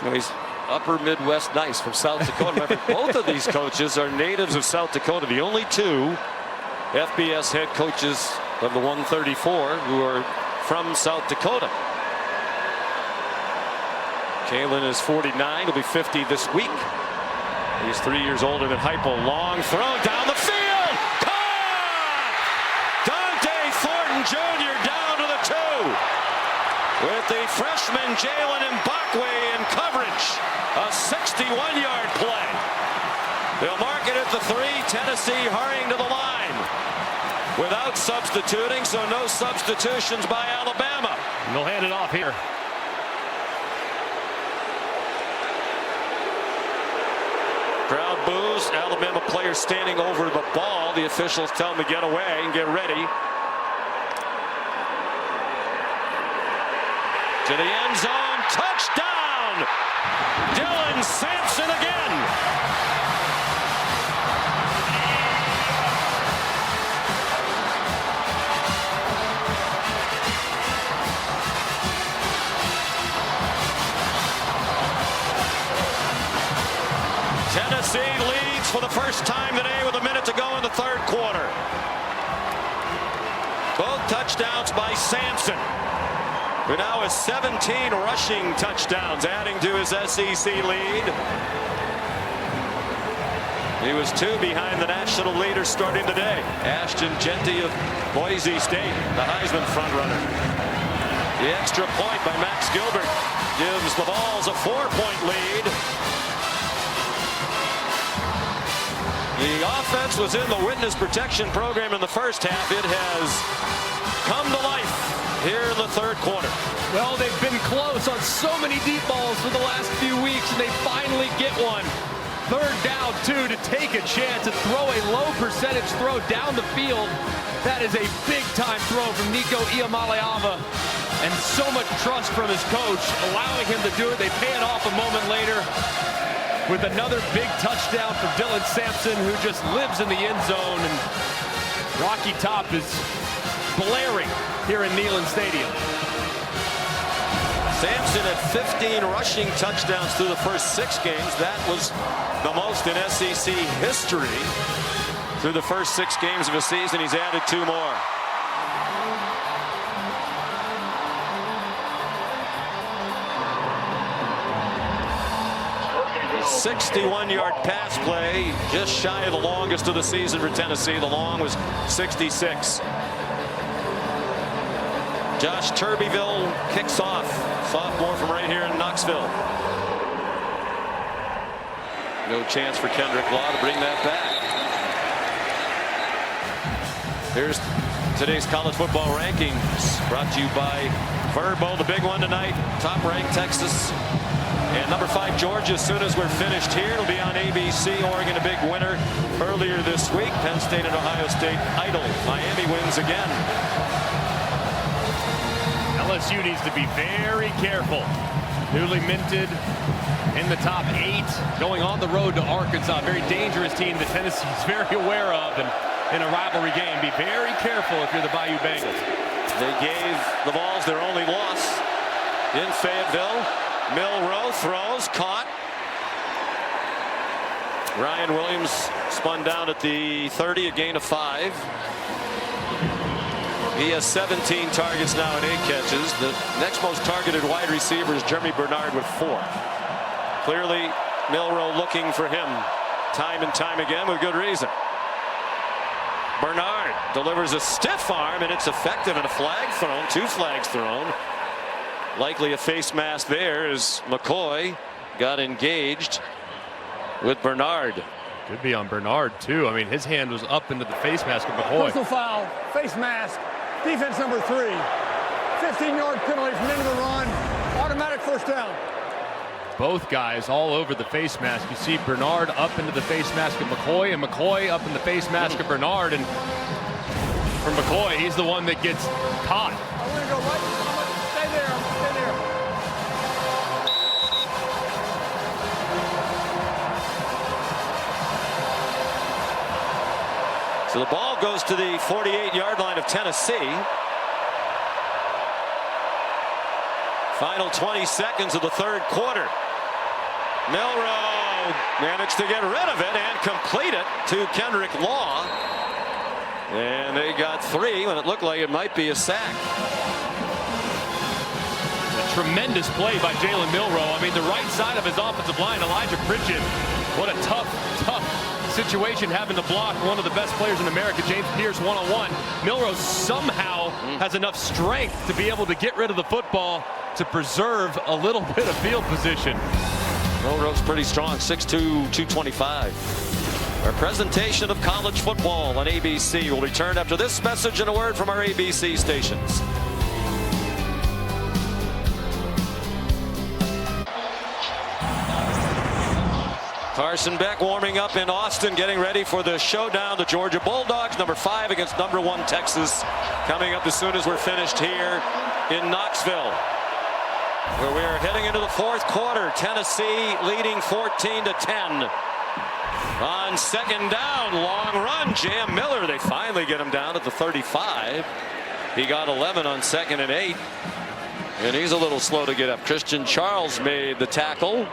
C: You know, he's upper Midwest nice from South Dakota. Remember, both of these coaches are natives of South Dakota. The only two FBS head coaches of the 134 who are from South Dakota. Kalen is 49. He'll be 50 this week. He's 3 years older than Heupel. Long throw down the field. Caught! Dante Thornton Jr. down to the 2. With the freshman Jalen Mbakwe in coverage. A 61-yard play. They'll mark it at the 3. Tennessee hurrying to the line. Without substituting, so no substitutions by Alabama.
F: And they'll hand it off here.
C: Crowd boos. Alabama players standing over the ball. The officials tell them to get away and get ready. To the end zone. Touchdown! Dylan Sampson again. Tennessee leads for the first time today with a minute to go in the third quarter. Both touchdowns by Sampson, who now has 17 rushing touchdowns, adding to his SEC lead. He was 2 behind the national leader starting today. Ashton Jeanty of Boise State, the Heisman frontrunner. The extra point by Max Gilbert gives the Vols a 4-point lead. The offense was in the witness protection program in the first half. It has come to life here in the third quarter.
F: Well, they've been close on so many deep balls for the last few weeks, and they finally get one. Third down, 2 to take a chance and throw a low percentage throw down the field. That is a big-time throw from Nico Iamaleava, and so much trust from his coach, allowing him to do it. They pay it off a moment later with another big touchdown for Dylan Sampson, who just lives in the end zone, and Rocky Top is blaring here in Neyland Stadium.
C: Sampson had 15 rushing touchdowns through the first 6 games. That was the most in SEC history through the first 6 games of a season. He's added 2 more. 61-yard pass play, just shy of the longest of the season for Tennessee. The long was 66. Josh Turbeville kicks off, sophomore from right here in Knoxville. No chance for Kendrick Law to bring that back. Here's today's college football rankings, brought to you by Verbo, the big one tonight. Top-ranked Texas and number 5 Georgia. As soon as we're finished here, it'll be on ABC. Oregon a big winner earlier this week. Penn State and Ohio State idle. Miami wins again.
F: LSU needs to be very careful. Newly minted in the top 8, going on the road to Arkansas. Very dangerous team that Tennessee's very aware of, and in a rivalry game, be very careful if you're the Bayou Bengals.
C: They gave the Vols their only loss in Fayetteville. Milroe throws, caught. Ryan Williams spun down at the 30, a gain of 5. He has 17 targets now and 8 catches. The next most targeted wide receiver is Jeremy Bernard with 4. Clearly, Milroe looking for him time and time again with good reason. Bernard delivers a stiff arm, and it's effective, and a flag thrown, 2 flags thrown. Likely a face mask there as McCoy got engaged with Bernard.
F: Could be on Bernard, too. I mean, his hand was up into the face mask of McCoy.
D: Personal foul, face mask, defense number 3. 15-yard penalty from into the run, automatic first down.
F: Both guys all over the face mask. You see Bernard up into the face mask of McCoy, and McCoy up in the face mask of Bernard. And for McCoy, he's the one that gets caught.
D: I'm going to go right. Stay there. Stay there.
C: So the ball goes to the 48-yard line of Tennessee. Final 20 seconds of the third quarter. Milroe managed to get rid of it and complete it to Kendrick Law. And they got 3 when it looked like it might be a sack.
F: A tremendous play by Jalen Milroe. I mean, the right side of his offensive line, Elijah Pritchett. What a tough situation having to block one of the best players in America, James Pierce, one-on-one. Milroe somehow has enough strength to be able to get rid of the football to preserve a little bit of field position.
C: Milroe's pretty strong, 6'2", 225. Our presentation of college football on ABC will return after this message and a word from our ABC stations. Carson Beck warming up in Austin, getting ready for the showdown. The Georgia Bulldogs, number 5 against number 1 Texas, coming up as soon as we're finished here in Knoxville, where we are heading into the fourth quarter. Tennessee leading 14-10. On second down, long run, Jam Miller. They finally get him down at the 35. He got 11 on 2nd and 8. And he's a little slow to get up. Christian Charles made the tackle.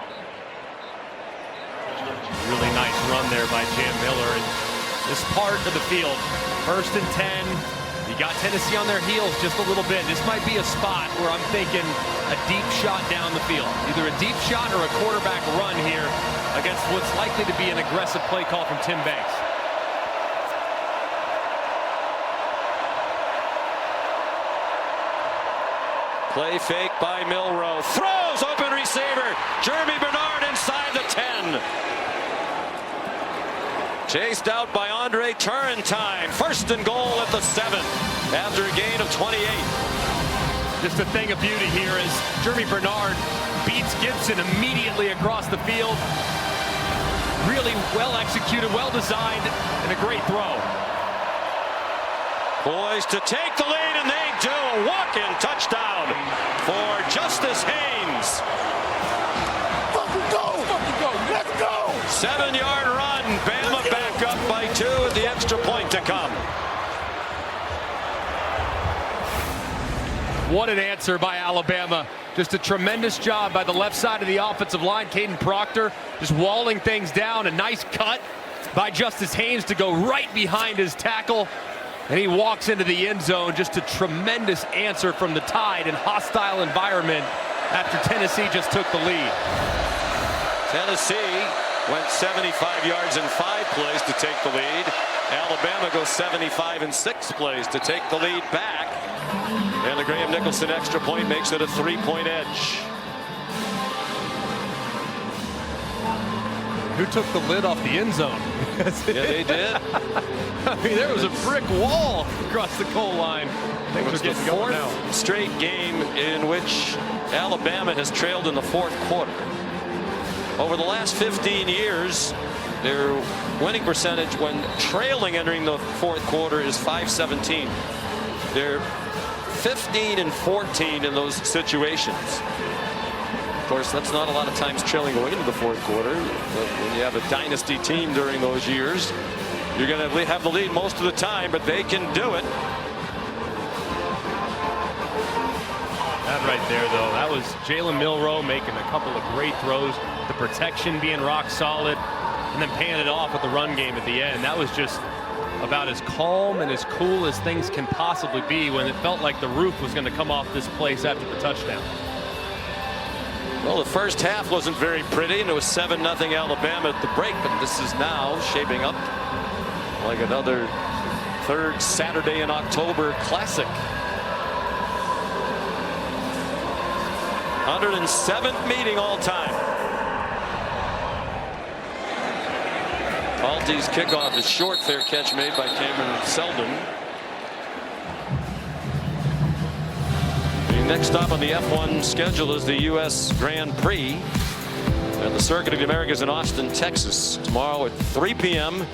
F: Really nice run there by Jam Miller. And this part of the field, 1st and 10. You got Tennessee on their heels just a little bit. This might be a spot where I'm thinking a deep shot down the field. Either a deep shot or a quarterback run here against what's likely to be an aggressive play call from Tim Banks.
C: Play fake by Milroe. Throws, open receiver. Jeremy Bernard inside the 10. Chased out by Andre Turrentine. 1st and goal at the 7 after a gain of 28.
F: Just a thing of beauty here is Jeremy Bernard beats Gibson immediately across the field. Really well executed, well designed, and a great throw.
C: Poised to take the lead, and they do. A walk-in touchdown for Justice Haynes.
B: Fucking go! Fucking go! Let's go!
C: 7-yard run. Bama back up by 2 with the extra point to come.
F: What an answer by Alabama. Just a tremendous job by the left side of the offensive line. Caden Proctor just walling things down. A nice cut by Justice Haynes to go right behind his tackle. And he walks into the end zone. Just a tremendous answer from the Tide in hostile environment after Tennessee just took the lead.
C: Tennessee went 75 yards in 5 plays to take the lead. Alabama goes 75 in 6 plays to take the lead back. And the Graham Nicholson extra point makes it a 3-point edge.
F: Who took the lid off the end zone?
C: Yeah, they did.
F: I mean, there was a brick wall across the goal line.
C: It was the 4th straight game in which Alabama has trailed in the 4th quarter. Over the last 15 years, their winning percentage when trailing entering the 4th quarter is .517. They're 15 and 14 in those situations. Of course, that's not a lot of times trailing going into the 4th quarter. But when you have a dynasty team during those years, you're going to have the lead most of the time, but they can do it.
F: That right there, though, that was Jalen Milroe making a couple of great throws. The protection being rock solid, and then paying it off with the run game at the end. That was just about as calm and as cool as things can possibly be when it felt like the roof was going to come off this place after the touchdown.
C: Well, the first half wasn't very pretty, and it was 7-0 Alabama at the break, but this is now shaping up like another 3rd Saturday in October classic. 107th meeting all time. Alti's kickoff is short. Fair catch made by Cameron Seldon. The next stop on the F1 schedule is the U.S. Grand Prix and the Circuit of the Americas in Austin, Texas. Tomorrow at 3 p.m.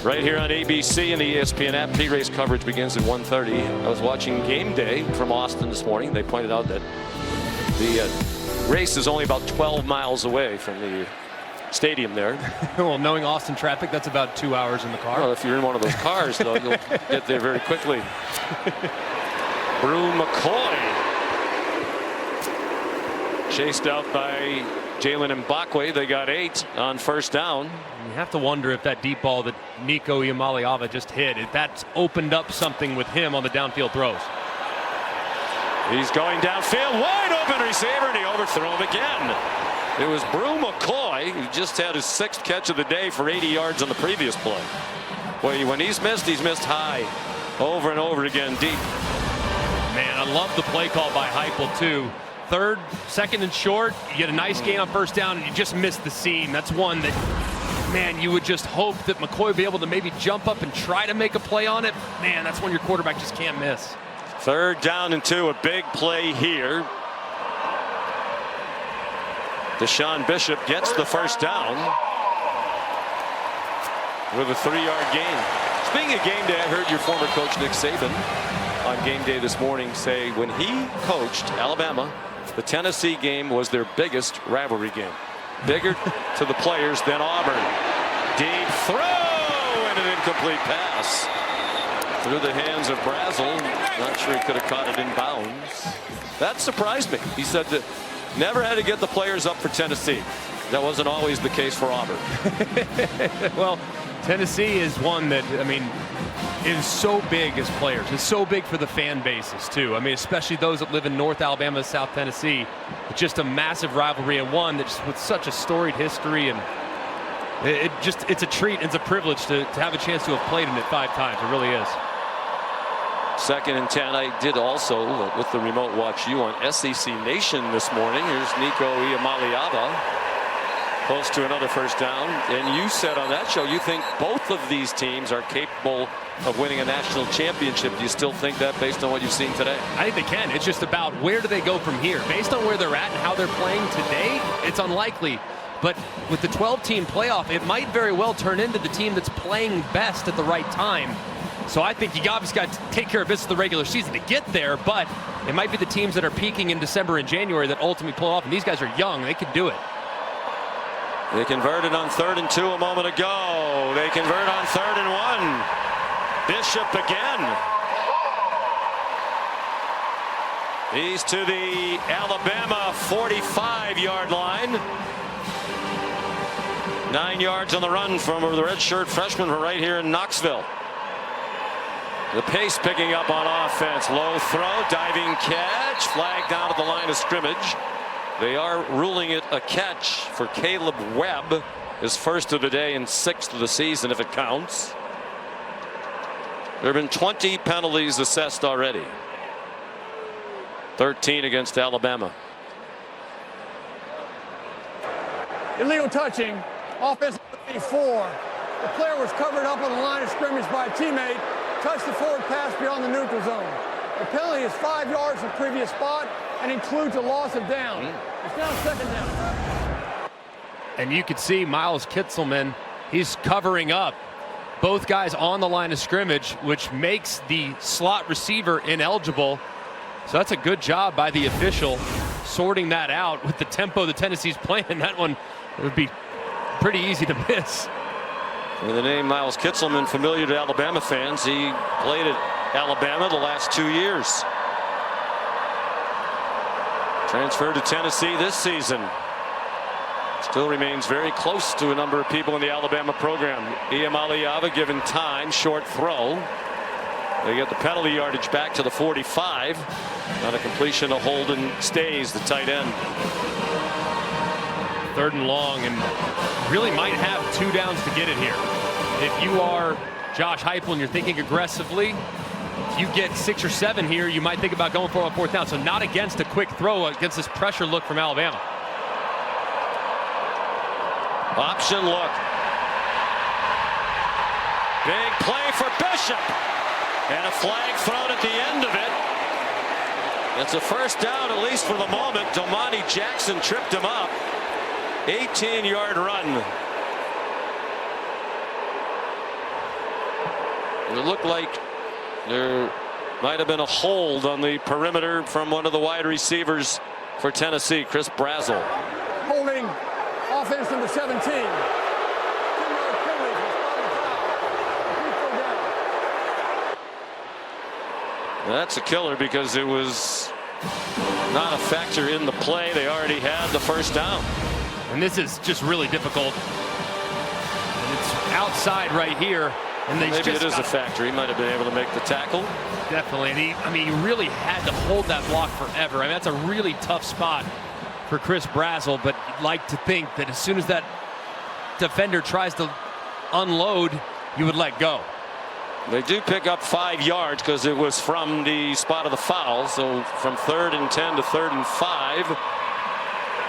C: right here on ABC and the ESPN app. P-race coverage begins at 1:30. I was watching Game Day from Austin this morning. They pointed out that the race is only about 12 miles away from the stadium there.
F: Well, knowing Austin traffic, that's about 2 hours in the car.
C: Well, if you're in one of those cars, though, you'll get there very quickly. Brew McCoy chased out by Jalen Mbakwe. They got 8 on 1st down.
F: You have to wonder if that deep ball that Nico Iamaleava just hit, if that's opened up something with him on the downfield throws.
C: He's going downfield, wide open receiver, and he overthrew him again. It was Brew McCoy, who just had his 6th catch of the day for 80 yards on the previous play. Boy, when he's missed high over and over again deep.
F: Man, I love the play call by Heupel too. 3rd, 2nd and short, you get a nice gain on 1st down, and you just miss the seam. That's one that, man, you would just hope that McCoy would be able to maybe jump up and try to make a play on it. Man, that's one your quarterback just can't miss.
C: 3rd down and 2, a big play here. Deshaun Bishop gets the 1st down with a 3-yard gain. Speaking of game day, I heard your former coach Nick Saban on game day this morning say when he coached Alabama, the Tennessee game was their biggest rivalry game. Bigger to the players than Auburn. Deep throw and an incomplete pass through the hands of Brazel. Not sure he could have caught it in bounds. That surprised me. He said that never had to get the players up for Tennessee. That wasn't always the case for Auburn.
F: Well, Tennessee is one that, I mean, is so big as players. It's so big for the fan bases, too. I mean, especially those that live in North Alabama, South Tennessee. It's just a massive rivalry, and one that's with such a storied history. And it's a treat. It's a privilege to have a chance to have played in it 5 times. It really is.
C: 2nd and 10. I did also, with the remote watch you on SEC Nation this morning. Here's Nico Iamaleava. Close to another first down. And you said on that show you think both of these teams are capable of winning a national championship. Do you still think that based on what you've seen today?
F: I think they can. It's just about where do they go from here. Based on where they're at and how they're playing today, it's unlikely. But with the 12-team playoff, it might very well turn into the team that's playing best at the right time. So I think you obviously got to take care of business in the regular season to get there, but it might be the teams that are peaking in December and January that ultimately pull off. And these guys are young. They can do it.
C: They converted on 3rd and 2 a moment ago. They convert on 3rd and 1. Bishop again. He's to the Alabama 45-yard line. 9 yards on the run from the redshirt freshman from right here in Knoxville. The pace picking up on offense. Low throw, diving catch, flag down at the line of scrimmage. They are ruling it a catch for Caleb Webb, his first of the day and 6th of the season if it counts. There have been 20 penalties assessed already. 13 against Alabama.
D: Illegal touching. Offense 4. The player was covered up on the line of scrimmage by a teammate. Touched the forward pass beyond the neutral zone. The penalty is 5 yards from the previous spot and includes a loss of down. It's now 2nd down.
F: And you could see Miles Kitzelman, he's covering up both guys on the line of scrimmage, which makes the slot receiver ineligible. So that's a good job by the official sorting that out with the tempo that Tennessee's playing. That one would be pretty easy to miss.
C: And the name Miles Kitzelman familiar to Alabama fans. He played at Alabama the last 2 years. Transferred to Tennessee this season. Still remains very close to a number of people in the Alabama program. Iamaleava given time, short throw. They get the penalty yardage back to the 45 on a completion to Holden Stays, the tight end.
F: 3rd and long, and really might have 2 downs to get it here. If you are Josh Heupel and you're thinking aggressively, if you get 6 or 7 here, you might think about going for a 4th down. So not against a quick throw, against this pressure look from Alabama.
C: Option look. Big play for Bishop. And a flag thrown at the end of it. It's a first down, at least for the moment. Domani Jackson tripped him up. 18-yard run. It looked like there might have been a hold on the perimeter from one of the wide receivers for Tennessee, Chris Brazel.
D: Holding offense number 17. 2-yard penalty.
C: That's a killer because it was not a factor in the play. They already had the first down.
F: And this is just really difficult. And it's outside right here. And they
C: maybe it is a factor. He might have been able to make the tackle.
F: Definitely. And he really had to hold that block forever. I mean, that's a really tough spot for Chris Brazel. But you'd like to think that as soon as that defender tries to unload, you would let go.
C: They do pick up 5 yards because it was from the spot of the foul. So from 3rd and 10 to 3rd and 5.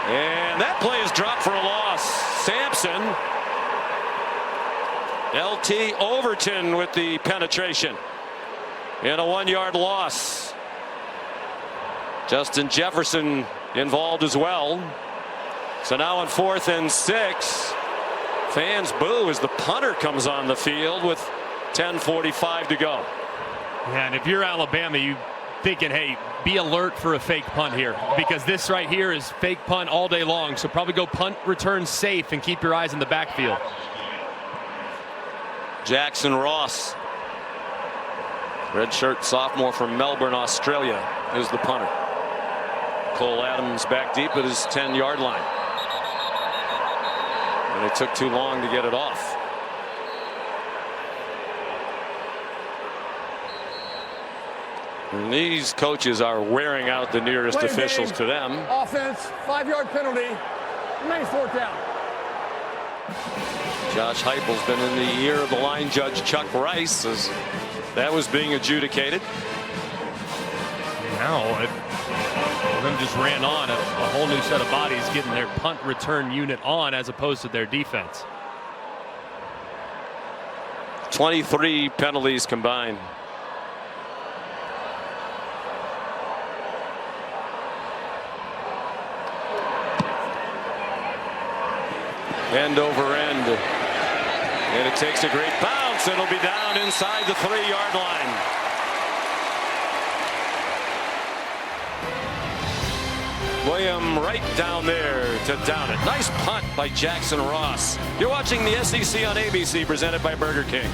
C: And that play is dropped for a loss. Sampson. LT Overton with the penetration. And a 1-yard loss. Justin Jefferson involved as well. So now on 4th and 6. Fans boo as the punter comes on the field with 10:45 to go.
F: Yeah, and if you're Alabama, you thinking, hey, be alert for a fake punt here, because this right here is fake punt all day long. So probably go punt return safe and keep your eyes in the backfield.
C: Jackson Ross, redshirt sophomore from Melbourne, Australia, is the punter. Cole Adams back deep at his 10-yard line. And it took too long to get it off. And these coaches are wearing out the nearest officials to them.
D: Offense, 5-yard penalty. Remains 4th down.
C: Josh Heupel's been in the ear of the line judge Chuck Rice as that was being adjudicated.
F: Now them just ran on a whole new set of bodies getting their punt return unit on as opposed to their defense.
C: 23 penalties combined. End over end. And it takes a great bounce. It'll be down inside the 3-yard line. William right down there to down it. Nice punt by Jackson Ross. You're watching the SEC on ABC, presented by Burger King.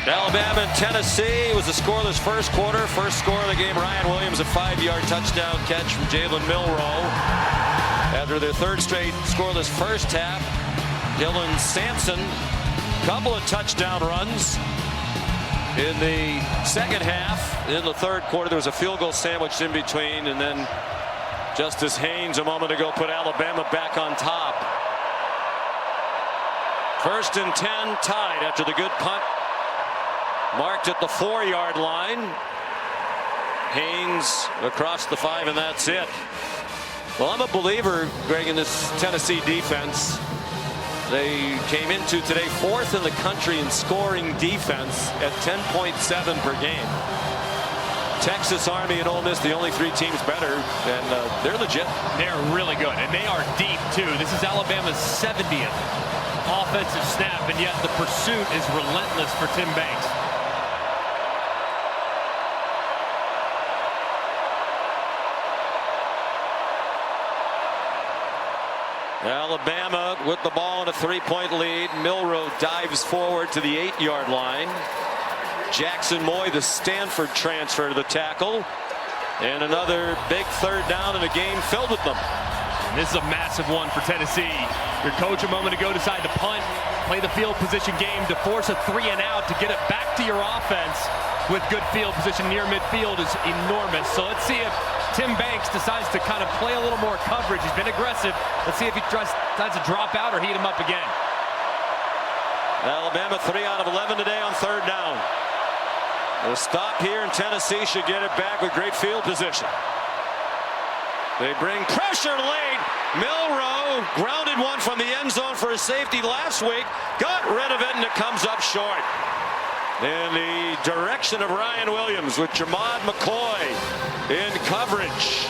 C: Alabama and Tennessee was a scoreless first quarter. First score of the game, Ryan Williams, a 5-yard touchdown catch from Jalen Milroe. After their 3rd straight scoreless first half, Dylan Sampson, couple of touchdown runs. In the second half, in the 3rd quarter, there was a field goal sandwiched in between, and then Justice Haynes a moment ago put Alabama back on top. 1st and 10, tied after the good punt. Marked at the 4-yard line. Haynes across the 5, and that's it. Well, I'm a believer, Greg, in this Tennessee defense. They came into today 4th in the country in scoring defense at 10.7 per game. Texas, Army, and Ole Miss, the only 3 teams better, and they're legit.
F: They're really good, and they are deep, too. This is Alabama's 70th offensive snap, and yet the pursuit is relentless for Tim Banks.
C: Alabama with the ball in a 3-point lead. Milroe dives forward to the 8-yard line. Jackson Moy, the Stanford transfer, to the tackle. And another big 3rd down in a game filled with them.
F: And this is a massive one for Tennessee. Your coach a moment ago decided to punt, play the field position game to force a 3-and-out to get it back to your offense with good field position near midfield is enormous. So let's see if Tim Banks decides to kind of play a little more coverage. He's been aggressive. Let's see if he decides to drop out or heat him up again.
C: Alabama 3 out of 11 today on 3rd down. A stop here, and Tennessee should get it back with great field position. They bring pressure late. Milroe grounded one from the end zone for a safety last week. Got rid of it, and it comes up short. In the direction of Ryan Williams with Jamad McCoy in coverage.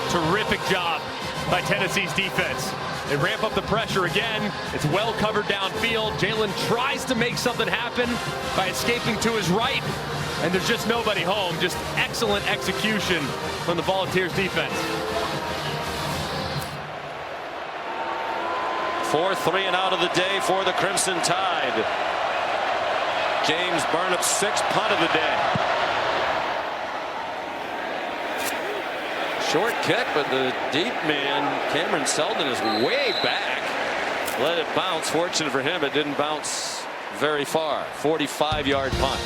F: Terrific job by Tennessee's defense. They ramp up the pressure again. It's well covered downfield. Jalen tries to make something happen by escaping to his right, and there's just nobody home. Just excellent execution from the Volunteers defense.
C: 4th 3-and-out of the day for the Crimson Tide. James Burnup's 6th punt of the day. Short kick, but the deep man, Cameron Seldon, is way back. Let it bounce. Fortunate for him, it didn't bounce very far. 45-yard punt.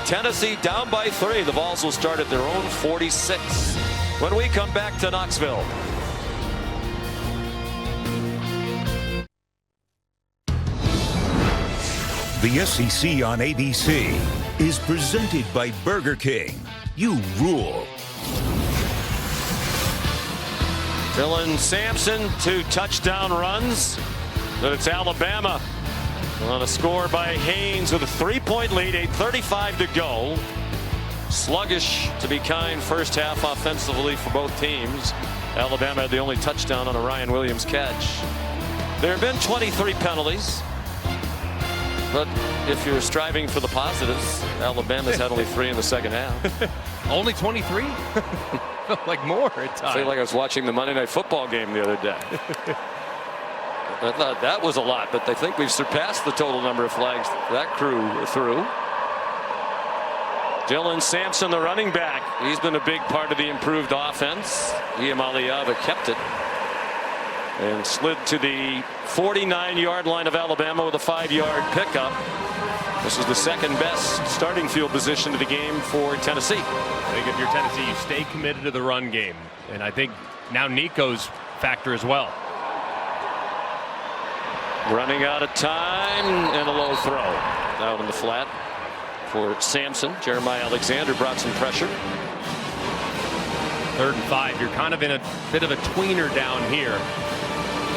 C: Tennessee down by 3. The Vols will start at their own 46 when we come back to Knoxville.
A: The SEC on ABC is presented by Burger King. You rule.
C: Dylan Sampson, 2 touchdown runs, but it's Alabama on a score by Haynes with a 3-point lead, 8:35 to go. Sluggish, to be kind, first half offensively for both teams. Alabama had the only touchdown on a Ryan Williams catch. There have been 23 penalties, but if you're striving for the positives, Alabama's had only 3 in the second half.
F: Only 23? Like more at times.
C: I feel like I was watching the Monday Night Football game the other day. I thought that was a lot, but I think we've surpassed the total number of flags that crew threw. Dylan Sampson, the running back. He's been a big part of the improved offense. Iamaleava kept it and slid to the 49-yard line of Alabama with a 5-yard pickup. This is the second best starting field position of the game for Tennessee.
F: I think if you're Tennessee, you stay committed to the run game. And I think now Nico's factor as well.
C: Running out of time and a low throw out in the flat for Sampson. Jeremiah Alexander brought some pressure.
F: 3rd and 5. You're kind of in a bit of a tweener down here.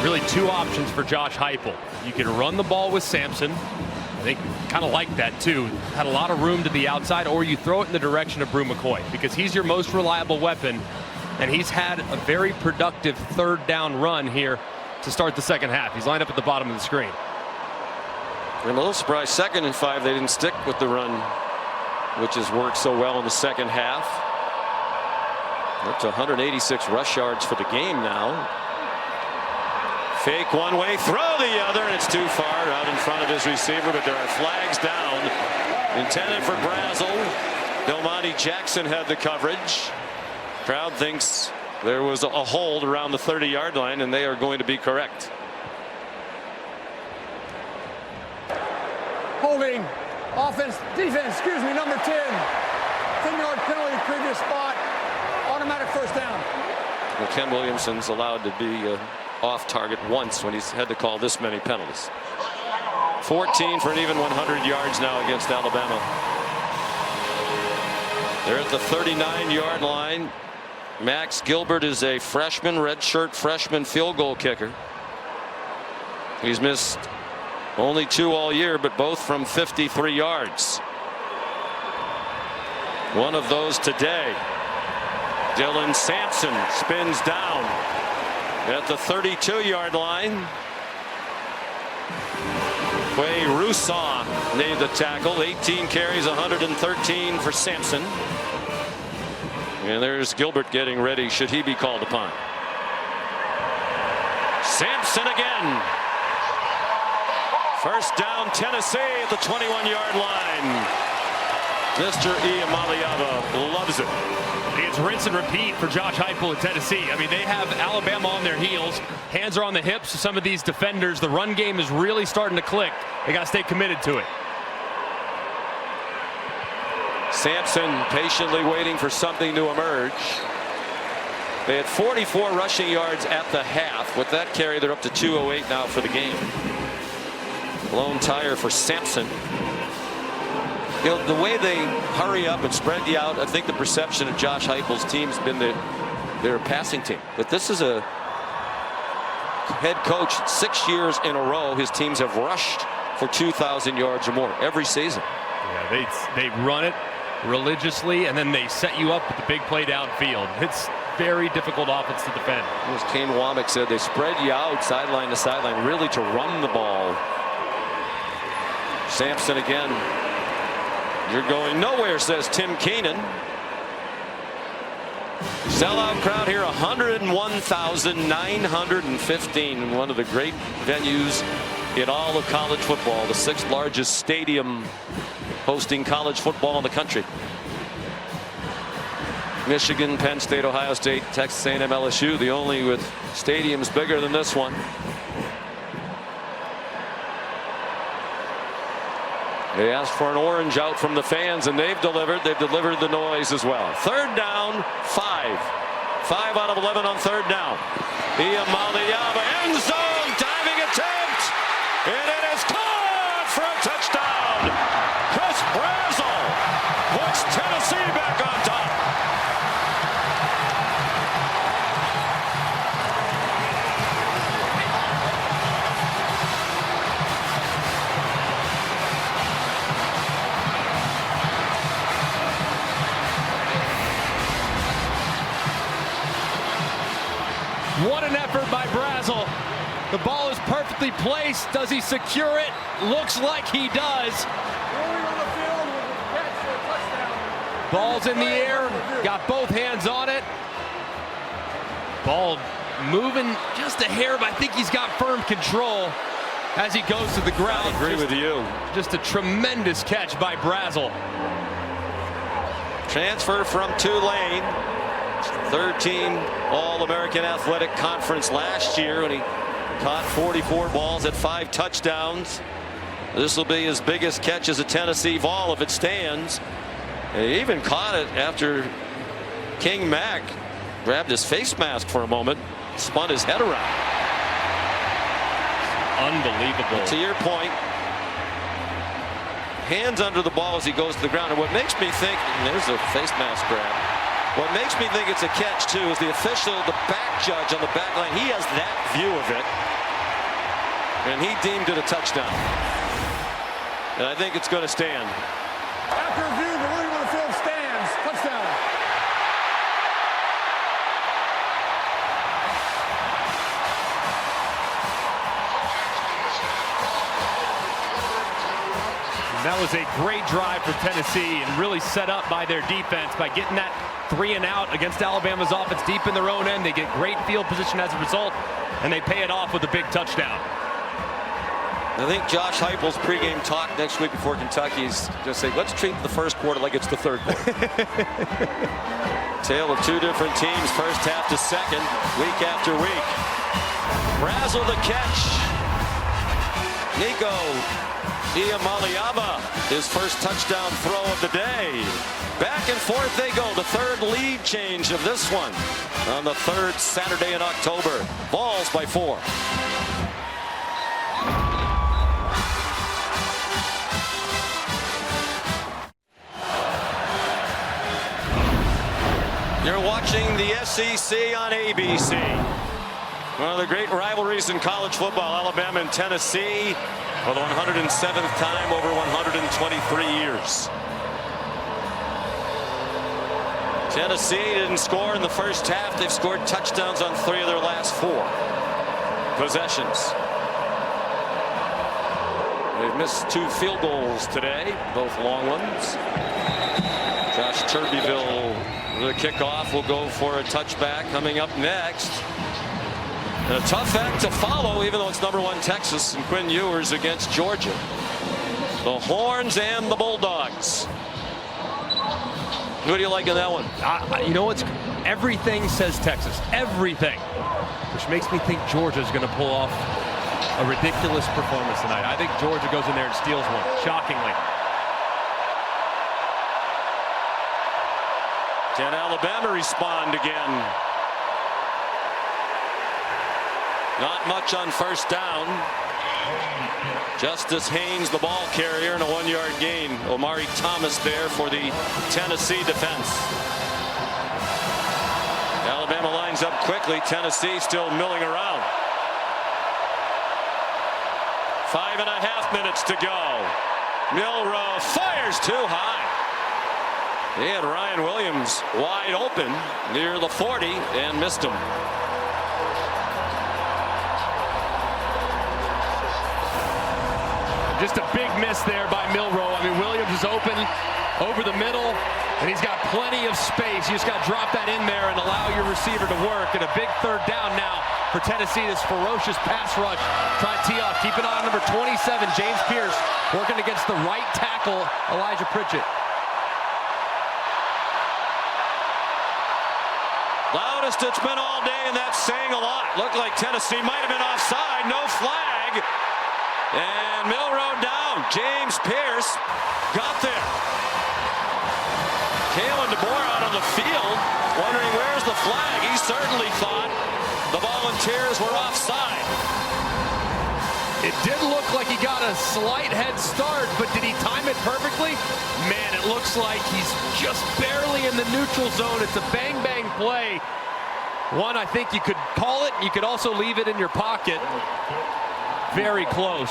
F: Really 2 options for Josh Heupel. You can run the ball with Sampson. I think kind of like that too. Had a lot of room to the outside, or you throw it in the direction of Brew McCoy because he's your most reliable weapon, and he's had a very productive 3rd down run here to start the second half. He's lined up at the bottom of the screen.
C: I'm a little surprised 2nd and 5 they didn't stick with the run, which has worked so well in the second half. Up to 186 rush yards for the game now. Fake one way, throw the other, and it's too far out in front of his receiver, but there are flags down. Intended for Brazel. Delmonte Jackson had the coverage. Crowd thinks there was a hold around the 30-yard line, and they are going to be correct.
D: Holding, offense, defense, excuse me, number 10. 10-yard penalty, previous spot, automatic first down.
C: Well, Ken Williamson's allowed to be off target once when he's had to call this many penalties. 14 for an even 100 yards now against Alabama. They're at the 39-yard line. Max Gilbert is a freshman, redshirt freshman field goal kicker. He's missed only 2 all year, but both from 53 yards. One of those today. Dylan Sampson spins down at the 32-yard line. Quay Rousseau made the tackle. 18 carries, 113 for Sampson. And there's Gilbert getting ready should he be called upon. Sampson again. First down Tennessee at the 21-yard line. Mr. Iamaleava loves it.
F: It's rinse and repeat for Josh Heupel at Tennessee. I mean, they have Alabama on their heels. Hands are on the hips of some of these defenders. The run game is really starting to click. They got to stay committed to it.
C: Sampson patiently waiting for something to emerge. They had 44 rushing yards at the half. With that carry, they're up to 208 now for the game. Blown tire for Sampson. You know, the way they hurry up and spread you out, I think the perception of Josh Heupel's team has been that they're a passing team. But this is a head coach 6 years in a row. His teams have rushed for 2,000 yards or more every season.
F: Yeah, they run it religiously, and then they set you up with the big play downfield. It's very difficult offense to defend.
C: As Kane Womack said, they spread you out sideline to sideline, really to run the ball. Sampson again. You're going nowhere, says Tim Keenan. Sellout crowd here, 101,915. One of the great venues in all of college football. The 6th largest stadium hosting college football in the country. Michigan, Penn State, Ohio State, Texas A&M, LSU, the only with stadiums bigger than this one. They asked for an orange out from the fans, and they've delivered. They've delivered the noise as well. 3rd down, 5. 5 out of 11 on 3rd down. Iamaleava, end zone, diving attempt, and it is caught for a touchdown. Chris Brazel puts Tennessee back on top.
F: What an effort by Brazel. The ball is perfectly placed. Does he secure it? Looks like he does. Ball's in the air. Got both hands on it. Ball moving just a hair, but I think he's got firm control as he goes to the ground.
C: I agree with you.
F: Just a tremendous catch by Brazel.
C: transfer from Tulane. Third team All-American Athletic Conference last year when he caught 44 balls at 5 touchdowns. This will be his biggest catch as a Tennessee Vol if it stands. And he even caught it after King Mack grabbed his face mask for a moment, spun his head around.
F: Unbelievable.
C: But to your point, hands under the ball as he goes to the ground. And what makes me think, and there's a face mask grab. What makes me think it's a catch too is the official, the back judge on the back line. He has that view of it, and he deemed it a touchdown. And I think it's going to stand.
D: After review, the ruling on the field stands. Touchdown.
F: That was a great drive for Tennessee and really set up by their defense by getting that 3 and out against Alabama's offense deep in their own end. They get great field position as a result, and they pay it off with a big touchdown.
C: I think Josh Heupel's pregame talk next week before Kentucky is going to say, let's treat the first quarter like it's the third quarter. Tale of 2 different teams, first half to second, week after week. Razzle the catch. Nico Iamaleava, his first touchdown throw of the day. Back and forth they go. The third lead change of this one on the third Saturday in October. Vols by 4. You're watching the SEC on ABC. One of the great rivalries in college football, Alabama and Tennessee, for the 107th time over 123 years. Tennessee didn't score in the first half. They've scored touchdowns on 3 of their last 4 possessions. They've missed 2 field goals today, both long ones. Josh Turbeville, the kickoff, will go for a touchback coming up next. And a tough act to follow, even though it's #1 Texas and Quinn Ewers against Georgia. The Horns and the Bulldogs. Who do you like in that one?
F: You know what's everything says Texas, everything, which makes me think Georgia's going to pull off a ridiculous performance tonight. I think Georgia goes in there and steals one, shockingly.
C: Can Alabama respond again? Not much on first down. Justice Haynes, the ball carrier, and a 1-yard gain. Omari Thomas there for the Tennessee defense. Alabama lines up quickly. Tennessee still milling around. 5.5 minutes to go. Milroe fires too high. He had Ryan Williams wide open near the 40 and missed him.
F: Just a big miss there by Milroe. I mean, Williams is open over the middle, and he's got plenty of space. You just got to drop that in there and allow your receiver to work. And a big third down now for Tennessee. This ferocious pass rush. Try to tee off. Keep an eye on number 27, James Pierce, working against the right tackle, Elijah Pritchett.
C: Loudest it's been all day, and that's saying a lot. Looked like Tennessee might have been offside. No flag. And Milroe down. James Pierce got there. Kalen DeBoer out on the field, wondering where's the flag. He certainly thought the Volunteers were offside.
F: It did look like he got a slight head start, but did he time it perfectly? Man, it looks like he's just barely in the neutral zone. It's a bang-bang play. One, I think you could call it. You could also leave it in your pocket. Very close.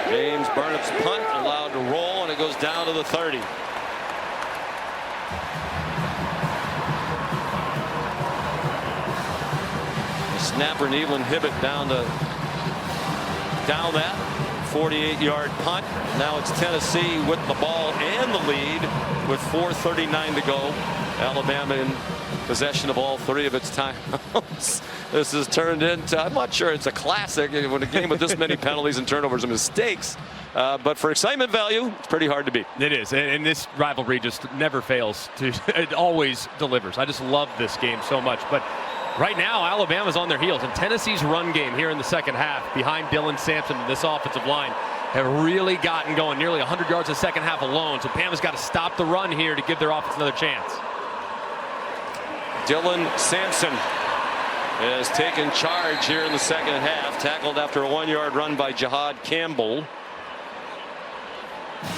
C: James Burnip's punt allowed to roll, and it goes down to the 30. The snapper Neveland Hibbett down that 48-yard punt. Now it's Tennessee with the ball and the lead with 4:39 to go. Alabama in possession of all 3 of its timeouts. This has turned into, I'm not sure it's a classic when a game with this many penalties and turnovers and mistakes. But for excitement value, it's pretty hard to beat.
F: It is, and this rivalry just never fails to. It always delivers. I just love this game so much. But right now, Alabama's on their heels, and Tennessee's run game here in the second half, behind Dylan Sampson and this offensive line, have really gotten going. Nearly 100 yards a second half alone. So Bama's got to stop the run here to give their offense another chance. Dylan Sampson has taken charge here in the second half. Tackled after a 1-yard run by Jihad Campbell.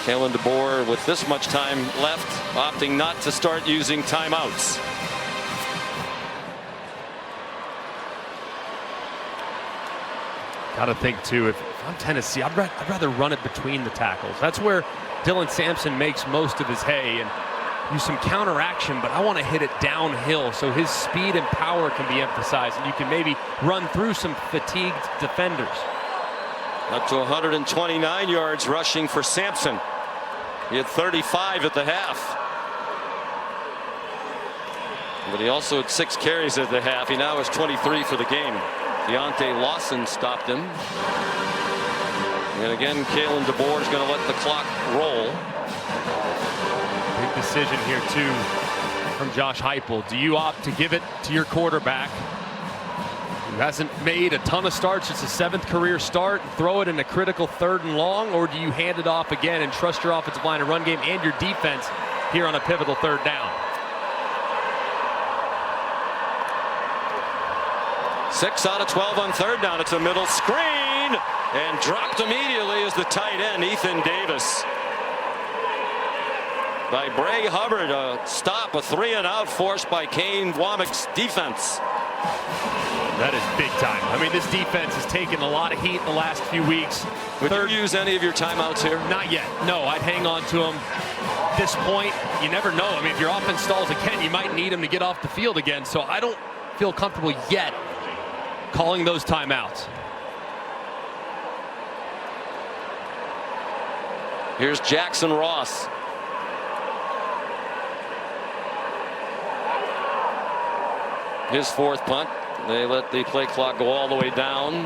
F: Kalen DeBoer, with this much time left, opting not to start using timeouts. Got to think, too, if I'm Tennessee, I'd rather run it between the tackles. That's where Dylan Sampson makes most of his hay, and use some counteraction, but I want to hit it downhill so his speed and power can be emphasized, and you can maybe run through some fatigued defenders. Up to 129 yards rushing for Sampson. He had 35 at the half. But he also had 6 carries at the half. He now has 23 for the game. Deontay Lawson stopped him. And again, Kalen DeBoer is going to let the clock roll. Big decision here, too, from Josh Heupel. Do you opt to give it to your quarterback, who hasn't made a ton of starts, it's a 7th career start, throw it in a critical 3rd and long, or do you hand it off again and trust your offensive line and run game and your defense here on a pivotal 3rd down? 6 out of 12 on 3rd down. It's a middle screen, and dropped immediately is the tight end, Ethan Davis. By Bray Hubbard, a stop, a 3-and-out forced by Kane Womack's defense. That is big time. I mean, this defense has taken a lot of heat in the last few weeks. Would you use any of your timeouts here? Not yet. No, I'd hang on to them. At this point, you never know. I mean, if your offense stalls again, you might need them to get off the field again. So I don't feel comfortable yet calling those timeouts. Here's Jackson Ross. His 4th punt. They let the play clock go all the way down.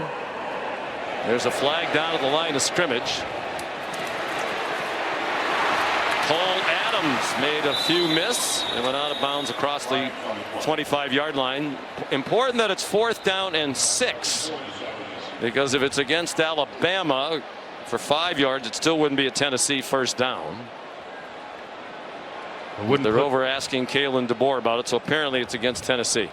F: There's a flag down at the line of scrimmage. Cole Adams made a few miss and went out of bounds across the 25-yard line. Important that it's 4th down and 6, because if it's against Alabama for 5 yards, it still wouldn't be a Tennessee 1st down. They're over asking Kalen DeBoer about it, so apparently it's against Tennessee.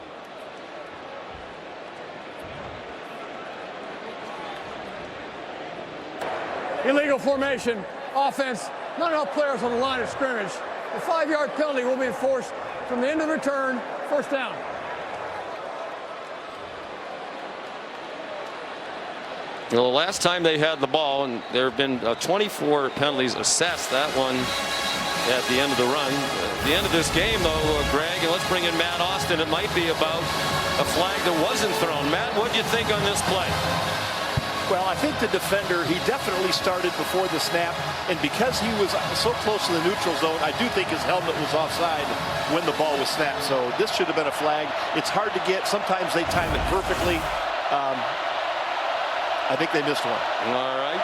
D: Illegal formation, offense, not enough players on the line of scrimmage. The 5-yard penalty will be enforced from the end of the return, 1st down.
C: Well, the last time they had the ball, and there have been 24 penalties assessed, that one at the end of the run. At the end of this game, though, Greg, and let's bring in Matt Austin, it might be about a flag that wasn't thrown. Matt, what do you think on this play?
K: Well, I think the defender, he definitely started before the snap, and because he was so close to the neutral zone, I do think his helmet was offside when the ball was snapped. So this should have been a flag. It's hard to get. Sometimes they time it perfectly. I think they missed one.
C: All right.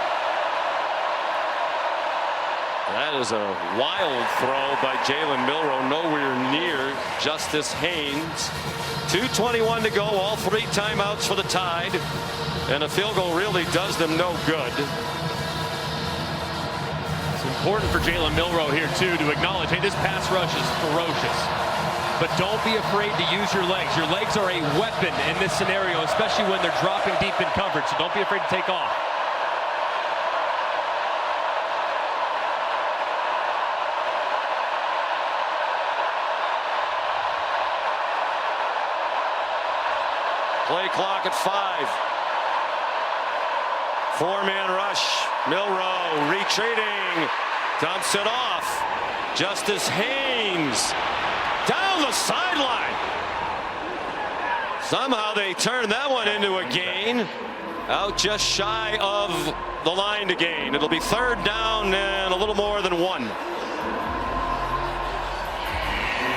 C: That is a wild throw by Jalen Milroe, nowhere near Justice Haynes. 2:21 to go, all 3 timeouts for the Tide. And a field goal really does them no good. It's important for Jalen Milroe here, too, to acknowledge, hey, this pass rush is ferocious. But don't be afraid to use your legs. Your legs are a weapon in this scenario, especially when they're dropping deep in coverage. So don't be afraid to take off. Play clock at 5. 4-man rush. Milroe retreating. Dumps it off. Justice Haynes down the sideline. Somehow they turned that one into a gain. Out just shy of the line to gain. It'll be 3rd down and a little more than 1.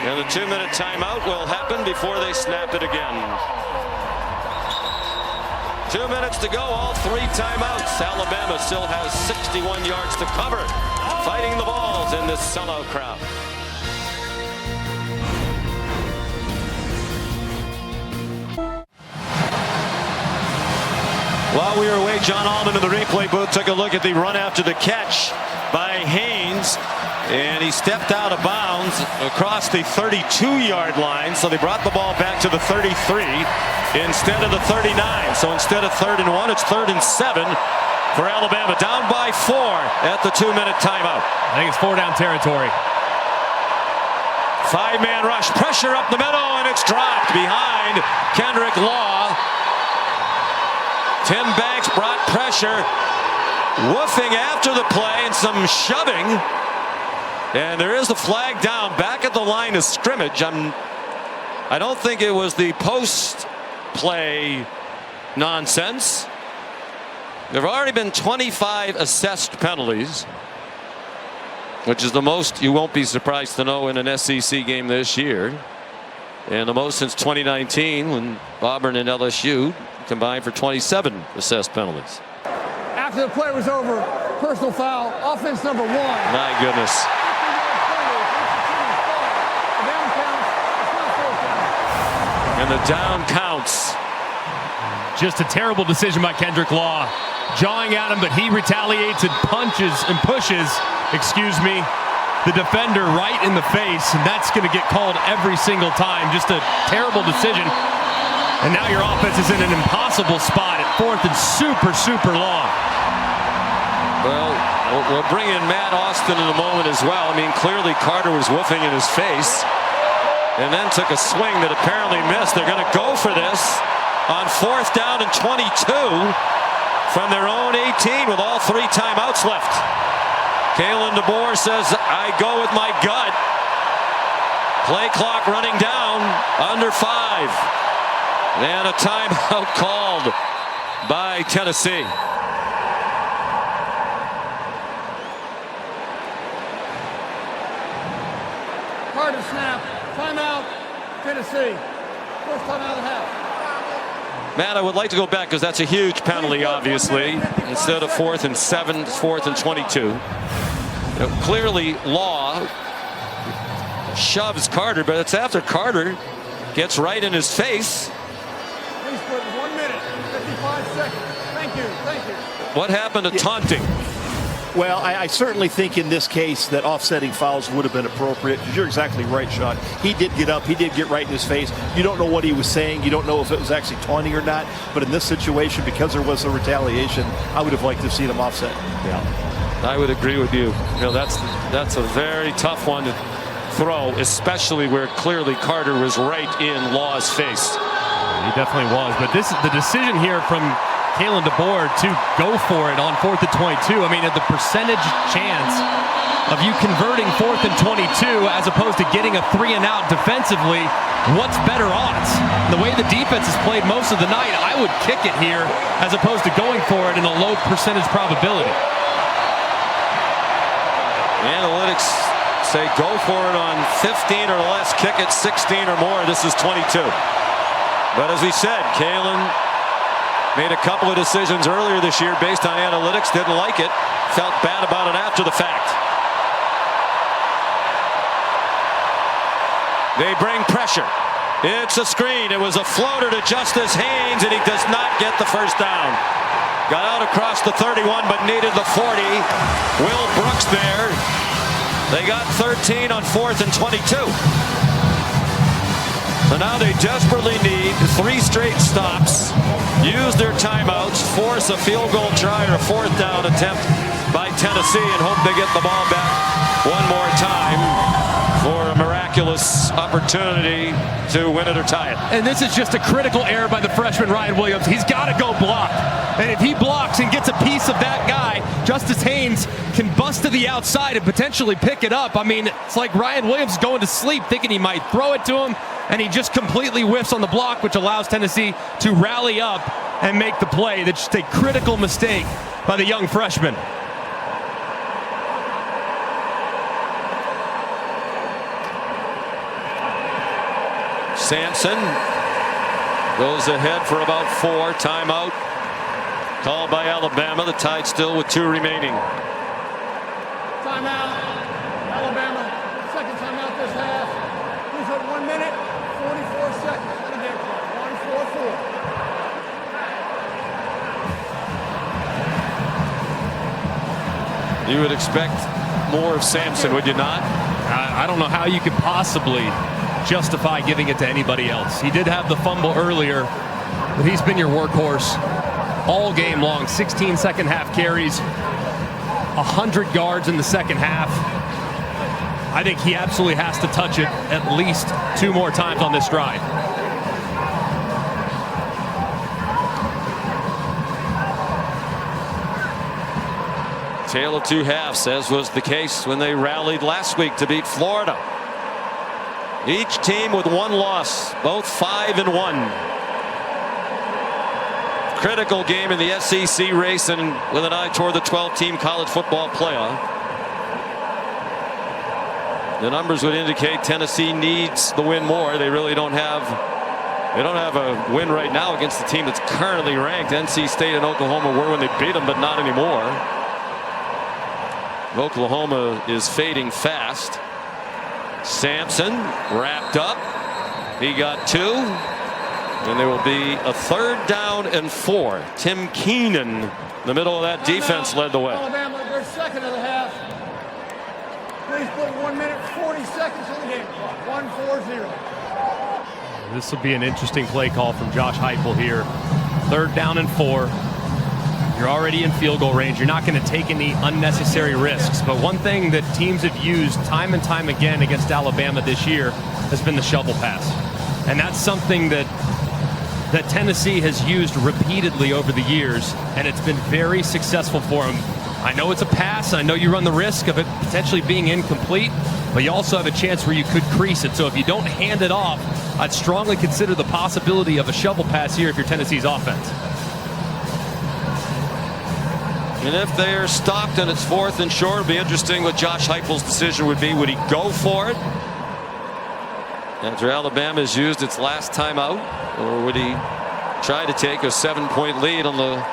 C: And the 2-minute timeout will happen before they snap it again. 2 minutes to go, all 3 timeouts. Alabama still has 61 yards to cover, fighting the balls in this sellout crowd. While we were away, John Allman in the replay booth took a look at the run after the catch by Haynes, and he stepped out of bounds across the 32-yard line, so they brought the ball back to the 33 instead of the 39. So instead of 3rd and 1, it's 3rd and 7 for Alabama, down by 4 at the 2-minute timeout.
F: I think it's 4-down territory.
C: 5-man rush, pressure up the middle, and it's dropped behind Kendrick Law. Tim Banks brought pressure, woofing after the play and some shoving. And there is the flag down back at the line of scrimmage. I don't think it was the post-play nonsense. There have already been 25 assessed penalties, which is the most you won't be surprised to know in an SEC game this year. And the most since 2019 when Auburn and LSU combined for 27 assessed penalties.
D: After the play was over, personal foul, offense number 1.
C: My goodness. And the down counts.
F: Just a terrible decision by Kendrick Law. Jawing at him, but he retaliates and punches and pushes, the defender right in the face, and that's going to get called every single time. Just a terrible decision. And now your offense is in an impossible spot at 4th and super long.
C: Well, we'll bring in Matt Austin in a moment as well. I mean, clearly Carter was woofing in his face and then took a swing that apparently missed. They're going to go for this on 4th down and 22 from their own 18 with all 3 timeouts left. Kalen DeBoer says, I go with my gut. Play clock running down, under 5. And a timeout called by Tennessee.
D: Carter snap, timeout, Tennessee. First timeout of the half.
C: Matt, I would like to go back because that's a huge penalty, obviously. Instead of 4th and 7, it's 4th and 22. Clearly, Law shoves Carter, but it's after Carter gets right in his face.
D: Please put 1 minute, 55 seconds. Thank you.
C: What happened to taunting?
K: Well, I certainly think in this case that offsetting fouls would have been appropriate. You're exactly right, Sean. He did get up. He did get right in his face. You don't know what he was saying. You don't know if it was actually taunting or not. But in this situation, because there was a retaliation, I would have liked to have seen him offset.
C: Yeah. I would agree with you. That's a very tough one to throw, especially where clearly Carter was right in Law's face.
F: He definitely was. But the decision here from Kalen DeBoer to go for it on 4th and 22. I mean, the percentage chance of you converting 4th and 22 as opposed to getting a 3-and-out defensively, what's better odds? The way the defense has played most of the night, I would kick it here as opposed to going for it in a low percentage probability.
C: Analytics say go for it on 15 or less, kick it 16 or more. This is 22. But as we said, Kalen made a couple of decisions earlier this year based on analytics, didn't like it, felt bad about it after the fact. They bring pressure. It's a screen. It was a floater to Justice Haynes, and he does not get the first down. Got out across the 31, but needed the 40. Will Brooks there. They got 13 on 4th and 22. So now they desperately need 3 straight stops, use their timeouts, force a field goal try or a 4th down attempt by Tennessee, and hope they get the ball back one more time for a miraculous opportunity to win it or tie it.
F: And this is just a critical error by the freshman Ryan Williams. He's got to go block. And if he blocks and gets a piece of that guy, Justice Haynes can bust to the outside and potentially pick it up. I mean, it's like Ryan Williams is going to sleep thinking he might throw it to him, and he just completely whiffs on the block, which allows Tennessee to rally up and make the play. That's just a critical mistake by the young freshman.
C: Sampson goes ahead for about 4. Timeout called by Alabama. The Tide still with 2 remaining.
D: Timeout. Alabama. Second timeout this half. He's at 1 minute, 44 seconds on the game clock. 1:44.
C: You would expect more of Sampson, would you not?
F: I don't know how you could possibly justify giving it to anybody else. He did have the fumble earlier, but he's been your workhorse all game long. 16 second half carries, 100 yards in the second half. I think he absolutely has to touch it at least 2 more times on this drive.
C: Tale of 2 halves, as was the case when they rallied last week to beat Florida. Each team with 1 loss, both 5-1. Critical game in the SEC race, and with an eye toward the 12-team college football playoff. The numbers would indicate Tennessee needs the win more. They really don't have. They don't have a win right now against the team that's currently ranked. NC State and Oklahoma were when they beat them, but not anymore. Oklahoma is fading fast. Sampson wrapped up. He got 2. And there will be a 3rd down and 4. Tim Keenan, in the middle of that defense, led the way.
D: Alabama, their second of the half. Please put 1 minute, 40 seconds on the game clock. 1:40.
F: This will be an interesting play call from Josh Heupel here. 3rd down and 4. You're already in field goal range. You're not going to take any unnecessary risks. But one thing that teams have used time and time again against Alabama this year has been the shovel pass. And that's something that Tennessee has used repeatedly over the years, and it's been very successful for them. I know it's a pass. I know you run the risk of it potentially being incomplete, but you also have a chance where you could crease it. So if you don't hand it off, I'd strongly consider the possibility of a shovel pass here if you're Tennessee's offense.
C: And if they're stopped and it's 4th and short, it'll be interesting what Josh Heupel's decision would be. Would he go for it after Alabama has used its last timeout, or would he try to take a 7-point lead on the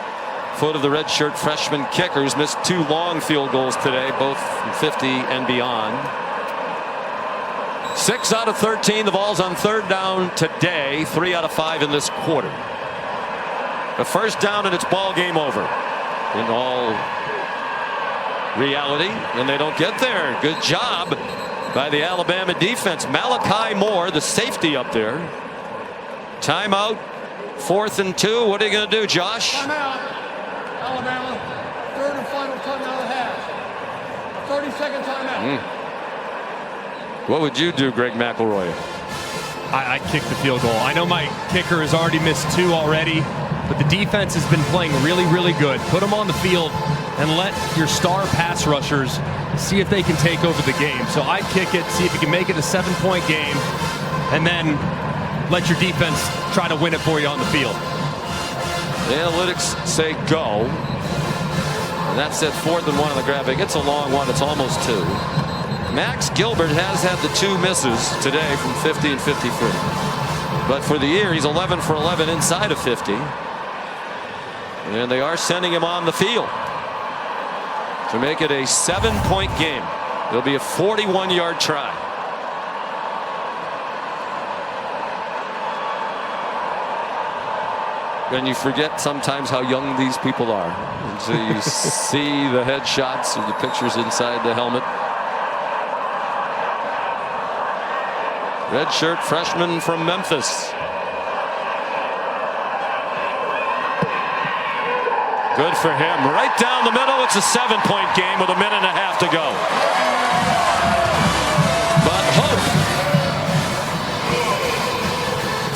C: foot of the redshirt freshman kicker who's missed 2 long field goals today, both from 50 and beyond? 6 out of 13. The ball's on 3rd down today. 3 out of 5 in this quarter. The 1st down and it's ball game over. In all reality, and they don't get there. Good job by the Alabama defense. Malachi Moore, the safety up there. Timeout. 4th and 2. What are you going to do, Josh?
D: Timeout. Alabama. 3rd and final timeout of the half. 30-second timeout.
C: What would you do, Greg McElroy?
F: I kick the field goal. I know my kicker has already missed 2 already, but the defense has been playing really, really good. Put them on the field and let your star pass rushers see if they can take over the game. So I kick it, see if you can make it a 7-point game, and then let your defense try to win it for you on the field.
C: The analytics say go. And that's at 4th and 1 on the graphic. It's a long one. It's almost 2. Max Gilbert has had the 2 misses today from 50 and 53. But for the year, he's 11 for 11 inside of 50. And they are sending him on the field to make it a 7-point game. It'll be a 41-yard try. And you forget sometimes how young these people are. And so you see the headshots or the pictures inside the helmet. Redshirt freshman from Memphis. Good for him. Right down the middle. It's a 7-point game with a minute and a half to go. But hope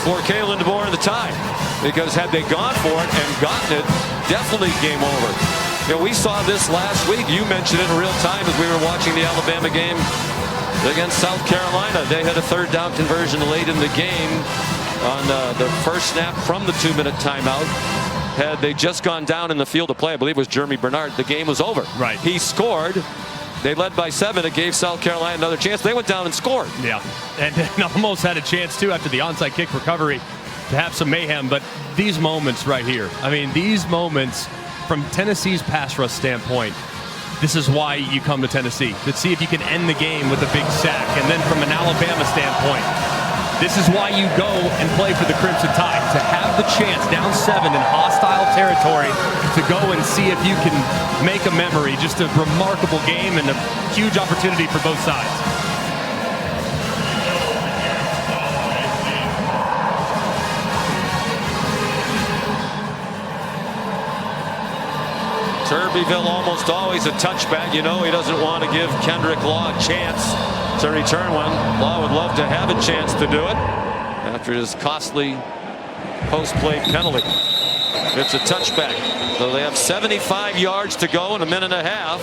C: for Kalen DeBoer and the Tide, because had they gone for it and gotten it, definitely game over. You know, we saw this last week. You mentioned it in real time as we were watching the Alabama game against South Carolina. They had a 3rd down conversion late in the game on the first snap from the 2-minute timeout. Had they just gone down in the field of play, I believe it was Jeremy Bernard, the game was over.
F: Right.
C: He scored, they led by 7. It gave South Carolina another chance. They went down and scored.
F: Yeah, and almost had a chance, too, after the onside kick recovery to have some mayhem. But these moments right here, I mean, these moments from Tennessee's pass rush standpoint, this is why you come to Tennessee, to see if you can end the game with a big sack. And then from an Alabama standpoint, this is why you go and play for the Crimson Tide, to have the chance down 7 in hostile territory to go and see if you can make a memory. Just a remarkable game and a huge opportunity for both sides.
C: Turbeville almost always a touchback. You know he doesn't want to give Kendrick Law a chance to return one. Law would love to have a chance to do it after his costly post-play penalty. It's a touchback. So they have 75 yards to go in a minute and a half.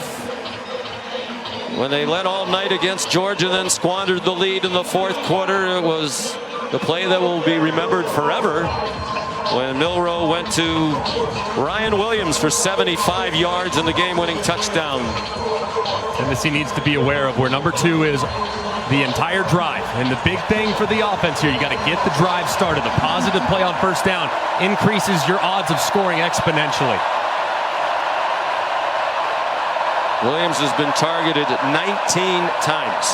C: When they led all night against Georgia, then squandered the lead in the 4th quarter, it was the play that will be remembered forever when Milroe went to Ryan Williams for 75 yards in the game-winning touchdown.
F: Tennessee needs to be aware of where number 2 is the entire drive. And the big thing for the offense here, you got to get the drive started. A positive play on first down increases your odds of scoring exponentially.
C: Williams has been targeted 19 times.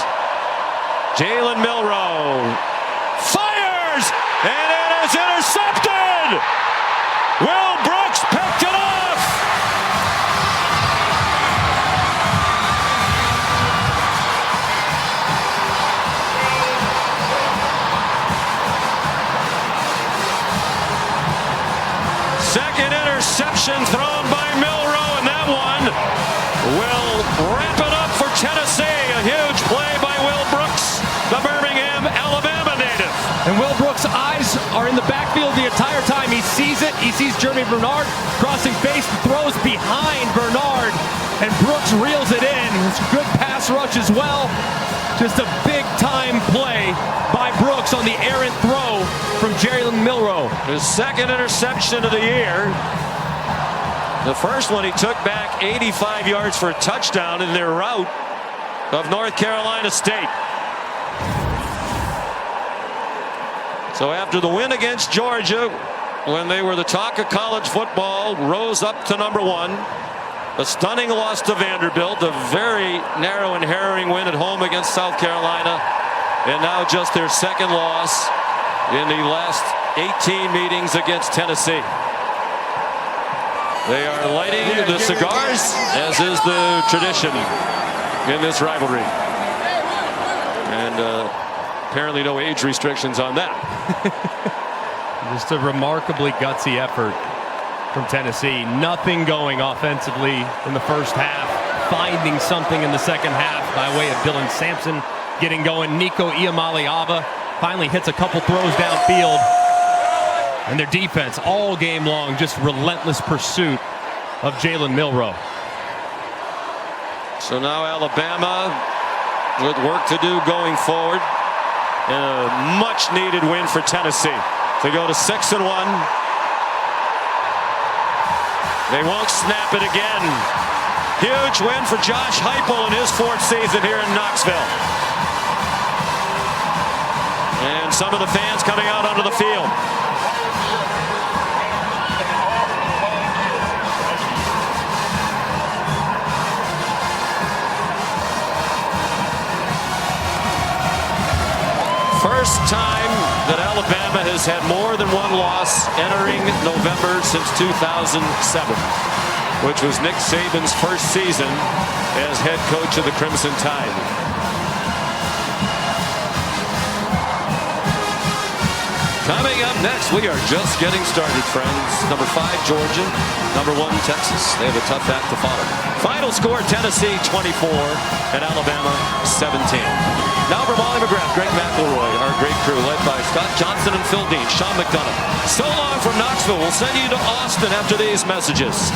C: Jalen Milroe fires, and it is intercepted! Will Brooks picked it off! Second interception thrown by Milroe, and that one will wrap it up for Tennessee. A huge play by Will Brooks, the Birmingham, Alabama native.
F: And Will Brooks' eyes are in the backfield the entire time. He sees it. He sees Jeremy Bernard crossing face, throws behind Bernard, and Brooks reels it in. It's a good pass rush as well. Just a big-time play by Brooks on the errant throw from Jalen Milroe.
C: His second interception of the year. The first one he took back 85 yards for a touchdown in their rout of North Carolina State. So after the win against Georgia, when they were the talk of college football, rose up to number 1. A stunning loss to Vanderbilt, a very narrow and harrowing win at home against South Carolina, and now just their second loss in the last 18 meetings against Tennessee. They are lighting the cigars, as is the tradition in this rivalry. And apparently no age restrictions on that.
F: Just a remarkably gutsy effort from Tennessee. Nothing going offensively in the first half. Finding something in the second half by way of Dylan Sampson getting going. Nico Iamaleava finally hits a couple throws downfield. And their defense all game long, just relentless pursuit of Jalen Milroe.
C: So now Alabama with work to do going forward. And a much needed win for Tennessee to go to 6-1. They won't snap it again. Huge win for Josh Heupel in his 4th season here in Knoxville. And some of the fans coming out onto the field. First time that Alabama has had more than one loss entering November since 2007, which was Nick Saban's first season as head coach of the Crimson Tide. Coming up next, we are just getting started, friends. Number 5, Georgia. Number 1, Texas. They have a tough act to follow. Final score, Tennessee 24 and Alabama 17. Now for Molly McGrath, Greg McElroy, our great crew, led by Scott Johnson and Phil Dean, Sean McDonough. So long from Knoxville. We'll send you to Austin after these messages.